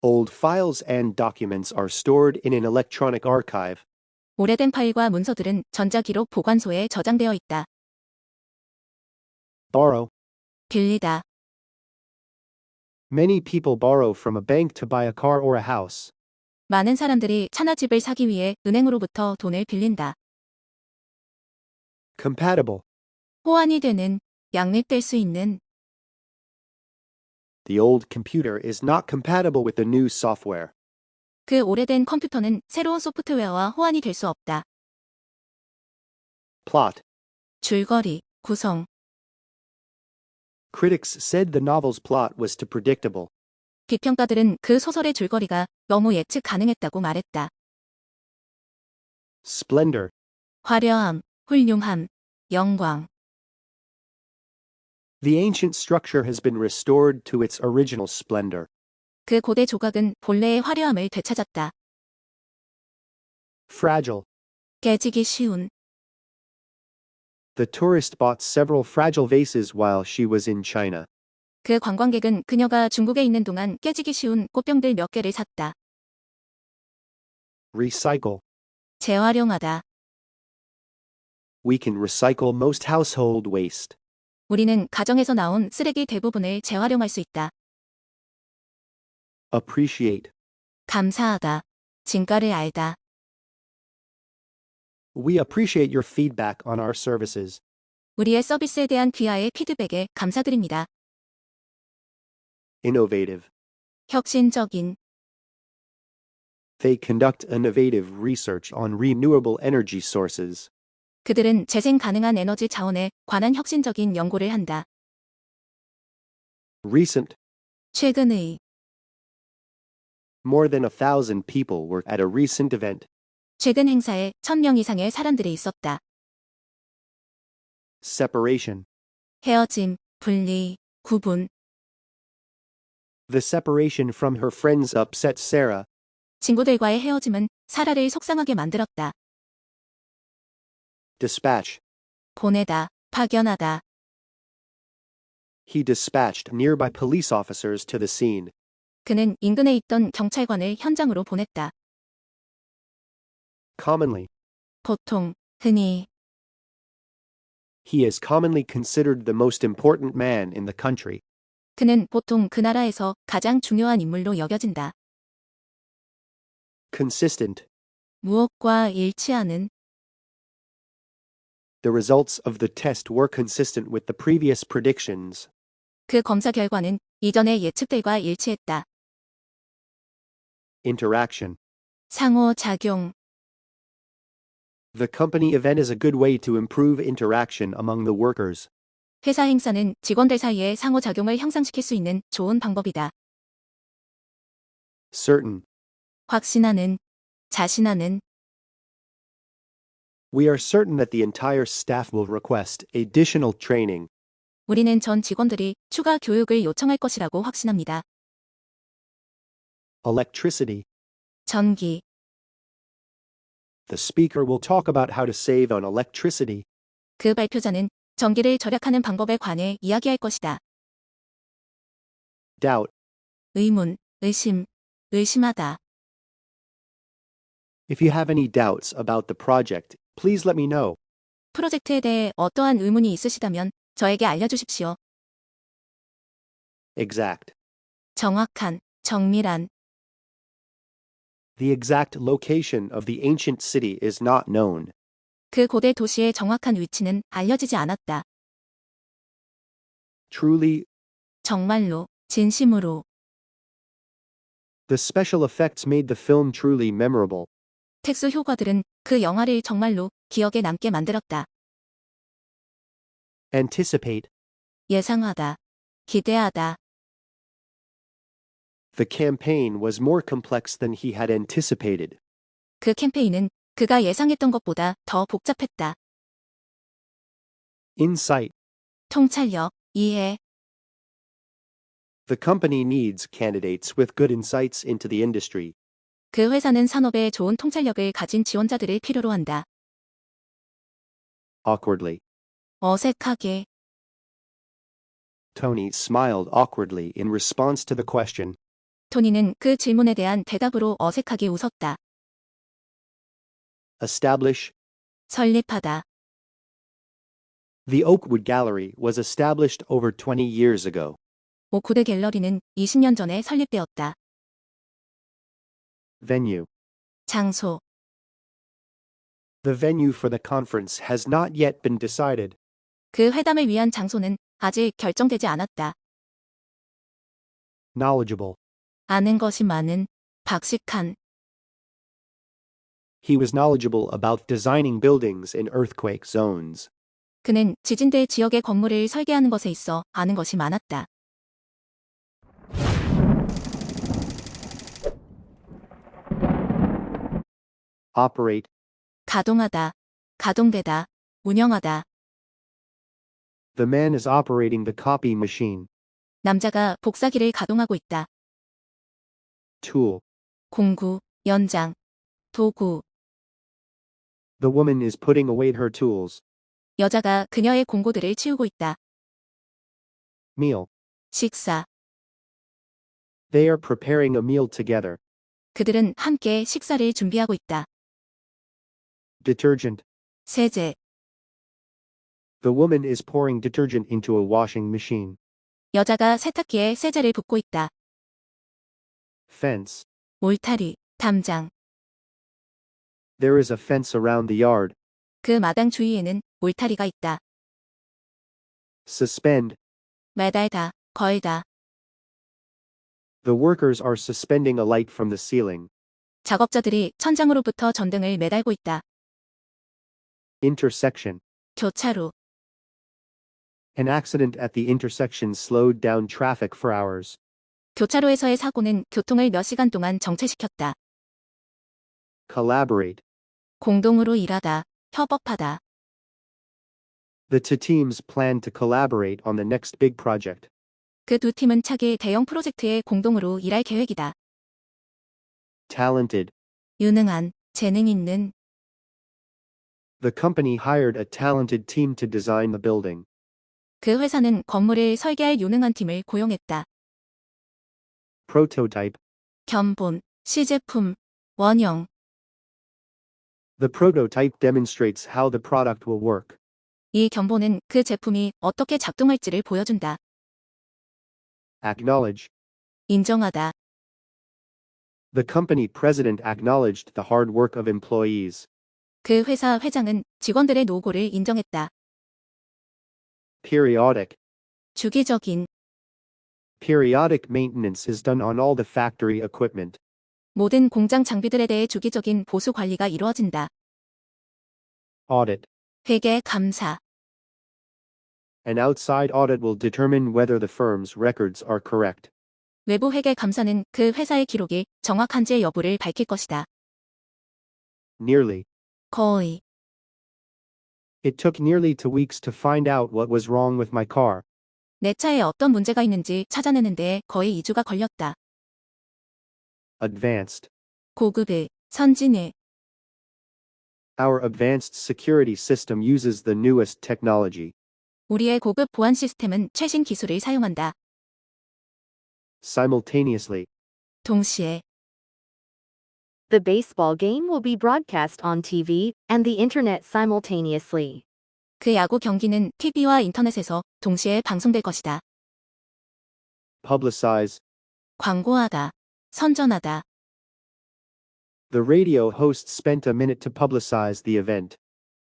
S1: Old files and documents are stored in an electronic archive.
S2: 오래된 파일과 문서들은 전자기록 보관소에 저장되어 있다.
S1: Borrow.
S2: 빌리다.
S1: Many people borrow from a bank to buy a car or a house.
S2: 많은 사람들이 차나 집을 사기 위해 은행으로부터 돈을 빌린다.
S1: Compatible.
S2: 호환이 되는, 양립될 수 있는.
S1: The old computer is not compatible with the new software.
S2: 그 오래된 컴퓨터는 새로운 소프트웨어와 호환이 될 수 없다.
S1: Plot.
S2: 줄거리, 구성.
S1: Critics said the novel's plot was too predictable.
S2: 비평가들은 그 소설의 줄거리가 너무 예측 가능했다고 말했다.
S1: Splendor.
S2: 화려함, 훌륭함, 영광.
S1: The ancient structure has been restored to its original splendor.
S2: 그 고대 조각은 본래의 화려함을 되찾았다.
S1: Fragile.
S2: 깨지기 쉬운.
S1: The tourist bought several fragile vases while she was in China.
S2: 그 관광객은 그녀가 중국에 있는 동안 깨지기 쉬운 꽃병들 몇 개를 샀다.
S1: Recycle.
S2: 재활용하다.
S1: We can recycle most household waste.
S2: 우리는 가정에서 나온 쓰레기 대부분을 재활용할 수 있다.
S1: Appreciate.
S2: 감사하다. 진가를 알다.
S1: We appreciate your feedback on our services.
S2: 우리의 서비스에 대한 귀하의 피드백에 감사드립니다.
S1: Innovative.
S2: 혁신적인.
S1: They conduct innovative research on renewable energy sources.
S2: 그들은 재생 가능한 에너지 자원에 관한 혁신적인 연구를 한다.
S1: Recent.
S2: 최근의.
S1: More than 1,000 people were at a recent event.
S2: 최근 행사에 1,000명 이상의 사람들이 있었다.
S1: Separation.
S2: 헤어짐, 분리, 구분.
S1: The separation from her friends upset Sarah.
S2: 친구들과의 헤어짐은 사라를 속상하게 만들었다.
S1: Dispatch.
S2: 보내다, 파견하다.
S1: He dispatched nearby police officers to the scene.
S2: 그는 인근에 있던 경찰관을 현장으로 보냈다.
S1: Commonly.
S2: 보통, 흔히.
S1: He is commonly considered the most important man in the country.
S2: 그는 보통 그 나라에서 가장 중요한 인물로 여겨진다.
S1: consistent.
S2: 무엇과 일치하는.
S1: The results of the test were consistent with the previous predictions.
S2: 그 검사 결과는 이전의 예측들과 일치했다.
S1: Interaction.
S2: 상호작용.
S1: The company event is a good way to improve interaction among the workers.
S2: 회사 행사는 직원들 사이의 상호작용을 향상시킬 수 있는 좋은 방법이다.
S1: Certain.
S2: 확신하는, 자신하는.
S1: We are certain that the entire staff will request additional training.
S2: 우리는 전 직원들이 추가 교육을 요청할 것이라고 확신합니다.
S1: Electricity.
S2: 전기.
S1: The speaker will talk about how to save on electricity.
S2: 그 발표자는 전기를 절약하는 방법에 관해 이야기할 것이다.
S1: Doubt.
S2: 의문, 의심, 의심하다.
S1: If you have any doubts about the project, please let me know.
S2: 프로젝트에 대해 어떠한 의문이 있으시다면 저에게 알려주십시오.
S1: Exact.
S2: 정확한, 정밀한.
S1: The exact location of the ancient city is not known.
S2: 그 고대 도시의 정확한 위치는 알려지지 않았다.
S1: Truly,
S2: 정말로, 진심으로.
S1: the special effects made the film truly memorable.
S2: 특수 효과들은 그 영화를 정말로 기억에 남게 만들었다.
S1: Anticipate.
S2: 예상하다, 기대하다.
S1: The campaign was more complex than he had anticipated.
S2: 그 캠페인은 그가 예상했던 것보다 더 복잡했다.
S1: Insight.
S2: 통찰력, 이해.
S1: The company needs candidates with good insights into the industry.
S2: 그 회사는 산업에 좋은 통찰력을 가진 지원자들을 필요로 한다.
S1: Awkwardly.
S2: 어색하게.
S1: Tony smiled awkwardly in response to the question.
S2: 토니는 그 질문에 대한 대답으로 어색하게 웃었다.
S1: Establish.
S2: 설립하다.
S1: The Oakwood Gallery was established over 20 years ago.
S2: 오크드 갤러리는 20년 전에 설립되었다.
S1: Venue.
S2: 장소.
S1: The venue for the conference has not yet been decided.
S2: 그 회담을 위한 장소는 아직 결정되지 않았다.
S1: Knowledgeable.
S2: 아는 것이 많은, 박식한.
S1: He was knowledgeable about designing buildings in earthquake zones.
S2: 그는 지진대 지역의 건물을 설계하는 것에 있어 아는 것이 많았다.
S1: Operate.
S2: 가동하다, 가동되다, 운영하다.
S1: The man is operating the copy machine.
S2: 남자가 복사기를 가동하고 있다.
S1: Tool.
S2: 공구, 연장, 도구.
S1: The woman is putting away her tools.
S2: 여자가 그녀의 공구들을 치우고 있다.
S1: Meal.
S2: 식사.
S1: They are preparing a meal together.
S2: 그들은 함께 식사를 준비하고 있다.
S1: Detergent.
S2: 세제.
S1: The woman is pouring detergent into a washing machine.
S2: 여자가 세탁기에 세제를 붓고 있다.
S1: Fence.
S2: 울타리, 담장.
S1: There is a fence around the yard.
S2: 그 마당 주위에는 울타리가 있다.
S1: Suspend.
S2: 매달다, 걸다.
S1: The workers are suspending a light from the ceiling.
S2: 작업자들이 천장으로부터 전등을 매달고 있다.
S1: Intersection.
S2: 교차로.
S1: An accident at the intersection slowed down traffic for hours.
S2: 교차로에서의 사고는 교통을 몇 시간 동안 정체시켰다.
S1: Collaborate.
S2: 공동으로 일하다, 협업하다.
S1: The two teams plan to collaborate on the next big project.
S2: 그 두 팀은 차기 대형 프로젝트에 공동으로 일할 계획이다.
S1: Talented.
S2: 유능한, 재능 있는.
S1: The company hired a talented team to design the building.
S2: 그 회사는 건물을 설계할 유능한 팀을 고용했다.
S1: Prototype.
S2: 견본, 시제품, 원형.
S1: The prototype demonstrates how the product will work.
S2: 이 견본은 그 제품이 어떻게 작동할지를 보여준다.
S1: Acknowledge.
S2: 인정하다.
S1: The company president acknowledged the hard work of employees.
S2: 그 회사 회장은 직원들의 노고를 인정했다.
S1: Periodic.
S2: 주기적인,
S1: Periodic maintenance is done on all the factory equipment.
S2: 모든 공장 장비들에 대해 주기적인 보수 관리가 이루어진다.
S1: Audit.
S2: 회계, 감사.
S1: An outside audit will determine whether the firm's records are correct.
S2: 외부 회계 감사는 그 회사의 기록이 정확한지 여부를 밝힐 것이다.
S1: Nearly.
S2: 거의.
S1: It took nearly 2 weeks to find out what was wrong with my car.
S2: 내 차에 어떤 문제가 있는지 찾아내는 데에 거의 2주가 걸렸다.
S1: Advanced.
S2: 고급의, 선진의.
S1: Our advanced security system uses the newest technology.
S2: 우리의 고급 보안 시스템은 최신 기술을 사용한다.
S1: Simultaneously.
S2: 동시에.
S3: The baseball game will be broadcast on TV and the internet simultaneously.
S2: 그 야구 경기는 TV와 인터넷에서 동시에 방송될 것이다.
S1: Publicize.
S2: 광고하다. 선전하다.
S1: The radio host spent a minute to publicize the event.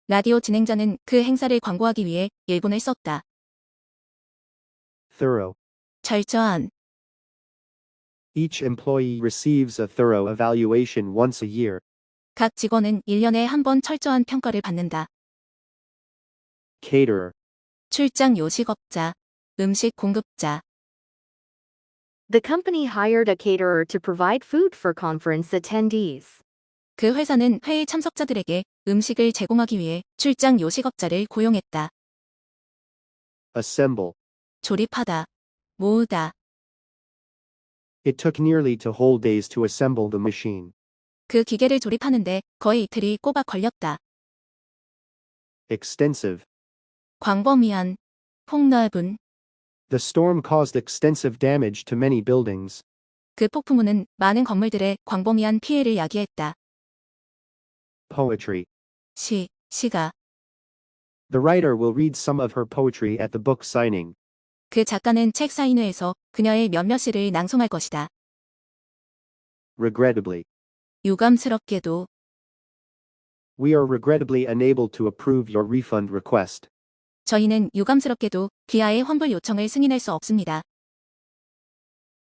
S2: 라디오 진행자는 그 행사를 광고하기 위해 1분을 썼다.
S1: Thorough.
S2: 철저한.
S1: Each employee receives a thorough evaluation once a year.
S2: 각 직원은 1년에 한 번 철저한 평가를 받는다.
S1: Caterer.
S2: 출장 요식업자, 음식 공급자.
S3: The company hired a caterer to provide food for conference attendees.
S2: 그 회사는 회의 참석자들에게 음식을 제공하기 위해 출장 요식업자를 고용했다.
S1: Assemble.
S2: 조립하다. 모으다.
S1: It took nearly 2 whole days to assemble the machine.
S2: 그 기계를 조립하는데 거의 이틀이 꼬박 걸렸다.
S1: Extensive.
S2: 광범위한, 폭넓은.
S1: The storm caused extensive damage to many buildings.
S2: 그 폭풍우는 많은 건물들에 광범위한 피해를 야기했다.
S1: Poetry.
S2: 시가.
S1: The writer will read some of her poetry at the book signing.
S2: 그 작가는 책 사인회에서 그녀의 몇몇 시를 낭송할 것이다.
S1: Regrettably.
S2: 유감스럽게도.
S1: We are regrettably unable to approve your refund request.
S2: 저희는 유감스럽게도 기아의 환불 요청을 승인할 수 없습니다.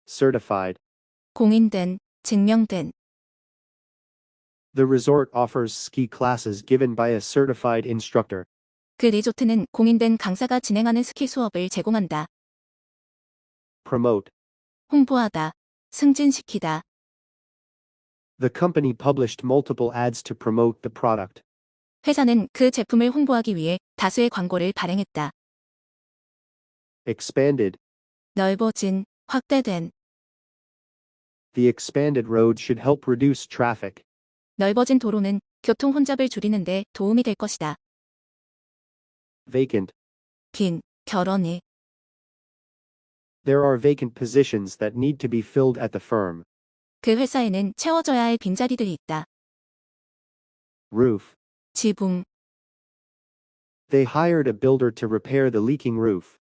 S1: Certified.
S2: 공인된, 증명된.
S1: The resort offers ski classes given by a certified instructor.
S2: 그 리조트는 공인된 강사가 진행하는 스키 수업을 제공한다.
S1: Promote.
S2: 홍보하다. 승진시키다.
S1: The company published multiple ads to promote the product.
S2: 회사는 그 제품을 홍보하기 위해 다수의 광고를 발행했다.
S1: Expanded.
S2: 넓어진, 확대된.
S1: The expanded road should help reduce traffic.
S2: 넓어진 도로는 교통 혼잡을 줄이는 데 도움이 될 것이다.
S1: Vacant.
S2: 빈, 결혼이.
S1: There are vacant positions that need to be filled at the firm.
S2: 그 회사에는 채워져야 할 빈자리들이 있다.
S1: Roof.
S2: 지붕.
S1: They hired a builder to repair the leaking roof.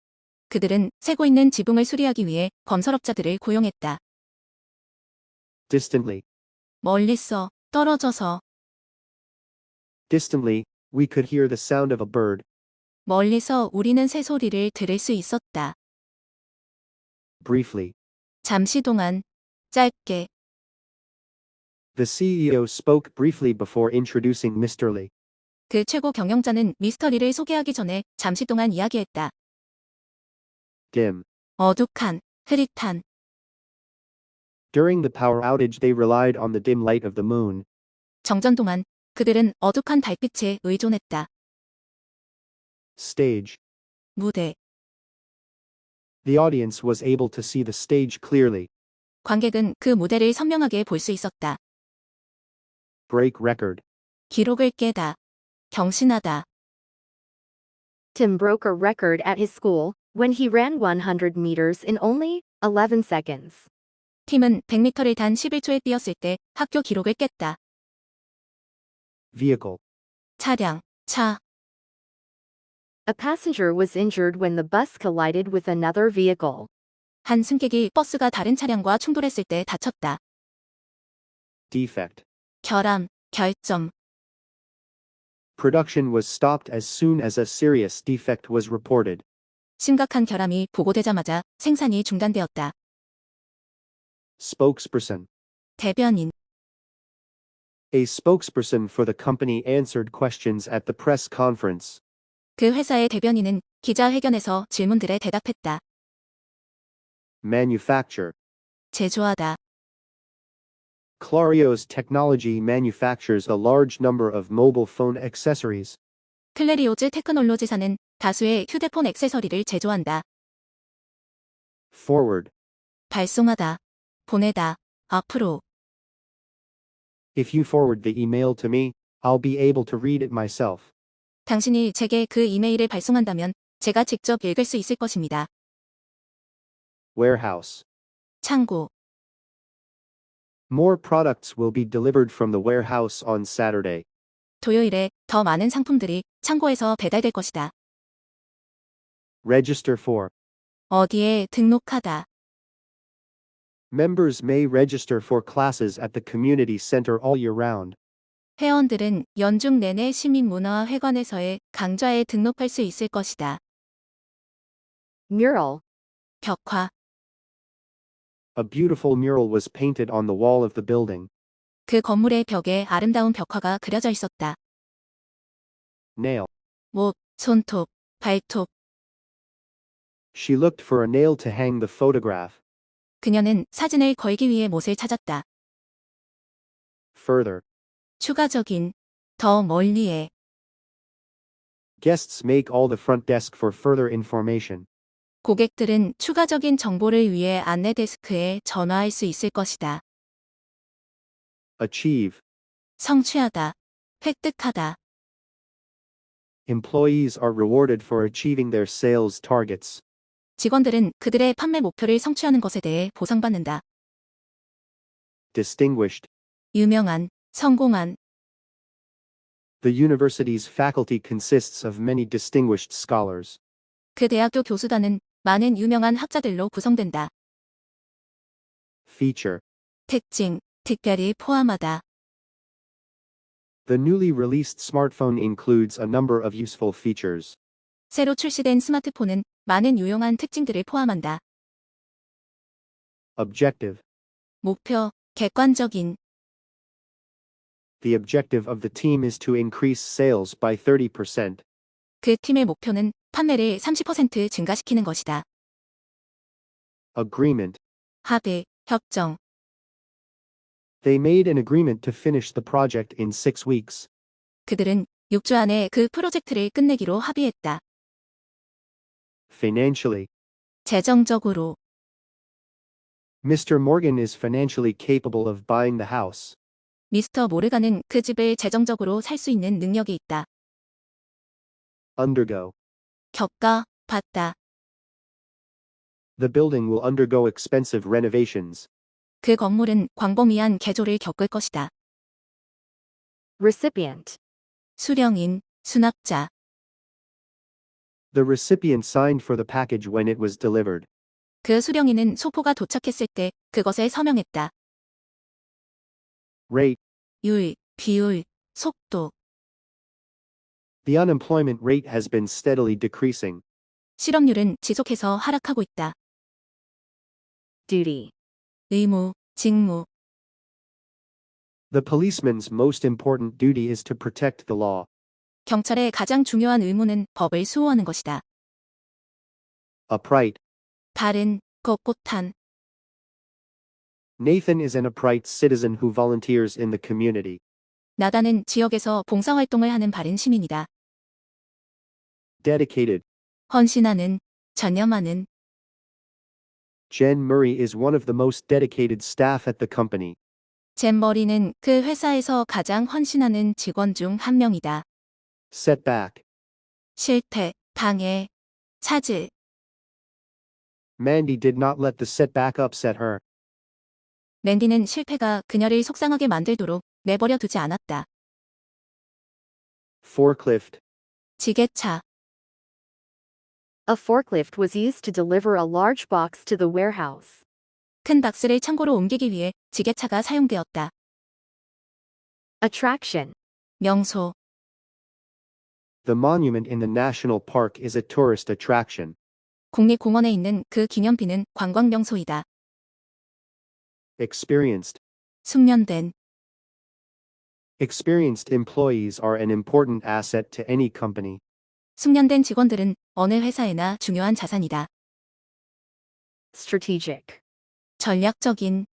S2: 그들은 새고 있는 지붕을 수리하기 위해 건설업자들을 고용했다.
S1: Distantly.
S2: 멀리서, 떨어져서.
S1: Distantly, we could hear the sound of a bird.
S2: 멀리서 우리는 새소리를 들을 수 있었다.
S1: Briefly.
S2: 잠시 동안, 짧게.
S1: The CEO spoke briefly before introducing Mr. Lee.
S2: 그 최고 경영자는 미스터 리를 소개하기 전에 잠시 동안 이야기했다.
S1: Dim.
S2: 어둑한, 흐릿한.
S1: During the power outage, they relied on the dim light of the moon.
S2: 정전 동안 그들은 어둑한 달빛에 의존했다.
S1: Stage.
S2: 무대.
S1: The audience was able to see the stage clearly.
S2: 관객은 그 무대를 선명하게 볼 수 있었다.
S1: Break record.
S2: 기록을 깨다. 경신하다.
S3: Tim broke a record at his school when he ran 100 meters in only 11 seconds.
S2: 팀은 100m를 단 11초에 뛰었을 때 학교 기록을 깼다.
S1: Vehicle.
S2: 차량, 차.
S3: A passenger was injured when the bus collided with another vehicle.
S2: 한 승객이 버스가 다른 차량과 충돌했을 때 다쳤다.
S1: defect.
S2: 결함, 결점.
S1: Production was stopped as soon as a serious defect was reported.
S2: 심각한 결함이 보고되자마자 생산이 중단되었다.
S1: Spokesperson.
S2: 대변인.
S1: A spokesperson for the company answered questions at the press conference.
S2: 그 회사의 대변인은 기자회견에서 질문들에 대답했다.
S1: Manufacture.
S2: 제조하다.
S1: Clario's technology manufactures a large number of mobile phone accessories.
S2: 클레리오즈 테크놀로지사는 다수의 휴대폰 액세서리를 제조한다.
S1: Forward.
S2: 발송하다. 보내다. 앞으로.
S1: If you forward the email to me, I'll be able to read it myself.
S2: 당신이 제게 그 이메일을 발송한다면 제가 직접 읽을 수 있을 것입니다.
S1: Warehouse.
S2: 창고.
S1: More products will be delivered from the warehouse on Saturday.
S2: 토요일에 더 많은 상품들이 창고에서 배달될 것이다.
S1: Register for.
S2: 어디에 등록하다.
S1: Members may register for classes at the community center all year round.
S2: 회원들은 연중 내내 시민문화회관에서의 강좌에 등록할 수 있을 것이다.
S3: Mural.
S2: 벽화.
S1: A beautiful mural was painted on the wall of the building.
S2: 그 건물의 벽에 아름다운 벽화가 그려져 있었다.
S1: Nail.
S2: 못, 손톱, 발톱.
S1: She looked for a nail to hang the photograph.
S2: 그녀는 사진을 걸기 위해 못을 찾았다.
S1: Further.
S2: 추가적인, 더 멀리에.
S1: Guests make all the front desk for further information.
S2: 고객들은 추가적인 정보를 위해 안내 데스크에 전화할 수 있을 것이다.
S1: Achieve.
S2: 성취하다, 획득하다.
S1: Employees are rewarded for achieving their sales targets.
S2: 직원들은 그들의 판매 목표를 성취하는 것에 대해 보상받는다.
S1: Distinguished.
S2: 유명한, 성공한.
S1: The university's faculty consists of many distinguished scholars.
S2: 그 대학교 교수단은 많은 유명한 학자들로 구성된다.
S1: Feature.
S2: 특징, 특별히 포함하다.
S1: The newly released smartphone includes a number of useful features.
S2: 새로 출시된 스마트폰은 많은 유용한 특징들을 포함한다.
S1: Objective.
S2: 목표, 객관적인.
S1: The objective of the team is to increase sales by 30%.
S2: 그 팀의 목표는 판매를 30% 증가시키는 것이다.
S1: Agreement.
S2: 합의, 협정.
S1: They made an agreement to finish the project in 6 weeks.
S2: 그들은 6주 안에 그 프로젝트를 끝내기로 합의했다.
S1: Financially.
S2: 재정적으로.
S1: Mr. Morgan is financially capable of buying the house.
S2: 미스터 모르간은 그 집을 재정적으로 살 수 있는 능력이 있다.
S1: Undergo.
S2: 겪다, 받다.
S1: The building will undergo expensive renovations.
S2: 그 건물은 광범위한 개조를 겪을 것이다.
S3: Recipient.
S2: 수령인, 수납자.
S1: The recipient signed for the package when it was delivered.
S2: 그 수령인은 소포가 도착했을 때 그것에 서명했다.
S1: Rate.
S2: 율, 비율, 속도.
S1: The unemployment rate has been steadily decreasing.
S2: 실업률은 지속해서 하락하고 있다.
S3: Duty.
S2: 의무, 직무.
S1: The policeman's most important duty is to protect the law.
S2: 경찰의 가장 중요한 의무는 법을 수호하는 것이다.
S1: Upright.
S2: 바른, 꼿꼿한.
S1: Nathan is an upright citizen who volunteers in the community.
S2: 나단은 지역에서 봉사활동을 하는 바른 시민이다.
S1: Dedicated.
S2: 헌신하는, 전념하는.
S1: Jen Murray is one of the most dedicated staff at the company.
S2: 젠 머리는 그 회사에서 가장 헌신하는 직원 중 한 명이다.
S1: Setback.
S2: 실패, 방해, 차질.
S1: Mandy did not let the setback upset her.
S2: 맨디는 실패가 그녀를 속상하게 만들도록 내버려 두지 않았다.
S1: Forklift.
S2: 지게차.
S3: A forklift was used to deliver a large box to the warehouse.
S2: 큰 박스를 창고로 옮기기 위해 지게차가 사용되었다.
S3: Attraction.
S2: 명소,
S1: The monument in the national park is a tourist attraction.
S2: 국립공원에 있는 그 기념비는 관광 명소이다.
S1: Experienced.
S2: 숙련된,
S1: Experienced employees are an important asset to any company.
S2: 숙련된 직원들은 어느 회사에나 중요한 자산이다.
S3: Strategic.
S2: 전략적인,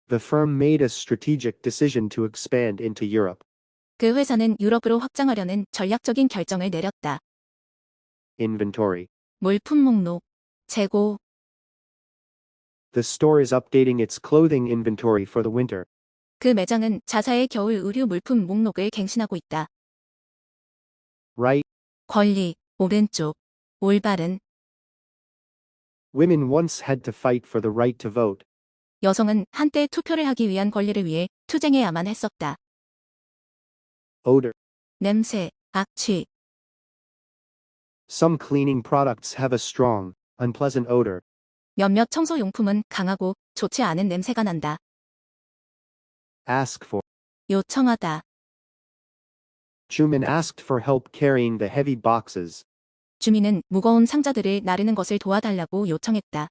S1: The firm made a strategic decision to expand into Europe.
S2: 그 회사는 유럽으로 확장하려는 전략적인 결정을 내렸다.
S1: Inventory.
S2: 물품 목록, 재고,
S1: The store is updating its clothing inventory for the winter.
S2: 그 매장은 자사의 겨울 의류 물품 목록을 갱신하고 있다.
S1: Right.
S2: 권리, 오른쪽, 올바른,
S1: Women once had to fight for the right to vote.
S2: 여성은 한때 투표를 하기 위한 권리를 위해 투쟁해야만 했었다.
S1: Odor.
S2: 냄새, 악취,
S1: Some cleaning products have a strong, unpleasant odor.
S2: 몇몇 청소용품은 강하고 좋지 않은 냄새가 난다.
S1: Ask for.
S2: 요청하다.
S1: Chuman asked for help carrying the heavy boxes.
S2: 주민은 무거운 상자들을 나르는 것을 도와달라고 요청했다.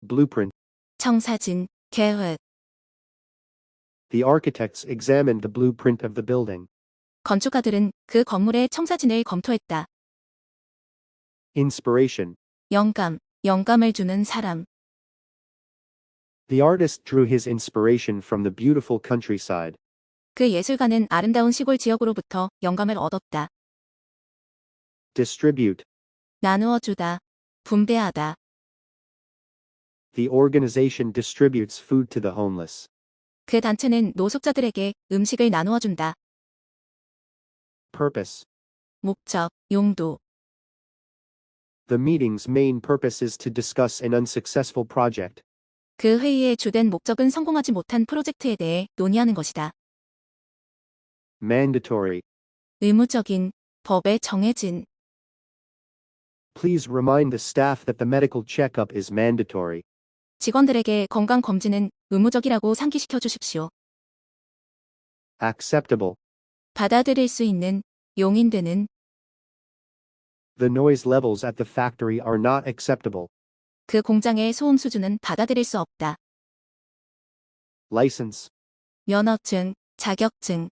S1: Blueprint.
S2: 청사진, 계획,
S1: The architects examined the blueprint of the building.
S2: 건축가들은 그 건물의 청사진을 검토했다.
S1: Inspiration.
S2: 영감, 영감을 주는 사람.
S1: The artist drew his inspiration from the beautiful countryside.
S2: 그 예술가는 아름다운 시골 지역으로부터 영감을 얻었다.
S1: Distribute.
S2: 나누어 주다, 분배하다.
S1: The organization distributes food to the homeless.
S2: 그 단체는 노숙자들에게 음식을 나누어 준다.
S1: Purpose.
S2: 목적, 용도.
S1: The meeting's main purpose is to discuss an unsuccessful project.
S2: 그 회의의 주된 목적은 성공하지 못한 프로젝트에 대해 논의하는 것이다.
S1: Mandatory.
S2: 의무적인, 법에 정해진.
S1: Please remind the staff that the medical checkup is mandatory.
S2: 직원들에게 건강검진은 의무적이라고 상기시켜 주십시오.
S1: Acceptable.
S2: 받아들일 수 있는, 용인되는.
S1: The noise levels at the factory are not acceptable.
S2: 그 공장의 소음 수준은 받아들일 수 없다.
S1: License.
S2: 면허증, 자격증.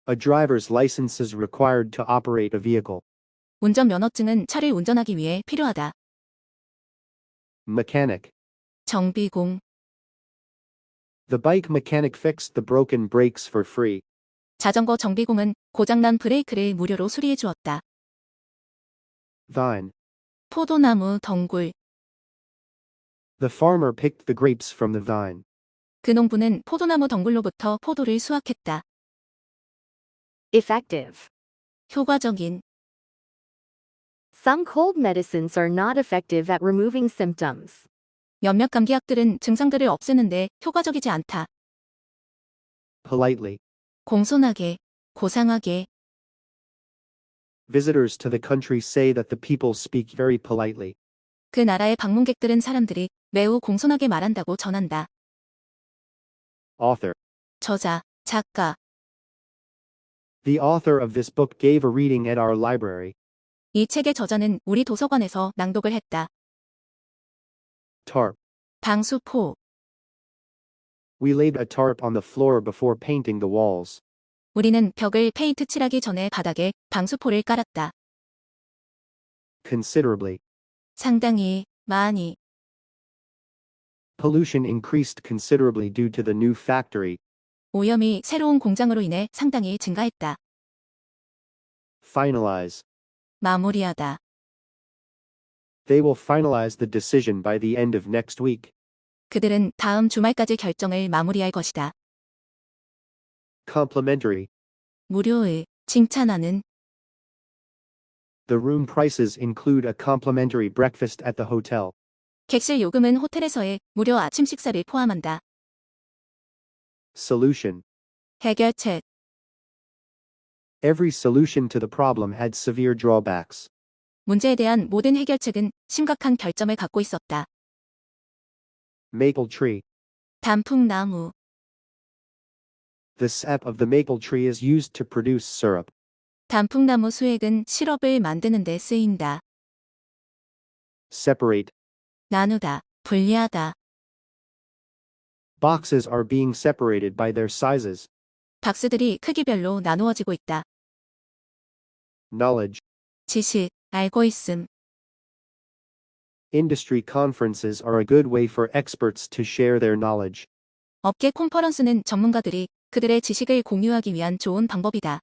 S1: A driver's license is required to operate a vehicle.
S2: 운전 면허증은 차를 운전하기 위해 필요하다.
S1: Mechanic.
S2: 정비공.
S1: The bike mechanic fixed the broken brakes for free.
S2: 자전거 정비공은 고장난 브레이크를 무료로 수리해 주었다.
S1: Vine.
S2: 포도나무 덩굴.
S1: The farmer picked the grapes from the vine.
S2: 그 농부는 포도나무 덩굴로부터 포도를 수확했다.
S3: Effective.
S2: 효과적인.
S3: Some cold medicines are not effective at removing symptoms.
S2: 몇몇 감기약들은 증상들을 없애는데 효과적이지 않다.
S1: Politely.
S2: 공손하게, 고상하게.
S1: Visitors to the country say that the people speak very politely.
S2: 그 나라의 방문객들은 사람들이 매우 공손하게 말한다고 전한다.
S1: Author.
S2: 저자, 작가.
S1: The author of this book gave a reading at our library.
S2: 이 책의 저자는 우리 도서관에서 낭독을 했다.
S1: Tarp.
S2: 방수포.
S1: We laid a tarp on the floor before painting the walls.
S2: 우리는 벽을 페인트 칠하기 전에 바닥에 방수포를 깔았다.
S1: Considerably.
S2: 상당히, 많이.
S1: Pollution increased considerably due to the new factory.
S2: 오염이 새로운 공장으로 인해 상당히 증가했다.
S1: Finalize.
S2: 마무리하다.
S1: They will finalize the decision by the end of next week.
S2: 그들은 다음 주말까지 결정을 마무리할 것이다.
S1: Complimentary.
S2: 무료의, 칭찬하는.
S1: The room prices include a complimentary breakfast at the hotel.
S2: 객실 요금은 호텔에서의 무료 아침 식사를 포함한다.
S1: Solution.
S2: 해결책.
S1: Every solution to the problem had severe drawbacks.
S2: 문제에 대한 모든 해결책은 심각한 결점을 갖고 있었다.
S1: Maple tree.
S2: 단풍나무,
S1: The sap of the maple tree is used to produce syrup.
S2: 단풍나무 수액은 시럽을 만드는 데 쓰인다.
S1: Separate.
S2: 나누다, 분리하다.
S1: Boxes are being separated by their sizes.
S2: 박스들이 크기별로 나누어지고 있다.
S1: Knowledge.
S2: 지식, 알고 있음.
S1: Industry conferences are a good way for experts to share their knowledge.
S2: 업계 콘퍼런스는 전문가들이 그들의 지식을 공유하기 위한 좋은 방법이다.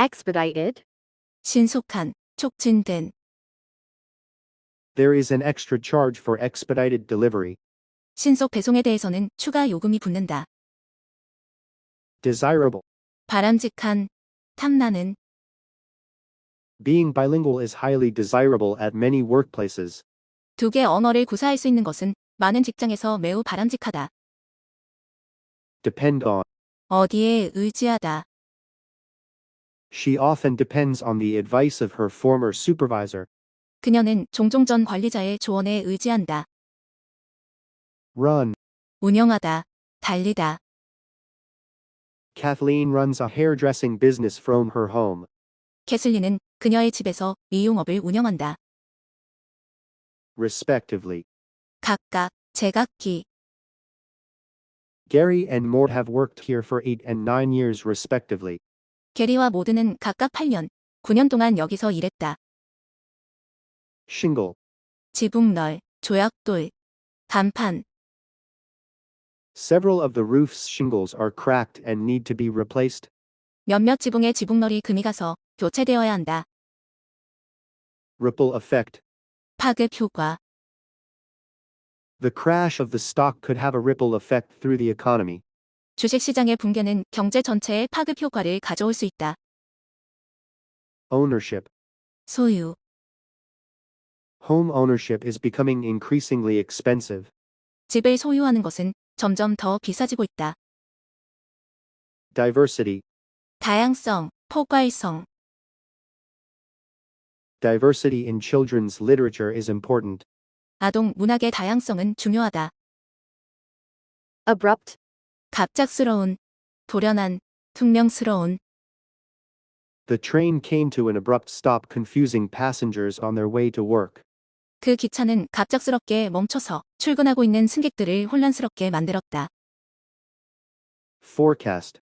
S3: Expedited.
S2: 신속한, 촉진된.
S1: There is an extra charge for expedited delivery.
S2: 신속 배송에 대해서는 추가 요금이 붙는다.
S1: Desirable.
S2: 바람직한, 탐나는.
S1: Being bilingual is highly desirable at many workplaces.
S2: 두 개 언어를 구사할 수 있는 것은 많은 직장에서 매우 바람직하다.
S1: Depend on.
S2: 어디에 의지하다.
S1: She often depends on the advice of her former supervisor.
S2: 그녀는 종종 전 관리자의 조언에 의지한다.
S1: Run.
S2: 운영하다, 달리다.
S1: Kathleen runs a hairdressing business from her home.
S2: 캐슬리는 그녀의 집에서 미용업을 운영한다.
S1: Respectively.
S2: 각각, 제각기.
S1: Gary and Mort have worked here for 8 and 9 years respectively.
S2: 게리와 모드는 각각 8년, 9년 동안 여기서 일했다.
S1: Shingle.
S2: 지붕널, 조약돌, 간판.
S1: Several of the roof's shingles are cracked and need to be replaced.
S2: 몇몇 지붕의 지붕널이 금이 가서 교체되어야 한다.
S1: Ripple effect.
S2: 파급 효과.
S1: The crash of the stock could have a ripple effect through the economy.
S2: 주식시장의 붕괴는 경제 전체에 파급 효과를 가져올 수 있다.
S1: Ownership.
S2: 소유.
S1: Home ownership is becoming increasingly expensive.
S2: 집을 소유하는 것은 점점 더 비싸지고 있다.
S1: Diversity.
S2: 다양성, 포괄성.
S1: Diversity in children's literature is important.
S2: 아동 문학의 다양성은 중요하다.
S3: Abrupt.
S2: 갑작스러운, 돌연한, 퉁명스러운.
S1: The train came to an abrupt stop, confusing passengers on their way to work.
S2: 그 기차는 갑작스럽게 멈춰서 출근하고 있는 승객들을 혼란스럽게 만들었다.
S1: Forecast.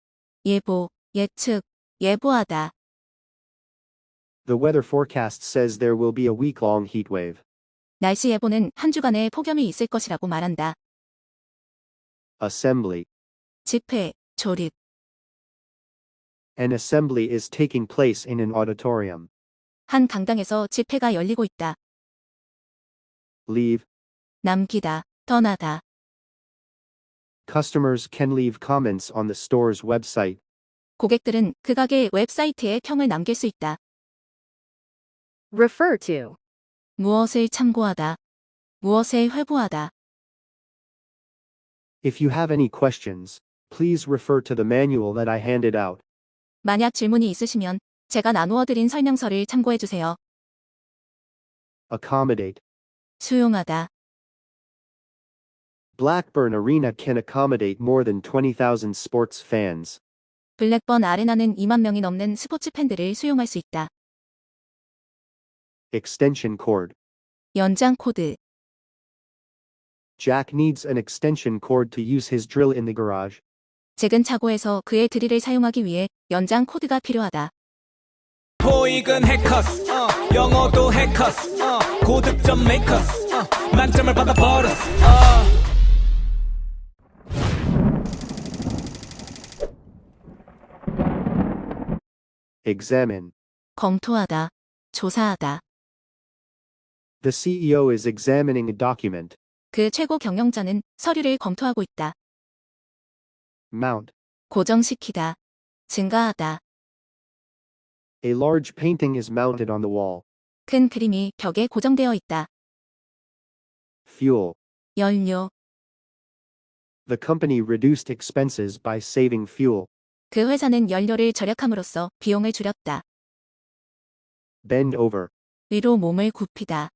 S2: 예보, 예측, 예보하다.
S1: The weather forecast says there will be a week-long heat wave.
S2: 날씨 예보는 한 주간의 폭염이 있을 것이라고 말한다.
S1: Assembly.
S2: 집회, 조립.
S1: An assembly is taking place in an auditorium.
S2: 한 강당에서 집회가 열리고 있다.
S1: Leave.
S2: 남기다, 떠나다.
S1: Customers can leave comments on the store's website.
S2: 고객들은 그 가게 웹사이트에 평을 남길 수 있다.
S3: Refer to.
S2: 무엇을 참고하다. 무엇에 회부하다.
S1: If you have any questions, please refer to the manual that I handed out.
S2: 만약 질문이 있으시면 제가 나누어 드린 설명서를 참고해 주세요.
S1: Accommodate.
S2: 수용하다.
S1: Blackburn Arena can accommodate more than 20,000 sports fans.
S2: 블랙번 아레나는 2만 명이 넘는 스포츠 팬들을 수용할 수 있다.
S1: Extension cord.
S2: 연장 코드.
S1: Jack needs an extension cord to use his drill in the garage.
S2: 잭은 차고에서 그의 드릴을 사용하기 위해 연장 코드가 필요하다.
S4: 토익은 해커스 영어도 해커스 고득점 메이커스 만점을 받아버렸어
S1: Examine.
S2: 검토하다. 조사하다.
S1: The CEO is examining a document.
S2: 그 최고 경영자는 서류를 검토하고 있다.
S1: Mount.
S2: 고정시키다. 증가하다.
S1: A large painting is mounted on the wall.
S2: 큰 그림이 벽에 고정되어 있다.
S1: Fuel.
S2: 연료.
S1: The company reduced expenses by saving fuel.
S2: 그 회사는 연료를 절약함으로써 비용을 줄였다.
S1: Bend over.
S2: 위로 몸을 굽히다.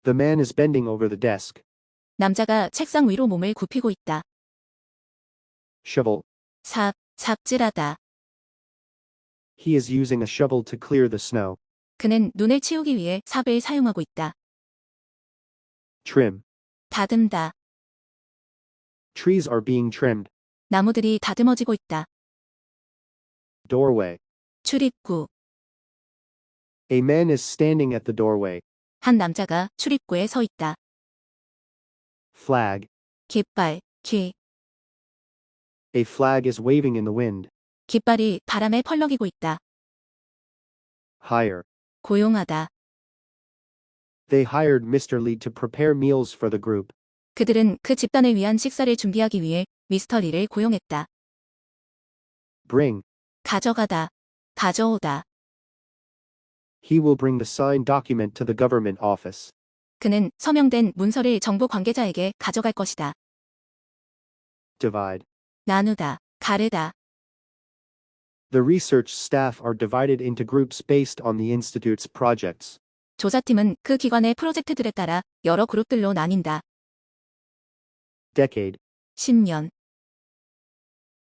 S1: The man is bending over the desk.
S2: 남자가 책상 위로 몸을 굽히고 있다.
S1: shovel.
S2: 삽질하다.
S1: He is using a shovel to clear the snow.
S2: 그는 눈을 치우기 위해 삽을 사용하고 있다.
S1: Trim.
S2: 다듬다.
S1: Trees are being trimmed.
S2: 나무들이 다듬어지고 있다.
S1: Doorway.
S2: 출입구.
S1: A man is standing at the doorway.
S2: 한 남자가 출입구에 서 있다.
S1: Flag.
S2: 깃발, 旗.
S1: A flag is waving in the wind.
S2: 깃발이 바람에 펄럭이고 있다.
S1: Hire.
S2: 고용하다.
S1: They hired Mr. Lee to prepare meals for the group.
S2: 그들은 그 집단을 위한 식사를 준비하기 위해 미스터 리를 고용했다.
S1: Bring.
S2: 가져가다. 가져오다.
S1: He will bring the signed document to the government office.
S2: 그는 서명된 문서를 정부 관계자에게 가져갈 것이다.
S1: Divide.
S2: 나누다. 가르다.
S1: The research staff are divided into groups based on the institute's projects.
S2: 조사팀은 그 기관의 프로젝트들에 따라 여러 그룹들로 나뉜다.
S1: Decade.
S2: 10년.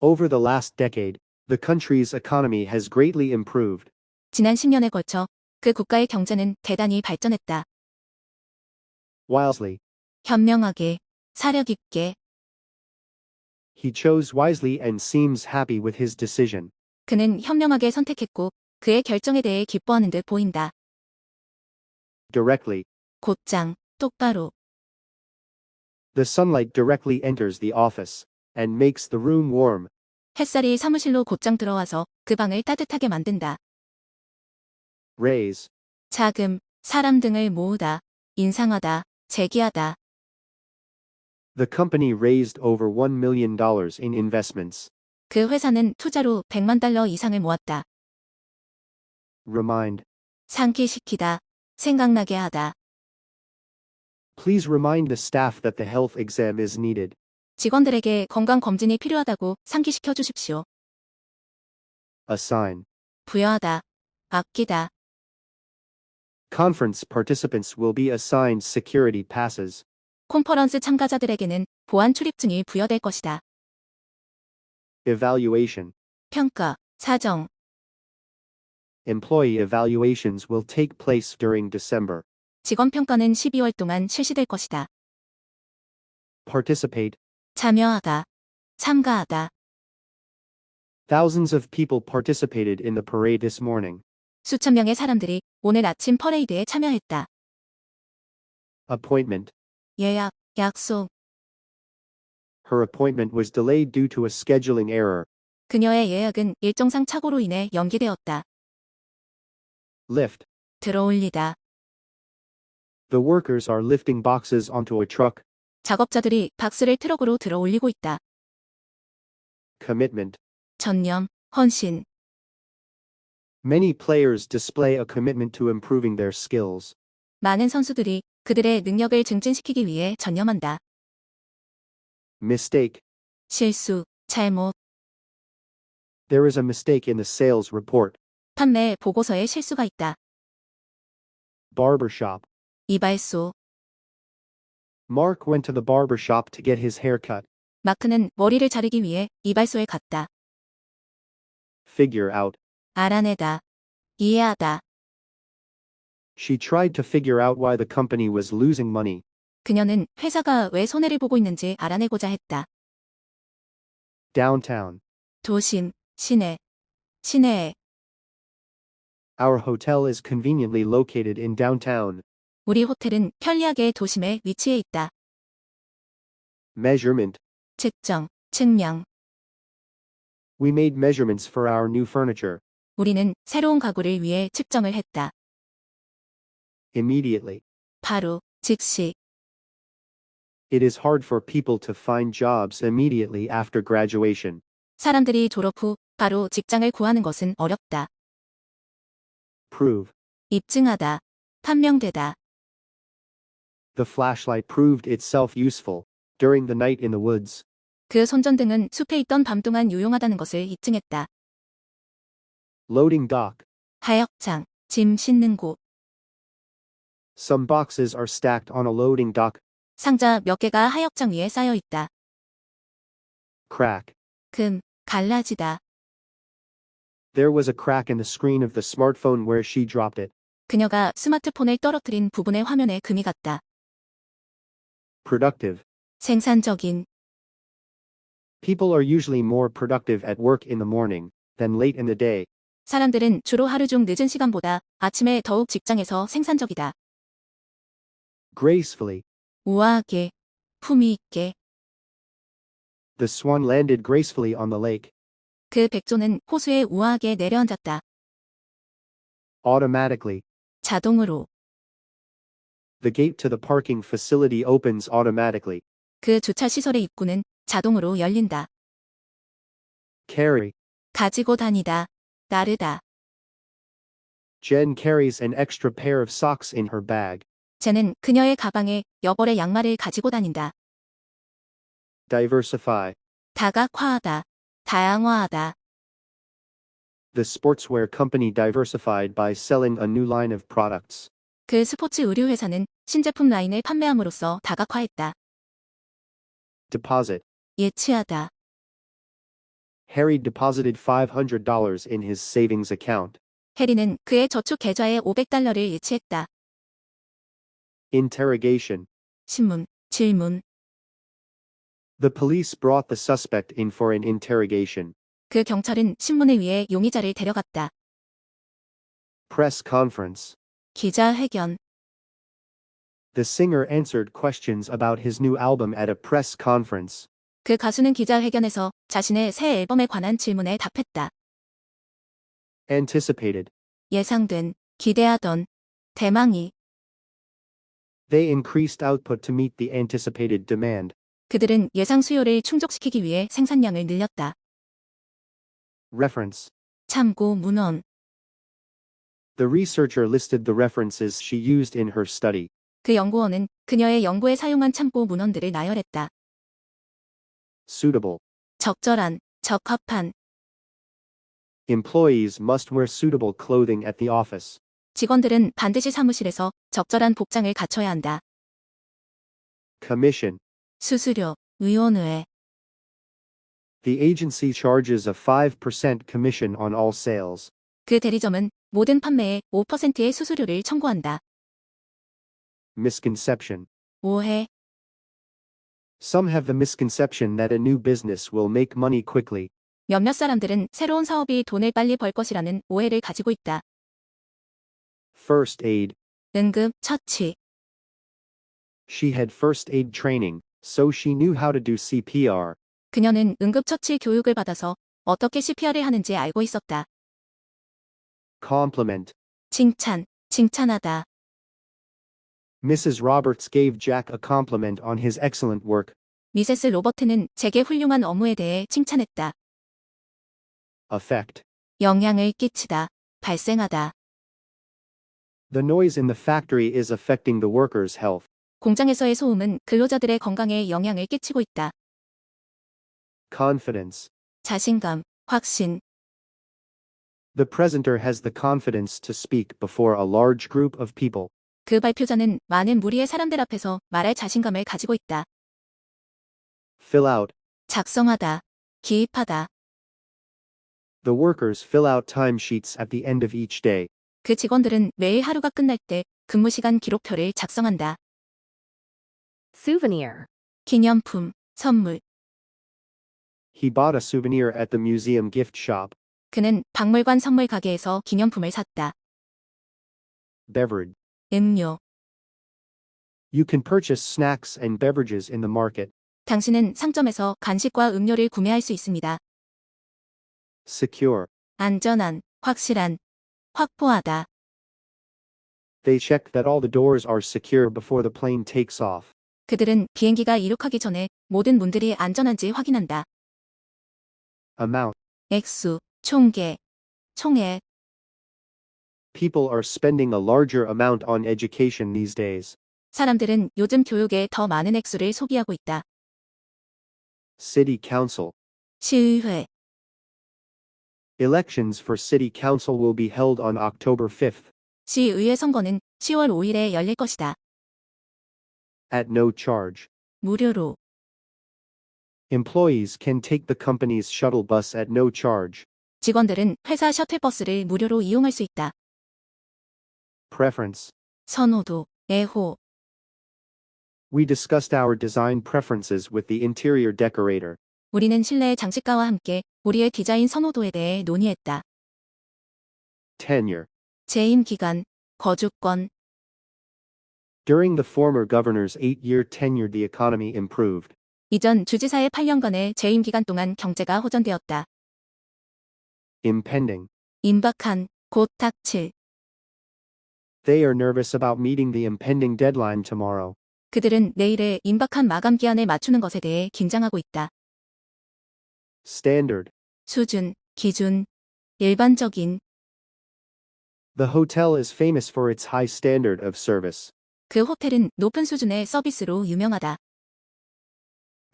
S1: Over the last decade, the country's economy has greatly improved.
S2: 지난 10년에 걸쳐 그 국가의 경제는 대단히 발전했다.
S1: Wisely.
S2: 현명하게, 사력 있게.
S1: He chose wisely and seems happy with his decision.
S2: 그는 현명하게 선택했고 그의 결정에 대해 기뻐하는 듯 보인다.
S1: Directly.
S2: 곧장, 똑바로.
S1: The sunlight directly enters the office and makes the room warm.
S2: 햇살이 사무실로 곧장 들어와서 그 방을 따뜻하게 만든다.
S1: Raise.
S2: 자금, 사람 등을 모으다, 인상하다, 제기하다.
S1: The company raised over $1 million in investments.
S2: 그 회사는 투자로 100만 달러 이상을 모았다.
S1: Remind.
S2: 상기시키다, 생각나게 하다.
S1: Please remind the staff that the health exam is needed.
S2: 직원들에게 건강검진이 필요하다고 상기시켜 주십시오.
S1: Assign.
S2: 부여하다, 아끼다.
S1: Conference participants will be assigned security passes.
S2: 콘퍼런스 참가자들에게는 보안 출입증이 부여될 것이다.
S1: Evaluation.
S2: 평가, 사정.
S1: Employee evaluations will take place during December.
S2: 직원 평가는 12월 동안 실시될 것이다.
S1: Participate.
S2: 참여하다, 참가하다.
S1: Thousands of people participated in the parade this morning.
S2: 수천 명의 사람들이 오늘 아침 퍼레이드에 참여했다.
S1: Appointment.
S2: 예약, 약속.
S1: Her appointment was delayed due to a scheduling error.
S2: 그녀의 예약은 일정상 착오로 인해 연기되었다.
S1: Lift.
S2: 들어올리다.
S1: The workers are lifting boxes onto a truck.
S2: 작업자들이 박스를 트럭으로 들어올리고 있다.
S1: Commitment.
S2: 전념, 헌신.
S1: Many players display a commitment to improving their skills.
S2: 많은 선수들이 그들의 능력을 증진시키기 위해 전념한다.
S1: Mistake.
S2: 실수, 잘못.
S1: There is a mistake in the sales report.
S2: 판매 보고서에 실수가 있다.
S1: Barbershop.
S2: 이발소.
S1: Mark went to the barbershop to get his hair cut.
S2: 마크는 머리를 자르기 위해 이발소에 갔다.
S1: Figure out.
S2: 알아내다. 이해하다.
S1: She tried to figure out why the company was losing money.
S2: 그녀는 회사가 왜 손해를 보고 있는지 알아내고자 했다.
S1: Downtown.
S2: 도심, 시내. 시내에.
S1: Our hotel is conveniently located in downtown.
S2: 우리 호텔은 편리하게 도심에 위치해 있다.
S1: Measurement.
S2: 측정, 측량.
S1: We made measurements for our new furniture.
S2: 우리는 새로운 가구를 위해 측정을 했다.
S1: Immediately.
S2: 바로, 즉시.
S1: It is hard for people to find jobs immediately after graduation.
S2: 사람들이 졸업 후 바로 직장을 구하는 것은 어렵다.
S1: Prove.
S2: 입증하다. 판명되다.
S1: The flashlight proved itself useful during the night in the woods.
S2: 그 손전등은 숲에 있던 밤 동안 유용하다는 것을 입증했다.
S1: Loading dock.
S2: 하역장, 짐 싣는 곳.
S1: Some boxes are stacked on a loading dock.
S2: 상자 몇 개가 하역장 위에 쌓여 있다.
S1: Crack.
S2: 갈라지다.
S1: There was a crack in the screen of the smartphone where she dropped it.
S2: 그녀가 스마트폰을 떨어뜨린 부분의 화면에 금이 갔다.
S1: Productive.
S2: 생산적인.
S1: People are usually more productive at work in the morning than late in the day.
S2: 사람들은 주로 하루 중 늦은 시간보다 아침에 더욱 직장에서 생산적이다.
S1: Gracefully.
S2: 우아하게, 품위 있게.
S1: The swan landed gracefully on the lake.
S2: 그 백조는 호수에 우아하게 내려앉았다.
S1: Automatically.
S2: 자동으로.
S1: The gate to the parking facility opens automatically.
S2: 그 주차 시설의 입구는 자동으로 열린다.
S1: Carry.
S2: 가지고 다니다. 나르다.
S1: Jen carries an extra pair of socks in her bag.
S2: 쟤는 그녀의 가방에 여벌의 양말을 가지고 다닌다.
S1: Diversify.
S2: 다각화하다. 다양화하다.
S1: The sportswear company diversified by selling a new line of products.
S2: 그 스포츠 의류 회사는 신제품 라인을 판매함으로써 다각화했다.
S1: Deposit.
S2: 예치하다.
S1: Harry deposited $500 in his savings account.
S2: 해리는 그의 저축 계좌에 $500를 예치했다.
S1: Interrogation.
S2: 신문, 질문.
S1: The police brought the suspect in for an interrogation.
S2: 그 경찰은 신문을 위해 용의자를 데려갔다.
S1: Press conference.
S2: 기자회견.
S1: The singer answered questions about his new album at a press conference.
S2: 그 가수는 기자회견에서 자신의 새 앨범에 관한 질문에 답했다.
S1: Anticipated.
S2: 예상된, 기대하던, 대망이.
S1: They increased output to meet the anticipated demand.
S2: 그들은 예상 수요를 충족시키기 위해 생산량을 늘렸다.
S1: Reference.
S2: 참고 문헌.
S1: The researcher listed the references she used in her study.
S2: 그 연구원은 그녀의 연구에 사용한 참고 문헌들을 나열했다.
S1: Suitable.
S2: 적절한, 적합한.
S1: Employees must wear suitable clothing at the office.
S2: 직원들은 반드시 사무실에서 적절한 복장을 갖춰야 한다.
S1: Commission.
S2: 수수료, 위원회.
S1: The agency charges a 5% commission on all sales.
S2: 그 대리점은 모든 판매에 5%의 수수료를 청구한다.
S1: Misconception.
S2: 오해.
S1: Some have the misconception that a new business will make money quickly.
S2: 몇몇 사람들은 새로운 사업이 돈을 빨리 벌 것이라는 오해를 가지고 있다.
S1: First aid.
S2: 응급, 처치.
S1: She had first aid training, so she knew how to do CPR.
S2: 그녀는 응급처치 교육을 받아서 어떻게 CPR을 하는지 알고 있었다.
S1: Compliment.
S2: 칭찬, 칭찬하다.
S1: Mrs. Roberts gave Jack a compliment on his excellent work.
S2: 미세스 로버트는 잭의 훌륭한 업무에 대해 칭찬했다.
S1: Effect.
S2: 영향을 끼치다, 발생하다.
S1: The noise in the factory is affecting the workers' health.
S2: 공장에서의 소음은 근로자들의 건강에 영향을 끼치고 있다.
S1: Confidence.
S2: 자신감, 확신.
S1: The presenter has the confidence to speak before a large group of people.
S2: 그 발표자는 많은 무리의 사람들 앞에서 말할 자신감을 가지고 있다.
S1: Fill out.
S2: 작성하다, 기입하다.
S1: The workers fill out timesheets at the end of each day.
S2: 그 직원들은 매일 하루가 끝날 때 근무시간 기록표를 작성한다.
S3: Souvenir.
S2: 기념품, 선물.
S1: He bought a souvenir at the museum gift shop.
S2: 그는 박물관 선물 가게에서 기념품을 샀다.
S1: Beverage.
S2: 음료.
S1: You can purchase snacks and beverages in the market.
S2: 당신은 상점에서 간식과 음료를 구매할 수 있습니다.
S1: Secure.
S2: 안전한, 확실한, 확보하다.
S1: They check that all the doors are secure before the plane takes off.
S2: 그들은 비행기가 이륙하기 전에 모든 문들이 안전한지 확인한다.
S1: Amount.
S2: 액수, 총계, 총액.
S1: People are spending a larger amount on education these days.
S2: 사람들은 요즘 교육에 더 많은 액수를 소비하고 있다.
S1: City Council.
S2: 시의회.
S1: Elections for City Council will be held on October 5th.
S2: 시의회 선거는 10월 5일에 열릴 것이다.
S1: At no charge.
S2: 무료로.
S1: Employees can take the company's shuttle bus at no charge.
S2: 직원들은 회사 셔틀버스를 무료로 이용할 수 있다.
S1: Preference.
S2: 선호도, 애호.
S1: We discussed our design preferences with the interior decorator.
S2: 우리는 실내 장식가와 함께 우리의 디자인 선호도에 대해 논의했다.
S1: Tenure.
S2: 재임 기간, 거주권.
S1: During the former governor's 8-year tenure, the economy improved.
S2: 이전 주지사의 8년간의 재임 기간 동안 경제가 호전되었다.
S1: Impending.
S2: 임박한, 곧 닥칠.
S1: They are nervous about meeting the impending deadline tomorrow.
S2: 그들은 내일의 임박한 마감 기한에 맞추는 것에 대해 긴장하고 있다.
S1: Standard.
S2: 수준, 기준, 일반적인.
S1: The hotel is famous for its high standard of service.
S2: 그 호텔은 높은 수준의 서비스로 유명하다.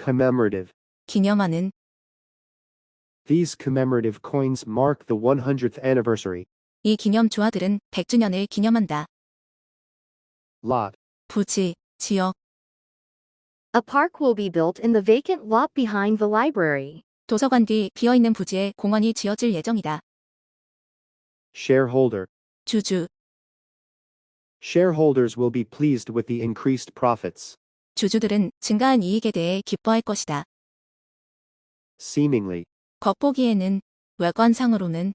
S1: Commemorative.
S2: 기념하는.
S1: These commemorative coins mark the 100th anniversary.
S2: 이 기념 주화들은 100주년을 기념한다.
S1: Lot.
S2: 부지, 지역.
S3: A park will be built in the vacant lot behind the library.
S2: 도서관 뒤 비어있는 부지에 공원이 지어질 예정이다.
S1: Shareholder.
S2: 주주,
S1: Shareholders will be pleased with the increased profits.
S2: 주주들은 증가한 이익에 대해 기뻐할 것이다.
S1: Seemingly.
S2: 겉보기에는, 외관상으로는.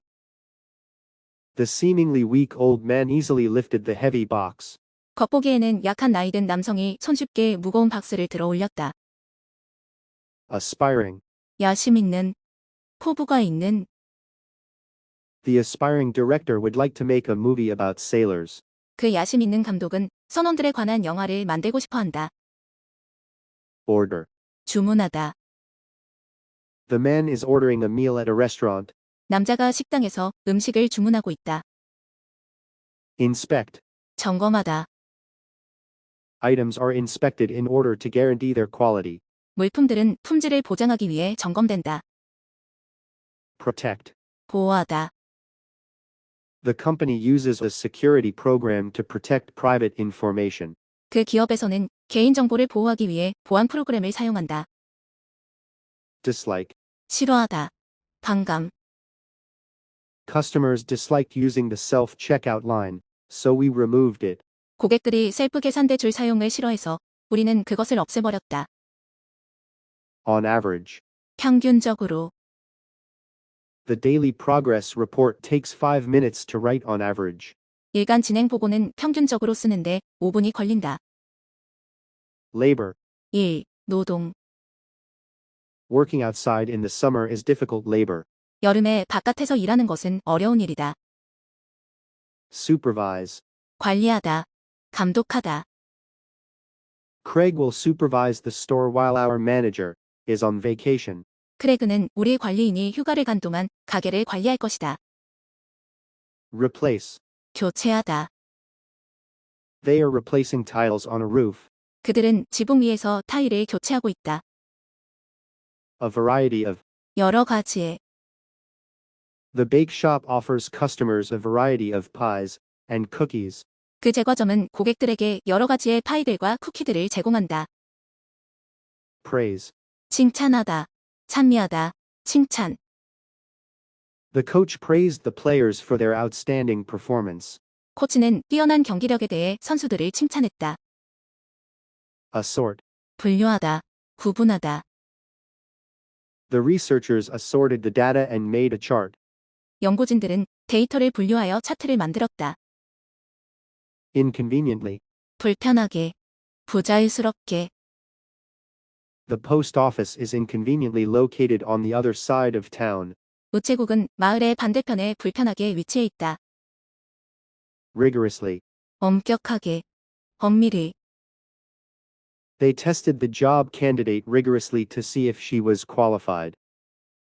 S1: The seemingly weak old man easily lifted the heavy box.
S2: 겉보기에는 약한 나이든 남성이 손쉽게 무거운 박스를 들어 올렸다.
S1: Aspiring.
S2: 야심 있는, 포부가 있는.
S1: The aspiring director would like to make a movie about sailors.
S2: 그 야심 있는 감독은 선원들에 관한 영화를 만들고 싶어 한다.
S1: Order.
S2: 주문하다.
S1: The man is ordering a meal at a restaurant.
S2: 남자가 식당에서 음식을 주문하고 있다.
S1: Inspect.
S2: 점검하다.
S1: Items are inspected in order to guarantee their quality.
S2: 물품들은 품질을 보장하기 위해 점검된다.
S1: Protect.
S2: 보호하다.
S1: The company uses a security program to protect private information.
S2: 그 기업에서는 개인정보를 보호하기 위해 보안 프로그램을 사용한다.
S1: Dislike.
S2: 싫어하다. 반감.
S1: Customers disliked using the self-checkout line, so we removed it.
S2: 고객들이 셀프 계산대 줄 사용을 싫어해서 우리는 그것을 없애버렸다.
S1: On average.
S2: 평균적으로.
S1: The daily progress report takes 5 minutes to write on average.
S2: 일간 진행 보고는 평균적으로 쓰는데 5분이 걸린다.
S1: Labor.
S2: 일, 노동.
S1: Working outside in the summer is difficult labor.
S2: 여름에 바깥에서 일하는 것은 어려운 일이다.
S1: Supervise.
S2: 관리하다. 감독하다.
S1: Craig will supervise the store while our manager is on vacation.
S2: 크레그는 우리 관리인이 휴가를 간 동안 가게를 관리할 것이다.
S1: Replace.
S2: 교체하다.
S1: They are replacing tiles on a roof.
S2: 그들은 지붕 위에서 타일을 교체하고 있다.
S1: A variety of.
S2: 여러 가지의.
S1: The bake shop offers customers a variety of pies and cookies.
S2: 그 제과점은 고객들에게 여러 가지의 파이들과 쿠키들을 제공한다.
S1: Praise.
S2: 칭찬하다. 찬미하다. 칭찬.
S1: The coach praised the players for their outstanding performance.
S2: 코치는 뛰어난 경기력에 대해 선수들을 칭찬했다.
S1: Assort.
S2: 분류하다. 구분하다.
S1: The researchers assorted the data and made a chart.
S2: 연구진들은 데이터를 분류하여 차트를 만들었다.
S1: Inconveniently.
S2: 불편하게. 부자유스럽게.
S1: The post office is inconveniently located on the other side of town.
S2: 우체국은 마을의 반대편에 불편하게 위치해 있다.
S1: Rigorously.
S2: 엄격하게. 엄밀히.
S1: They tested the job candidate rigorously to see if she was qualified.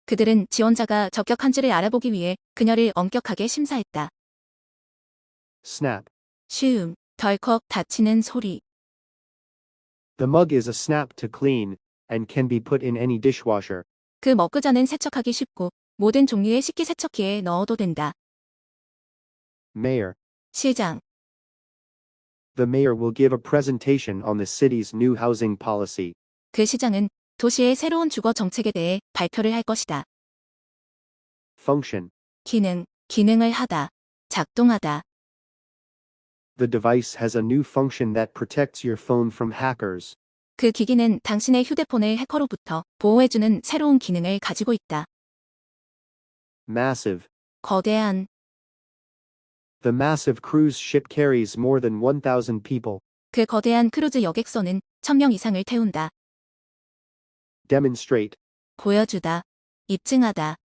S2: 그들은 지원자가 적격한지를 알아보기 위해 그녀를 엄격하게 심사했다.
S1: Snap.
S2: 쉬움, 덜컥 닫히는 소리.
S1: The mug is a snap to clean and can be put in any dishwasher.
S2: 그 머그잔은 세척하기 쉽고 모든 종류의 식기세척기에 넣어도 된다.
S1: Mayor.
S2: 시장,
S1: The mayor will give a presentation on the city's new housing policy.
S2: 그 시장은 도시의 새로운 주거 정책에 대해 발표를 할 것이다.
S1: Function.
S2: 기능을 하다, 작동하다.
S1: The device has a new function that protects your phone from hackers.
S2: 그 기기는 당신의 휴대폰을 해커로부터 보호해주는 새로운 기능을 가지고 있다.
S1: Massive.
S2: 거대한,
S1: The massive cruise ship carries more than 1,000 people.
S2: 그 거대한 크루즈 여객선은 1000명 이상을 태운다.
S1: Demonstrate.
S2: 보여주다, 입증하다.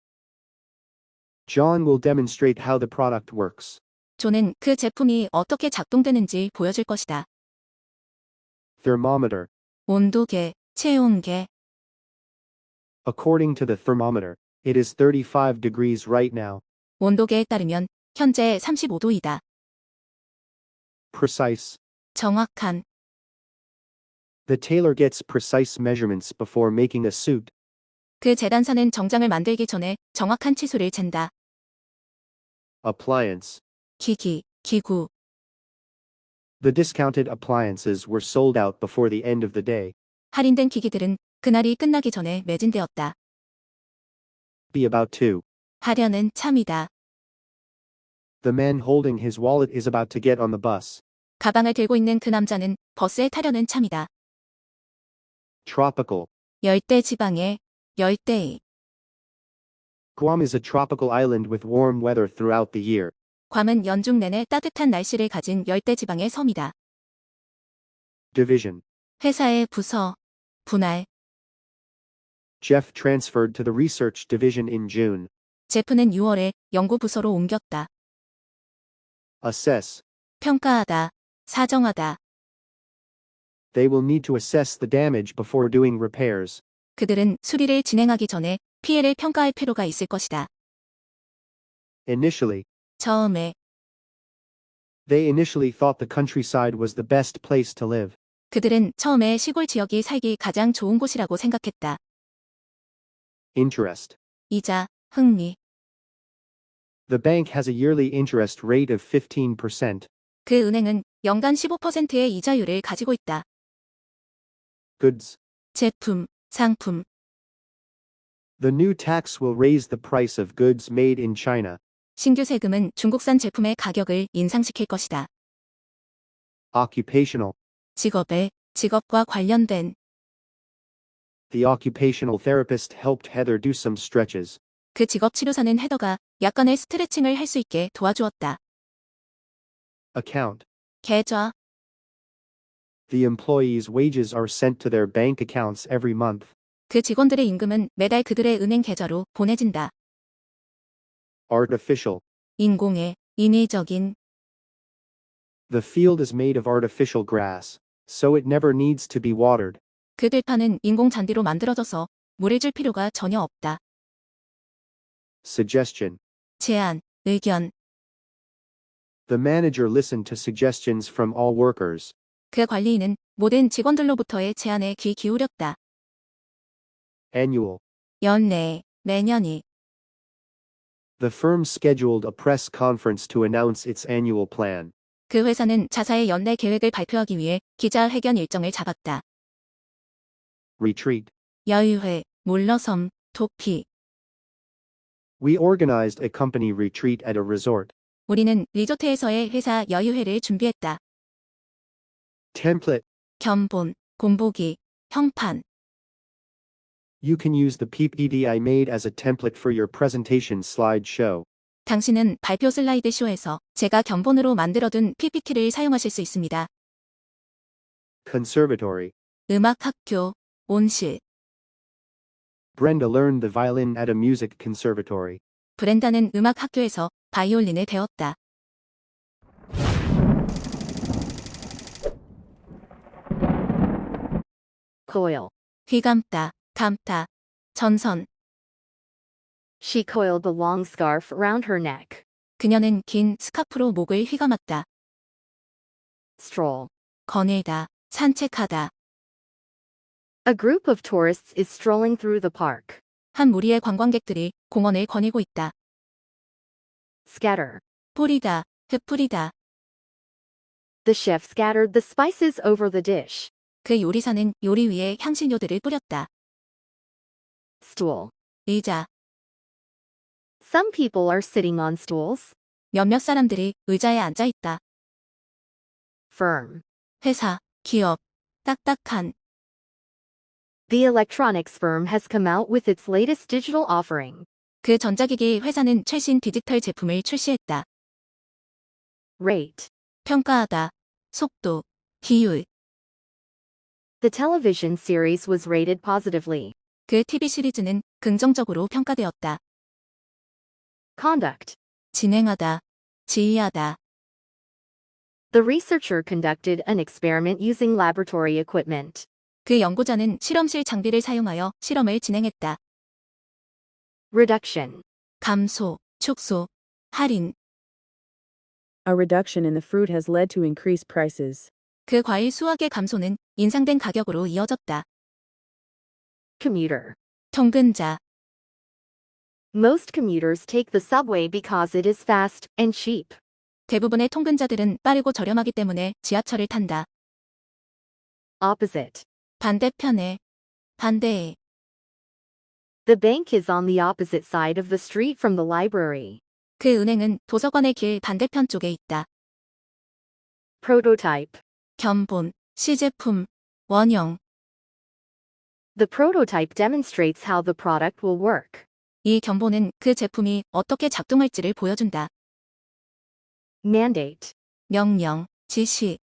S1: John will demonstrate how the product works.
S2: 존은 그 제품이 어떻게 작동되는지 보여줄 것이다.
S1: Thermometer.
S2: 온도계, 체온계.
S1: According to the thermometer, it is 35 degrees right now.
S2: 온도계에 따르면 현재 35도이다.
S1: Precise.
S2: 정확한,
S1: The tailor gets precise measurements before making a suit.
S2: 그 재단사는 정장을 만들기 전에 정확한 치수를 잰다.
S1: Appliance.
S2: 기기, 기구.
S1: The discounted appliances were sold out before the end of the day.
S2: 할인된 기기들은 그날이 끝나기 전에 매진되었다.
S1: Be about to.
S2: 하려는 참이다.
S1: The man holding his wallet is about to get on the bus.
S2: 가방을 들고 있는 그 남자는 버스에 타려는 참이다.
S1: Tropical.
S2: 열대 지방의, 열대의.
S1: Guam is a tropical island with warm weather throughout the year.
S2: 괌은 연중 내내 따뜻한 날씨를 가진 열대 지방의 섬이다.
S1: Division.
S2: 회사의 부서, 분할.
S1: Jeff transferred to the research division in June.
S2: 제프는 6월에 연구 부서로 옮겼다.
S1: Assess.
S2: 평가하다, 사정하다.
S1: They will need to assess the damage before doing repairs.
S2: 그들은 수리를 진행하기 전에 피해를 평가할 필요가 있을 것이다.
S1: Initially,
S2: 처음에
S1: they initially thought the countryside was the best place to live.
S2: 그들은 처음에 시골 지역이 살기 가장 좋은 곳이라고 생각했다.
S1: Interest.
S2: 이자, 흥미.
S1: The bank has a yearly interest rate of 15%.
S2: 그 은행은 연간 15%의 이자율을 가지고 있다.
S1: Goods.
S2: 제품, 상품.
S1: The new tax will raise the price of goods made in China.
S2: 신규 세금은 중국산 제품의 가격을 인상시킬 것이다.
S1: Occupational.
S2: 직업과 관련된.
S1: The occupational therapist helped Heather do some stretches.
S2: 그 직업 치료사는 헤더가 약간의 스트레칭을 할 수 있게 도와주었다.
S1: Account.
S2: 계좌.
S1: The employees' wages are sent to their bank accounts every month.
S2: 그 직원들의 임금은 매달 그들의 은행 계좌로 보내진다.
S1: Artificial.
S2: 인공의, 인위적인.
S1: The field is made of artificial grass, so it never needs to be watered.
S2: 그 들판은 인공 잔디로 만들어져서 물을 줄 필요가 전혀 없다.
S1: Suggestion.
S2: 제안, 의견.
S1: The manager listened to suggestions from all workers.
S2: 그 관리인은 모든 직원들로부터의 제안에 귀 기울였다.
S1: Annual.
S2: 연내, 매년이.
S1: The firm scheduled a press conference to announce its annual plan.
S2: 그 회사는 자사의 연내 계획을 발표하기 위해 기자회견 일정을 잡았다.
S1: Retreat.
S2: 여유회, 물러섬, 도피.
S1: We organized a company retreat at a resort.
S2: 우리는 리조트에서의 회사 여유회를 준비했다.
S1: Template.
S2: 견본, 곰보기, 형판.
S1: You can use the PPT I made as a template for your presentation slideshow.
S2: 당신은 발표 슬라이드 쇼에서 제가 견본으로 만들어둔 PPT를 사용하실 수 있습니다.
S1: Conservatory.
S2: 음악학교, 온실.
S1: Brenda learned the violin at a music conservatory.
S2: 브렌다는 음악학교에서 바이올린을 배웠다.
S3: Coil.
S2: 휘감다, 감다, 전선.
S3: She coiled the long scarf around her neck.
S2: 그녀는 긴 스카프로 목을 휘감았다.
S3: Stroll.
S2: 거닐다, 산책하다.
S3: A group of tourists is strolling through the park.
S2: 한 무리의 관광객들이 공원을 거닐고 있다.
S3: Scatter.
S2: 뿌리다, 흩뿌리다.
S3: The chef scattered the spices over the dish.
S2: 그 요리사는 요리 위에 향신료들을 뿌렸다.
S3: Stool.
S2: 의자.
S3: Some people are sitting on stools.
S2: 몇몇 사람들이 의자에 앉아 있다.
S3: Firm.
S2: 회사, 기업. 딱딱한.
S3: The electronics firm has come out with its latest digital offering.
S2: 그 전자기기 회사는 최신 디지털 제품을 출시했다.
S3: Rate.
S2: 평가하다. 속도. 비율.
S3: The television series was rated positively.
S2: 그 TV 시리즈는 긍정적으로 평가되었다.
S3: Conduct.
S2: 진행하다. 지휘하다.
S3: The researcher conducted an experiment using laboratory equipment.
S2: 그 연구자는 실험실 장비를 사용하여 실험을 진행했다.
S3: Reduction.
S2: 감소, 축소, 할인.
S6: A reduction in the fruit has led to increased prices.
S2: 그 과일 수확의 감소는 인상된 가격으로 이어졌다.
S3: Commuter.
S2: 통근자.
S3: Most commuters take the subway because it is fast and cheap.
S2: 대부분의 통근자들은 빠르고 저렴하기 때문에 지하철을 탄다.
S3: Opposite.
S2: 반대편에. 반대에.
S3: The bank is on the opposite side of the street from the library.
S2: 그 은행은 도서관의 길 반대편 쪽에 있다.
S3: Prototype.
S2: 견본, 시제품, 원형.
S3: The prototype demonstrates how the product will work.
S2: 이 견본은 그 제품이 어떻게 작동할지를 보여준다.
S3: Mandate.
S2: 명령, 지시.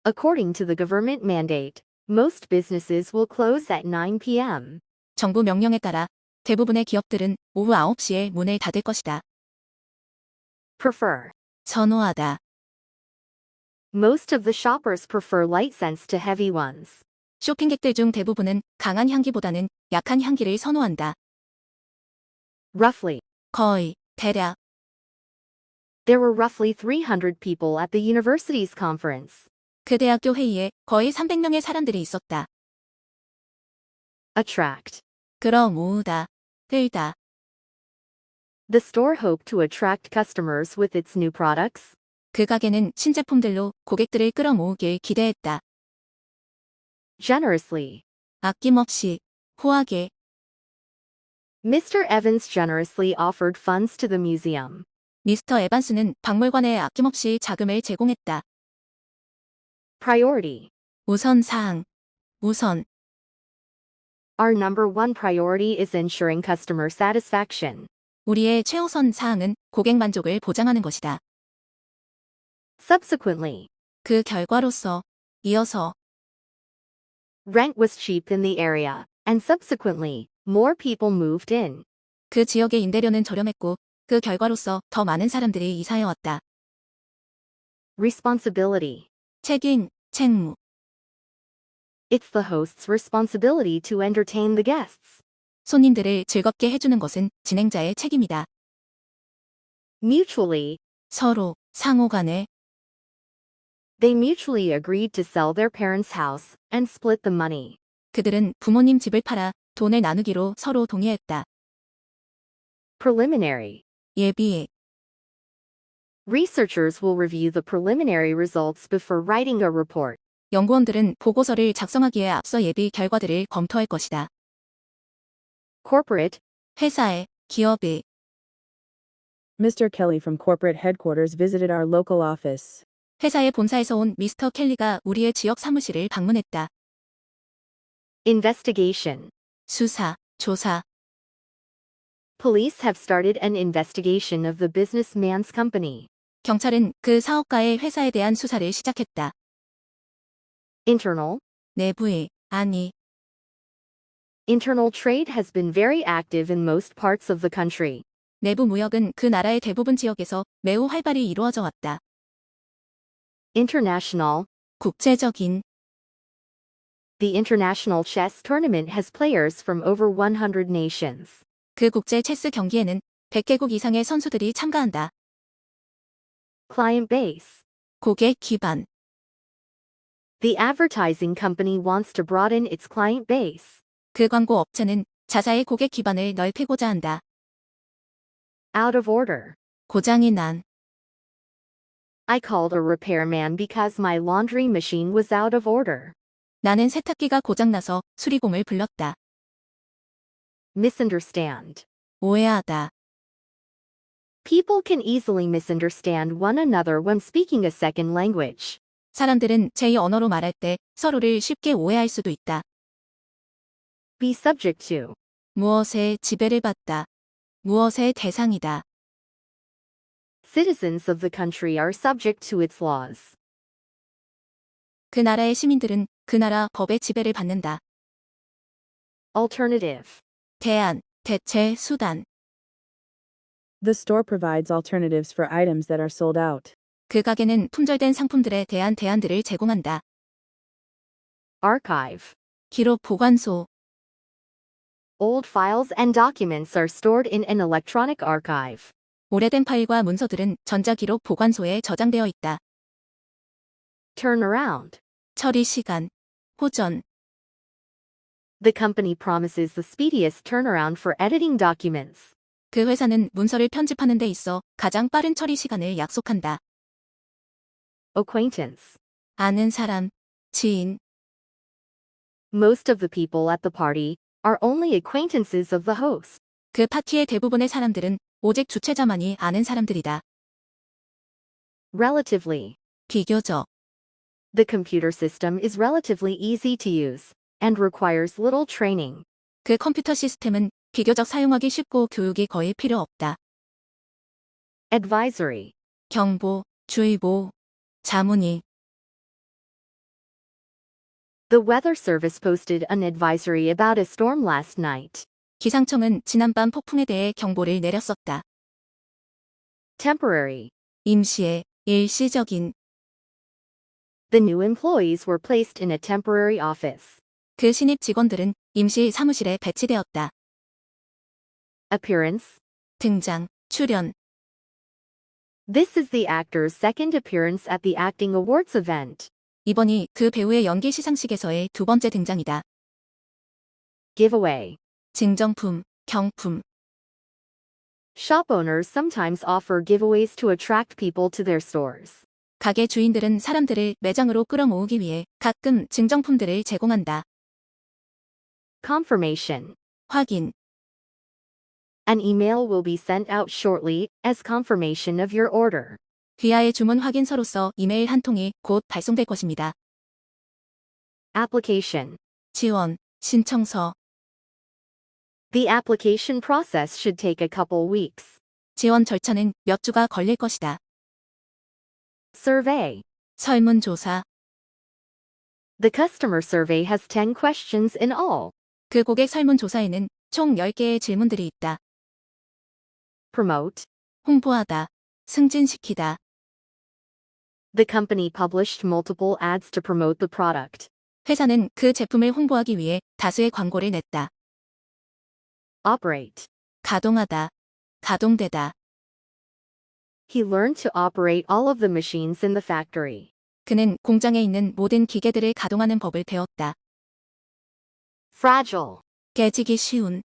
S3: According to the government mandate, most businesses will close at 9 p.m.
S2: 정부 명령에 따라 대부분의 기업들은 오후 9시에 문을 닫을 것이다.
S3: Prefer.
S2: 선호하다.
S3: Most of the shoppers prefer light scents to heavy ones.
S2: 쇼핑객들 중 대부분은 강한 향기보다는 약한 향기를 선호한다.
S3: Roughly.
S2: 거의, 대략.
S3: There were roughly 300 people at the university's conference.
S2: 그 대학교 회의에 거의 300명의 사람들이 있었다.
S3: Attract.
S2: 끌어모으다, 끌다.
S3: The store hoped to attract customers with its new products.
S2: 그 가게는 신제품들로 고객들을 끌어모으길 기대했다.
S3: Generously.
S2: 아낌없이, 후하게.
S3: Mr. Evans generously offered funds to the museum.
S2: 미스터 에반스는 박물관에 아낌없이 자금을 제공했다.
S3: Priority.
S2: 우선사항, 우선.
S3: Our number one priority is ensuring customer satisfaction.
S2: 우리의 최우선 사항은 고객 만족을 보장하는 것이다.
S3: Subsequently.
S2: 그 결과로서, 이어서.
S3: Rent was cheap in the area, and subsequently, more people moved in.
S2: 그 지역의 임대료는 저렴했고, 그 결과로서 더 많은 사람들이 이사해왔다.
S3: Responsibility.
S2: 책임, 책무.
S3: It's the host's responsibility to entertain the guests.
S2: 손님들을 즐겁게 해주는 것은 진행자의 책임이다.
S3: Mutually.
S2: 서로, 상호간에.
S3: They mutually agreed to sell their parents' house and split the money.
S2: 그들은 부모님 집을 팔아 돈을 나누기로 서로 동의했다.
S3: Preliminary.
S2: 예비에.
S3: Researchers will review the preliminary results before writing a report.
S2: 연구원들은 보고서를 작성하기에 앞서 예비 결과들을 검토할 것이다.
S3: Corporate.
S2: 회사에, 기업에.
S6: Mr. Kelly from corporate headquarters visited our local office.
S2: 회사의 본사에서 온 미스터 켈리가 우리의 지역 사무실을 방문했다.
S3: Investigation.
S2: 수사, 조사.
S3: Police have started an investigation of the businessman's company.
S2: 경찰은 그 사업가의 회사에 대한 수사를 시작했다.
S3: Internal.
S2: 내부에, 아니.
S3: Internal trade has been very active in most parts of the country.
S2: 내부 무역은 그 나라의 대부분 지역에서 매우 활발히 이루어져 왔다.
S3: International.
S2: 국제적인.
S3: The International Chess Tournament has players from over 100 nations.
S2: 그 국제 체스 경기에는 100개국 이상의 선수들이 참가한다.
S3: Client base.
S2: 고객 기반.
S3: The advertising company wants to broaden its client base.
S2: 그 광고 업체는 자사의 고객 기반을 넓히고자 한다.
S3: Out of order.
S2: 고장이 난.
S3: I called a repairman because my laundry machine was out of order.
S2: 나는 세탁기가 고장나서 수리공을 불렀다.
S3: misunderstand.
S2: 오해하다.
S3: People can easily misunderstand one another when speaking a second language.
S2: 사람들은 제2 언어로 말할 때 서로를 쉽게 오해할 수도 있다.
S3: Be subject to.
S2: 무엇에 지배를 받다. 무엇의 대상이다.
S3: Citizens of the country are subject to its laws.
S2: 그 나라의 시민들은 그 나라 법의 지배를 받는다.
S3: Alternative.
S2: 대안, 대체, 수단.
S6: The store provides alternatives for items that are sold out.
S2: 그 가게는 품절된 상품들에 대한 대안들을 제공한다.
S3: Archive.
S2: 기록 보관소.
S3: Old files and documents are stored in an electronic archive.
S2: 오래된 파일과 문서들은 전자기록 보관소에 저장되어 있다.
S3: Turnaround.
S2: 처리 시간. 호전.
S3: The company promises the speediest turnaround for editing documents.
S2: 그 회사는 문서를 편집하는 데 있어 가장 빠른 처리 시간을 약속한다.
S3: Acquaintance.
S2: 아는 사람, 지인.
S3: Most of the people at the party are only acquaintances of the host.
S2: 그 파티의 대부분의 사람들은 오직 주최자만이 아는 사람들이다.
S3: Relatively.
S2: 비교적.
S3: The computer system is relatively easy to use and requires little training.
S2: 그 컴퓨터 시스템은 비교적 사용하기 쉽고 교육이 거의 필요 없다.
S3: Advisory.
S2: 경보, 주의보, 자문이.
S3: The Weather Service posted an advisory about a storm last night.
S2: 기상청은 지난밤 폭풍에 대해 경보를 내렸었다.
S3: Temporary.
S2: 임시의, 일시적인.
S3: The new employees were placed in a temporary office.
S2: 그 신입 직원들은 임시 사무실에 배치되었다.
S3: Appearance.
S2: 등장, 출연.
S3: This is the actor's second appearance at the Acting Awards event.
S2: 이번이 그 배우의 연기 시상식에서의 두 번째 등장이다.
S3: Giveaway.
S2: 증정품, 경품.
S3: Shop owners sometimes offer giveaways to attract people to their stores.
S2: 가게 주인들은 사람들을 매장으로 끌어모으기 위해 가끔 증정품들을 제공한다.
S3: Confirmation.
S2: 확인.
S3: An email will be sent out shortly as confirmation of your order.
S2: 귀하의 주문 확인서로서 이메일 한 통이 곧 발송될 것입니다.
S3: Application.
S2: 지원, 신청서.
S3: The application process should take a couple weeks.
S2: 지원 절차는 몇 주가 걸릴 것이다.
S3: Survey.
S2: 설문조사.
S3: The customer survey has 10 questions in all.
S2: 그 고객 설문조사에는 총 10개의 질문들이 있다.
S3: Promote.
S2: 홍보하다, 승진시키다.
S3: The company published multiple ads to promote the product.
S2: 회사는 그 제품을 홍보하기 위해 다수의 광고를 냈다.
S3: Operate.
S2: 가동하다, 가동되다.
S3: He learned to operate all of the machines in the factory.
S2: 그는 공장에 있는 모든 기계들을 가동하는 법을 배웠다.
S3: Fragile.
S2: 깨지기 쉬운.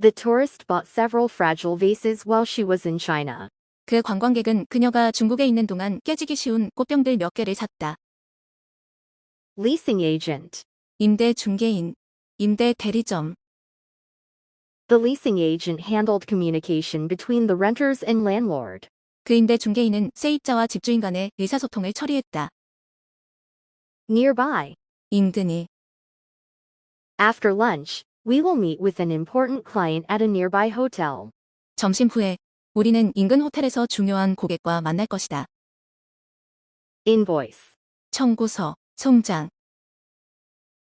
S3: The tourist bought several fragile vases while she was in China.
S2: 그 관광객은 그녀가 중국에 있는 동안 깨지기 쉬운 꽃병들 몇 개를 샀다.
S3: Leasing agent.
S2: 임대 중개인, 임대 대리점.
S3: The leasing agent handled communication between the renters and landlord.
S2: 그 임대 중개인은 세입자와 집주인 간의 의사소통을 처리했다.
S3: Nearby.
S2: 인근이.
S3: After lunch, we will meet with an important client at a nearby hotel.
S2: 점심 후에 우리는 인근 호텔에서 중요한 고객과 만날 것이다.
S3: Invoice.
S2: 청구서, 송장.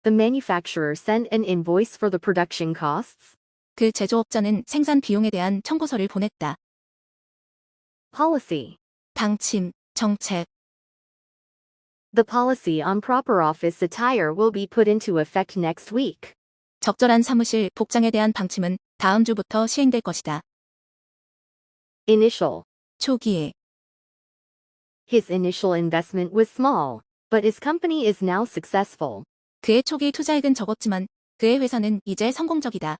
S3: The manufacturer sent an invoice for the production costs.
S2: 그 제조업자는 생산 비용에 대한 청구서를 보냈다.
S3: Policy.
S2: 방침, 정책.
S3: The policy on proper office attire will be put into effect next week.
S2: 적절한 사무실 복장에 대한 방침은 다음 주부터 시행될 것이다.
S3: Initial.
S2: 초기에.
S3: His initial investment was small, but his company is now successful.
S2: 그의 초기 투자액은 적었지만 그의 회사는 이제 성공적이다.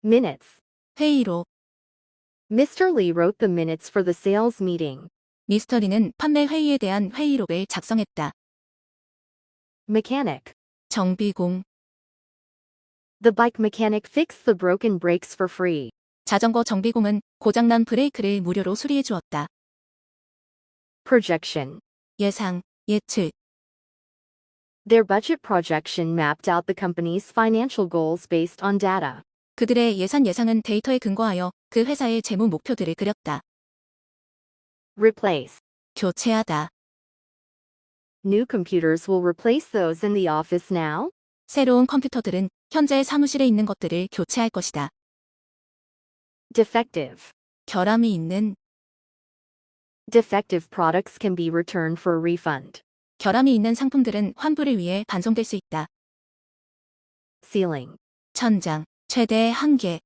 S3: Minutes.
S2: 회의록.
S3: Mr. Lee wrote the minutes for the sales meeting.
S2: 미스터 리는 판매 회의에 대한 회의록을 작성했다.
S3: Mechanic.
S2: 정비공.
S3: The bike mechanic fixed the broken brakes for free.
S2: 자전거 정비공은 고장난 브레이크를 무료로 수리해 주었다.
S3: Projection.
S2: 예상, 예측.
S3: Their budget projection mapped out the company's financial goals based on data.
S2: 그들의 예상은 데이터에 근거하여 그 회사의 재무 목표들을 그렸다.
S3: Replace.
S2: 교체하다.
S3: New computers will replace those in the office now.
S2: 새로운 컴퓨터들은 현재 사무실에 있는 것들을 교체할 것이다.
S3: Defective.
S2: 결함이 있는.
S3: Defective products can be returned for a refund.
S2: 결함이 있는 상품들은 환불을 위해 반송될 수 있다.
S3: Ceiling.
S2: 천장, 최대의 한계.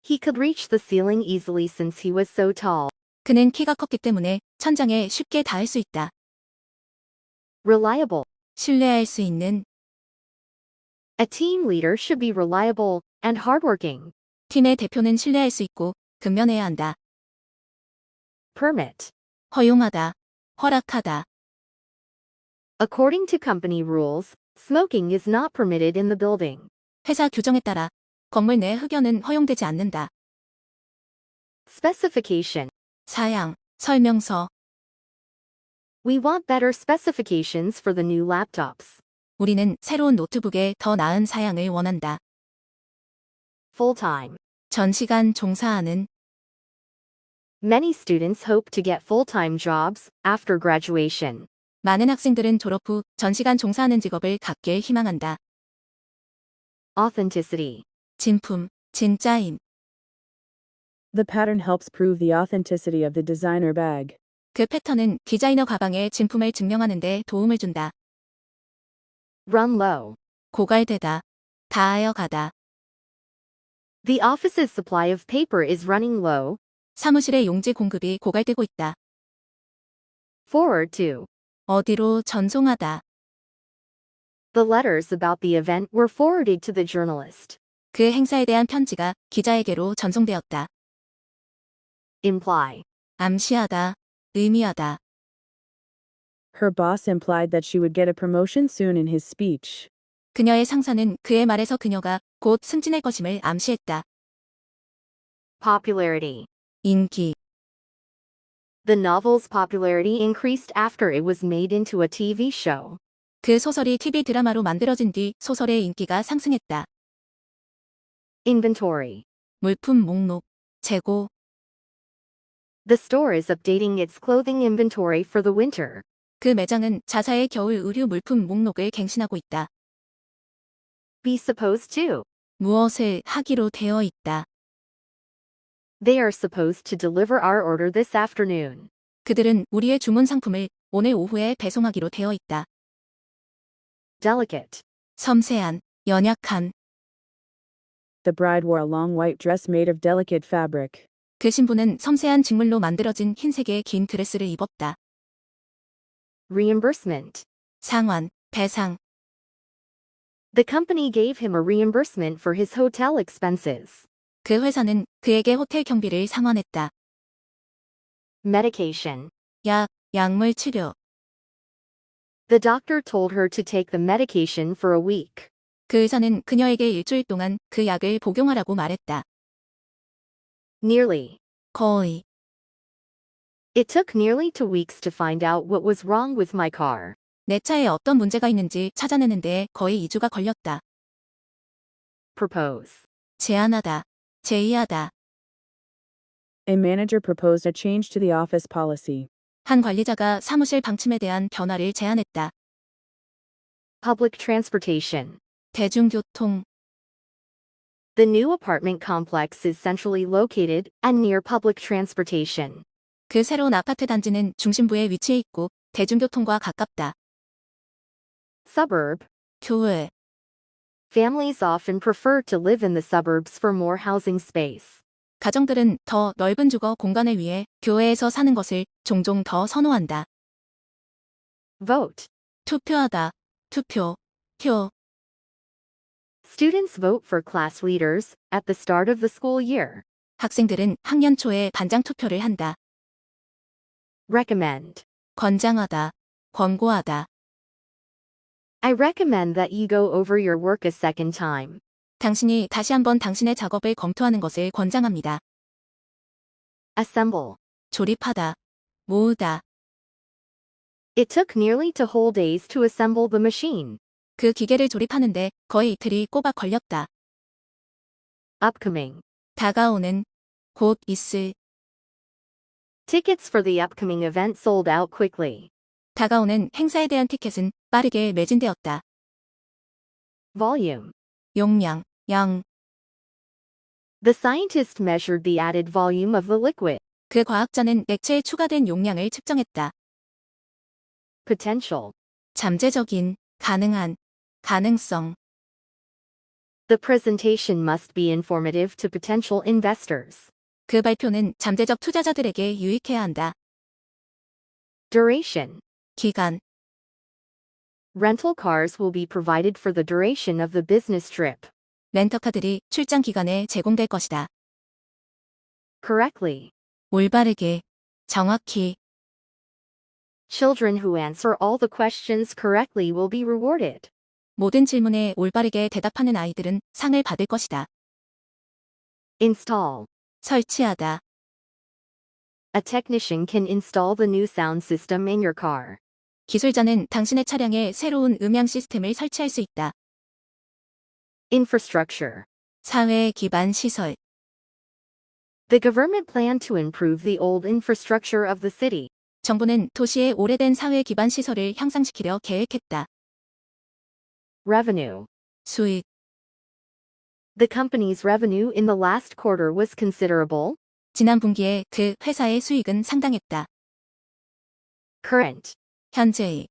S3: He could reach the ceiling easily since he was so tall.
S2: 그는 키가 컸기 때문에 천장에 쉽게 닿을 수 있다.
S3: Reliable.
S2: 신뢰할 수 있는.
S3: A team leader should be reliable and hardworking.
S2: 팀의 대표는 신뢰할 수 있고 근면해야 한다.
S3: Permit.
S2: 허용하다, 허락하다.
S3: According to company rules, smoking is not permitted in the building.
S2: 회사 규정에 따라 건물 내 흡연은 허용되지 않는다.
S3: Specification.
S2: 사양, 설명서.
S3: We want better specifications for the new laptops.
S2: 우리는 새로운 노트북에 더 나은 사양을 원한다.
S3: Full-time.
S2: 전시간 종사하는.
S3: Many students hope to get full-time jobs after graduation.
S2: 많은 학생들은 졸업 후 전시간 종사하는 직업을 갖길 희망한다.
S3: Authenticity.
S2: 진품, 진짜임.
S6: The pattern helps prove the authenticity of the designer bag.
S2: 그 패턴은 디자이너 가방의 진품을 증명하는 데 도움을 준다.
S3: Run low.
S2: 고갈되다, 다하여 가다.
S3: The office's supply of paper is running low.
S2: 사무실의 용지 공급이 고갈되고 있다.
S3: Forward to.
S2: 어디로 전송하다.
S3: The letters about the event were forwarded to the journalist.
S2: 그 행사에 대한 편지가 기자에게로 전송되었다.
S3: Imply.
S2: 암시하다, 의미하다.
S6: Her boss implied that she would get a promotion soon in his speech.
S2: 그녀의 상사는 그의 말에서 그녀가 곧 승진할 것임을 암시했다.
S3: Popularity.
S2: 인기.
S3: The novel's popularity increased after it was made into a TV show.
S2: 그 소설이 TV 드라마로 만들어진 뒤 소설의 인기가 상승했다.
S3: Inventory.
S2: 물품 목록, 재고.
S3: The store is updating its clothing inventory for the winter.
S2: 그 매장은 자사의 겨울 의류 물품 목록을 갱신하고 있다.
S3: Be supposed to.
S2: 무엇을 하기로 되어 있다.
S3: They are supposed to deliver our order this afternoon.
S2: 그들은 우리의 주문 상품을 오늘 오후에 배송하기로 되어 있다.
S3: Delicate.
S2: 섬세한, 연약한.
S6: The bride wore a long white dress made of delicate fabric.
S2: 그 신부는 섬세한 직물로 만들어진 흰색의 긴 드레스를 입었다.
S3: Reimbursement.
S2: 상환, 배상.
S3: The company gave him a reimbursement for his hotel expenses.
S2: 그 회사는 그에게 호텔 경비를 상환했다.
S3: Medication.
S2: 약, 약물 치료.
S3: The doctor told her to take the medication for a week.
S2: 그 의사는 그녀에게 일주일 동안 그 약을 복용하라고 말했다.
S3: Nearly.
S2: 거의.
S3: It took nearly 2 weeks to find out what was wrong with my car.
S2: 내 차에 어떤 문제가 있는지 찾아내는 데에 거의 2주가 걸렸다.
S3: Propose.
S2: 제안하다, 제의하다.
S6: A manager proposed a change to the office policy.
S2: 한 관리자가 사무실 방침에 대한 변화를 제안했다.
S3: Public transportation.
S2: 대중교통.
S3: The new apartment complex is centrally located and near public transportation.
S2: 그 새로운 아파트 단지는 중심부에 위치해 있고 대중교통과 가깝다.
S3: Suburb.
S2: 교외.
S3: Families often prefer to live in the suburbs for more housing space.
S2: 가정들은 더 넓은 주거 공간을 위해 교외에서 사는 것을 종종 더 선호한다.
S3: Vote.
S2: 투표하다, 투표, 표.
S3: Students vote for class leaders at the start of the school year.
S2: 학생들은 학년 초에 반장 투표를 한다.
S3: Recommend.
S2: 권장하다, 권고하다.
S3: I recommend that you go over your work a second time.
S2: 당신이 다시 한번 당신의 작업을 검토하는 것을 권장합니다.
S3: Assemble.
S2: 조립하다, 모으다.
S3: It took nearly 2 whole days to assemble the machine.
S2: 그 기계를 조립하는데 거의 이틀이 꼬박 걸렸다.
S3: Upcoming.
S2: 다가오는, 곧 있을.
S3: Tickets for the upcoming event sold out quickly.
S2: 다가오는 행사에 대한 티켓은 빠르게 매진되었다.
S3: Volume.
S2: 용량, 양.
S3: The scientist measured the added volume of the liquid.
S2: 그 과학자는 액체에 추가된 용량을 측정했다.
S3: Potential.
S2: 잠재적인, 가능한, 가능성.
S3: The presentation must be informative to potential investors.
S2: 그 발표는 잠재적 투자자들에게 유익해야 한다.
S3: Duration.
S2: 기간.
S3: Rental cars will be provided for the duration of the business trip.
S2: 렌터카들이 출장 기간에 제공될 것이다.
S3: Correctly.
S2: 올바르게, 정확히.
S3: Children who answer all the questions correctly will be rewarded.
S2: 모든 질문에 올바르게 대답하는 아이들은 상을 받을 것이다.
S3: Install.
S2: 설치하다.
S3: A technician can install the new sound system in your car.
S2: 기술자는 당신의 차량에 새로운 음향 시스템을 설치할 수 있다.
S3: Infrastructure.
S2: 사회 기반 시설.
S3: The government planned to improve the old infrastructure of the city.
S2: 정부는 도시의 오래된 사회 기반 시설을 향상시키려 계획했다.
S3: Revenue.
S2: 수익.
S3: The company's revenue in the last quarter was considerable.
S2: 지난 분기에 그 회사의 수익은 상당했다.
S3: Current.
S2: 현재의.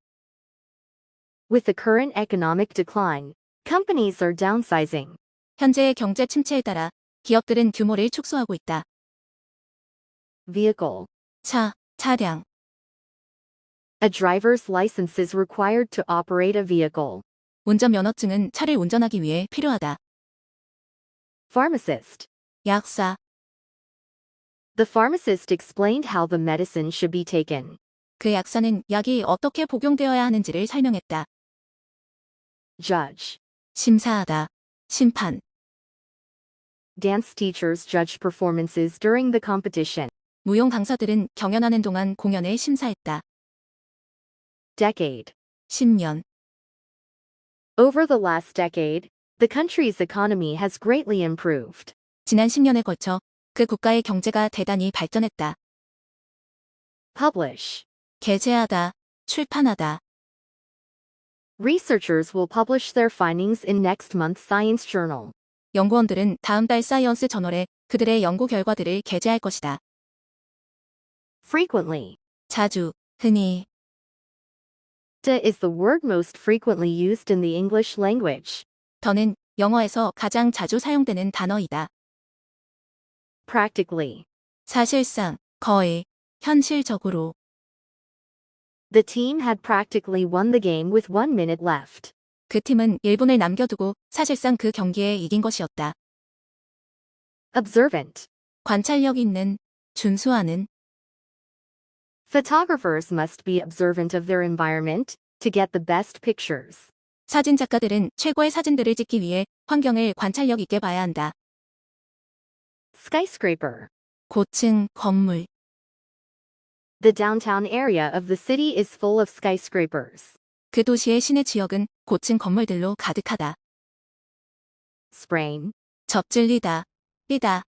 S3: With the current economic decline, companies are downsizing.
S2: 현재의 경제 침체에 따라 기업들은 규모를 축소하고 있다.
S3: Vehicle.
S2: 차, 차량.
S3: A driver's license is required to operate a vehicle.
S2: 운전면허증은 차를 운전하기 위해 필요하다.
S3: Pharmacist.
S2: 약사.
S3: The pharmacist explained how the medicine should be taken.
S2: 그 약사는 약이 어떻게 복용되어야 하는지를 설명했다.
S3: Judge.
S2: 심사하다. 심판.
S3: Dance teachers judged performances during the competition.
S2: 무용 강사들은 경연하는 동안 공연을 심사했다.
S3: Decade.
S2: 10년.
S3: Over the last decade, the country's economy has greatly improved.
S2: 지난 10년에 걸쳐 그 국가의 경제가 대단히 발전했다.
S3: Publish.
S2: 게재하다. 출판하다.
S3: Researchers will publish their findings in next month's Science Journal.
S2: 연구원들은 다음 달 사이언스 저널에 그들의 연구 결과들을 게재할 것이다.
S3: Frequently.
S2: 자주, 흔히.
S3: Is the word most frequently used in the English language.
S2: 더는 영어에서 가장 자주 사용되는 단어이다.
S3: Practically.
S2: 사실상, 거의, 현실적으로.
S3: The team had practically won the game with 1 minute left.
S2: 그 팀은 1분을 남겨두고 사실상 그 경기에 이긴 것이었다.
S3: Observant.
S2: 관찰력 있는, 준수하는.
S3: Photographers must be observant of their environment to get the best pictures.
S2: 사진 작가들은 최고의 사진들을 찍기 위해 환경을 관찰력 있게 봐야 한다.
S3: Skyscraper.
S2: 고층, 건물.
S3: The downtown area of the city is full of skyscrapers.
S2: 그 도시의 시내 지역은 고층 건물들로 가득하다.
S3: Sprain.
S2: 접질리다, 삐다.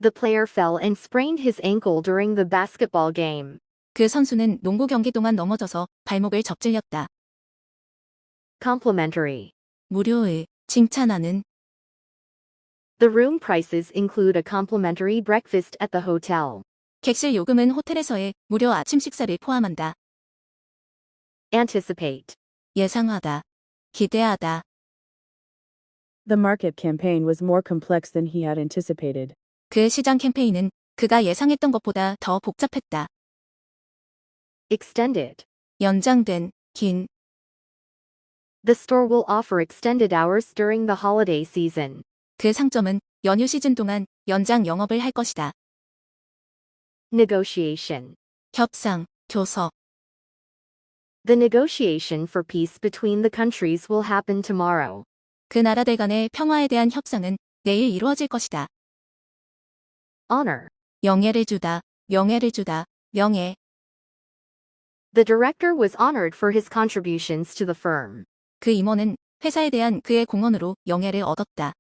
S3: The player fell and sprained his ankle during the basketball game.
S2: 그 선수는 농구 경기 동안 넘어져서 발목을 접질렸다.
S3: Complimentary.
S2: 무료의, 칭찬하는.
S3: The room prices include a complimentary breakfast at the hotel.
S2: 객실 요금은 호텔에서의 무료 아침 식사를 포함한다.
S3: Anticipate.
S2: 예상하다, 기대하다.
S6: The market campaign was more complex than he had anticipated.
S2: 그 시장 캠페인은 그가 예상했던 것보다 더 복잡했다.
S3: Extended.
S2: 연장된, 긴.
S3: The store will offer extended hours during the holiday season.
S2: 그 상점은 연휴 시즌 동안 연장 영업을 할 것이다.
S3: Negotiation.
S2: 협상, 교섭.
S3: The negotiation for peace between the countries will happen tomorrow.
S2: 그 나라들 간의 평화에 대한 협상은 내일 이루어질 것이다.
S3: Honor.
S2: 영예를 주다, 명예를 주다, 명예.
S3: The director was honored for his contributions to the firm.
S2: 그 임원은 회사에 대한 그의 공헌으로 영예를 얻었다.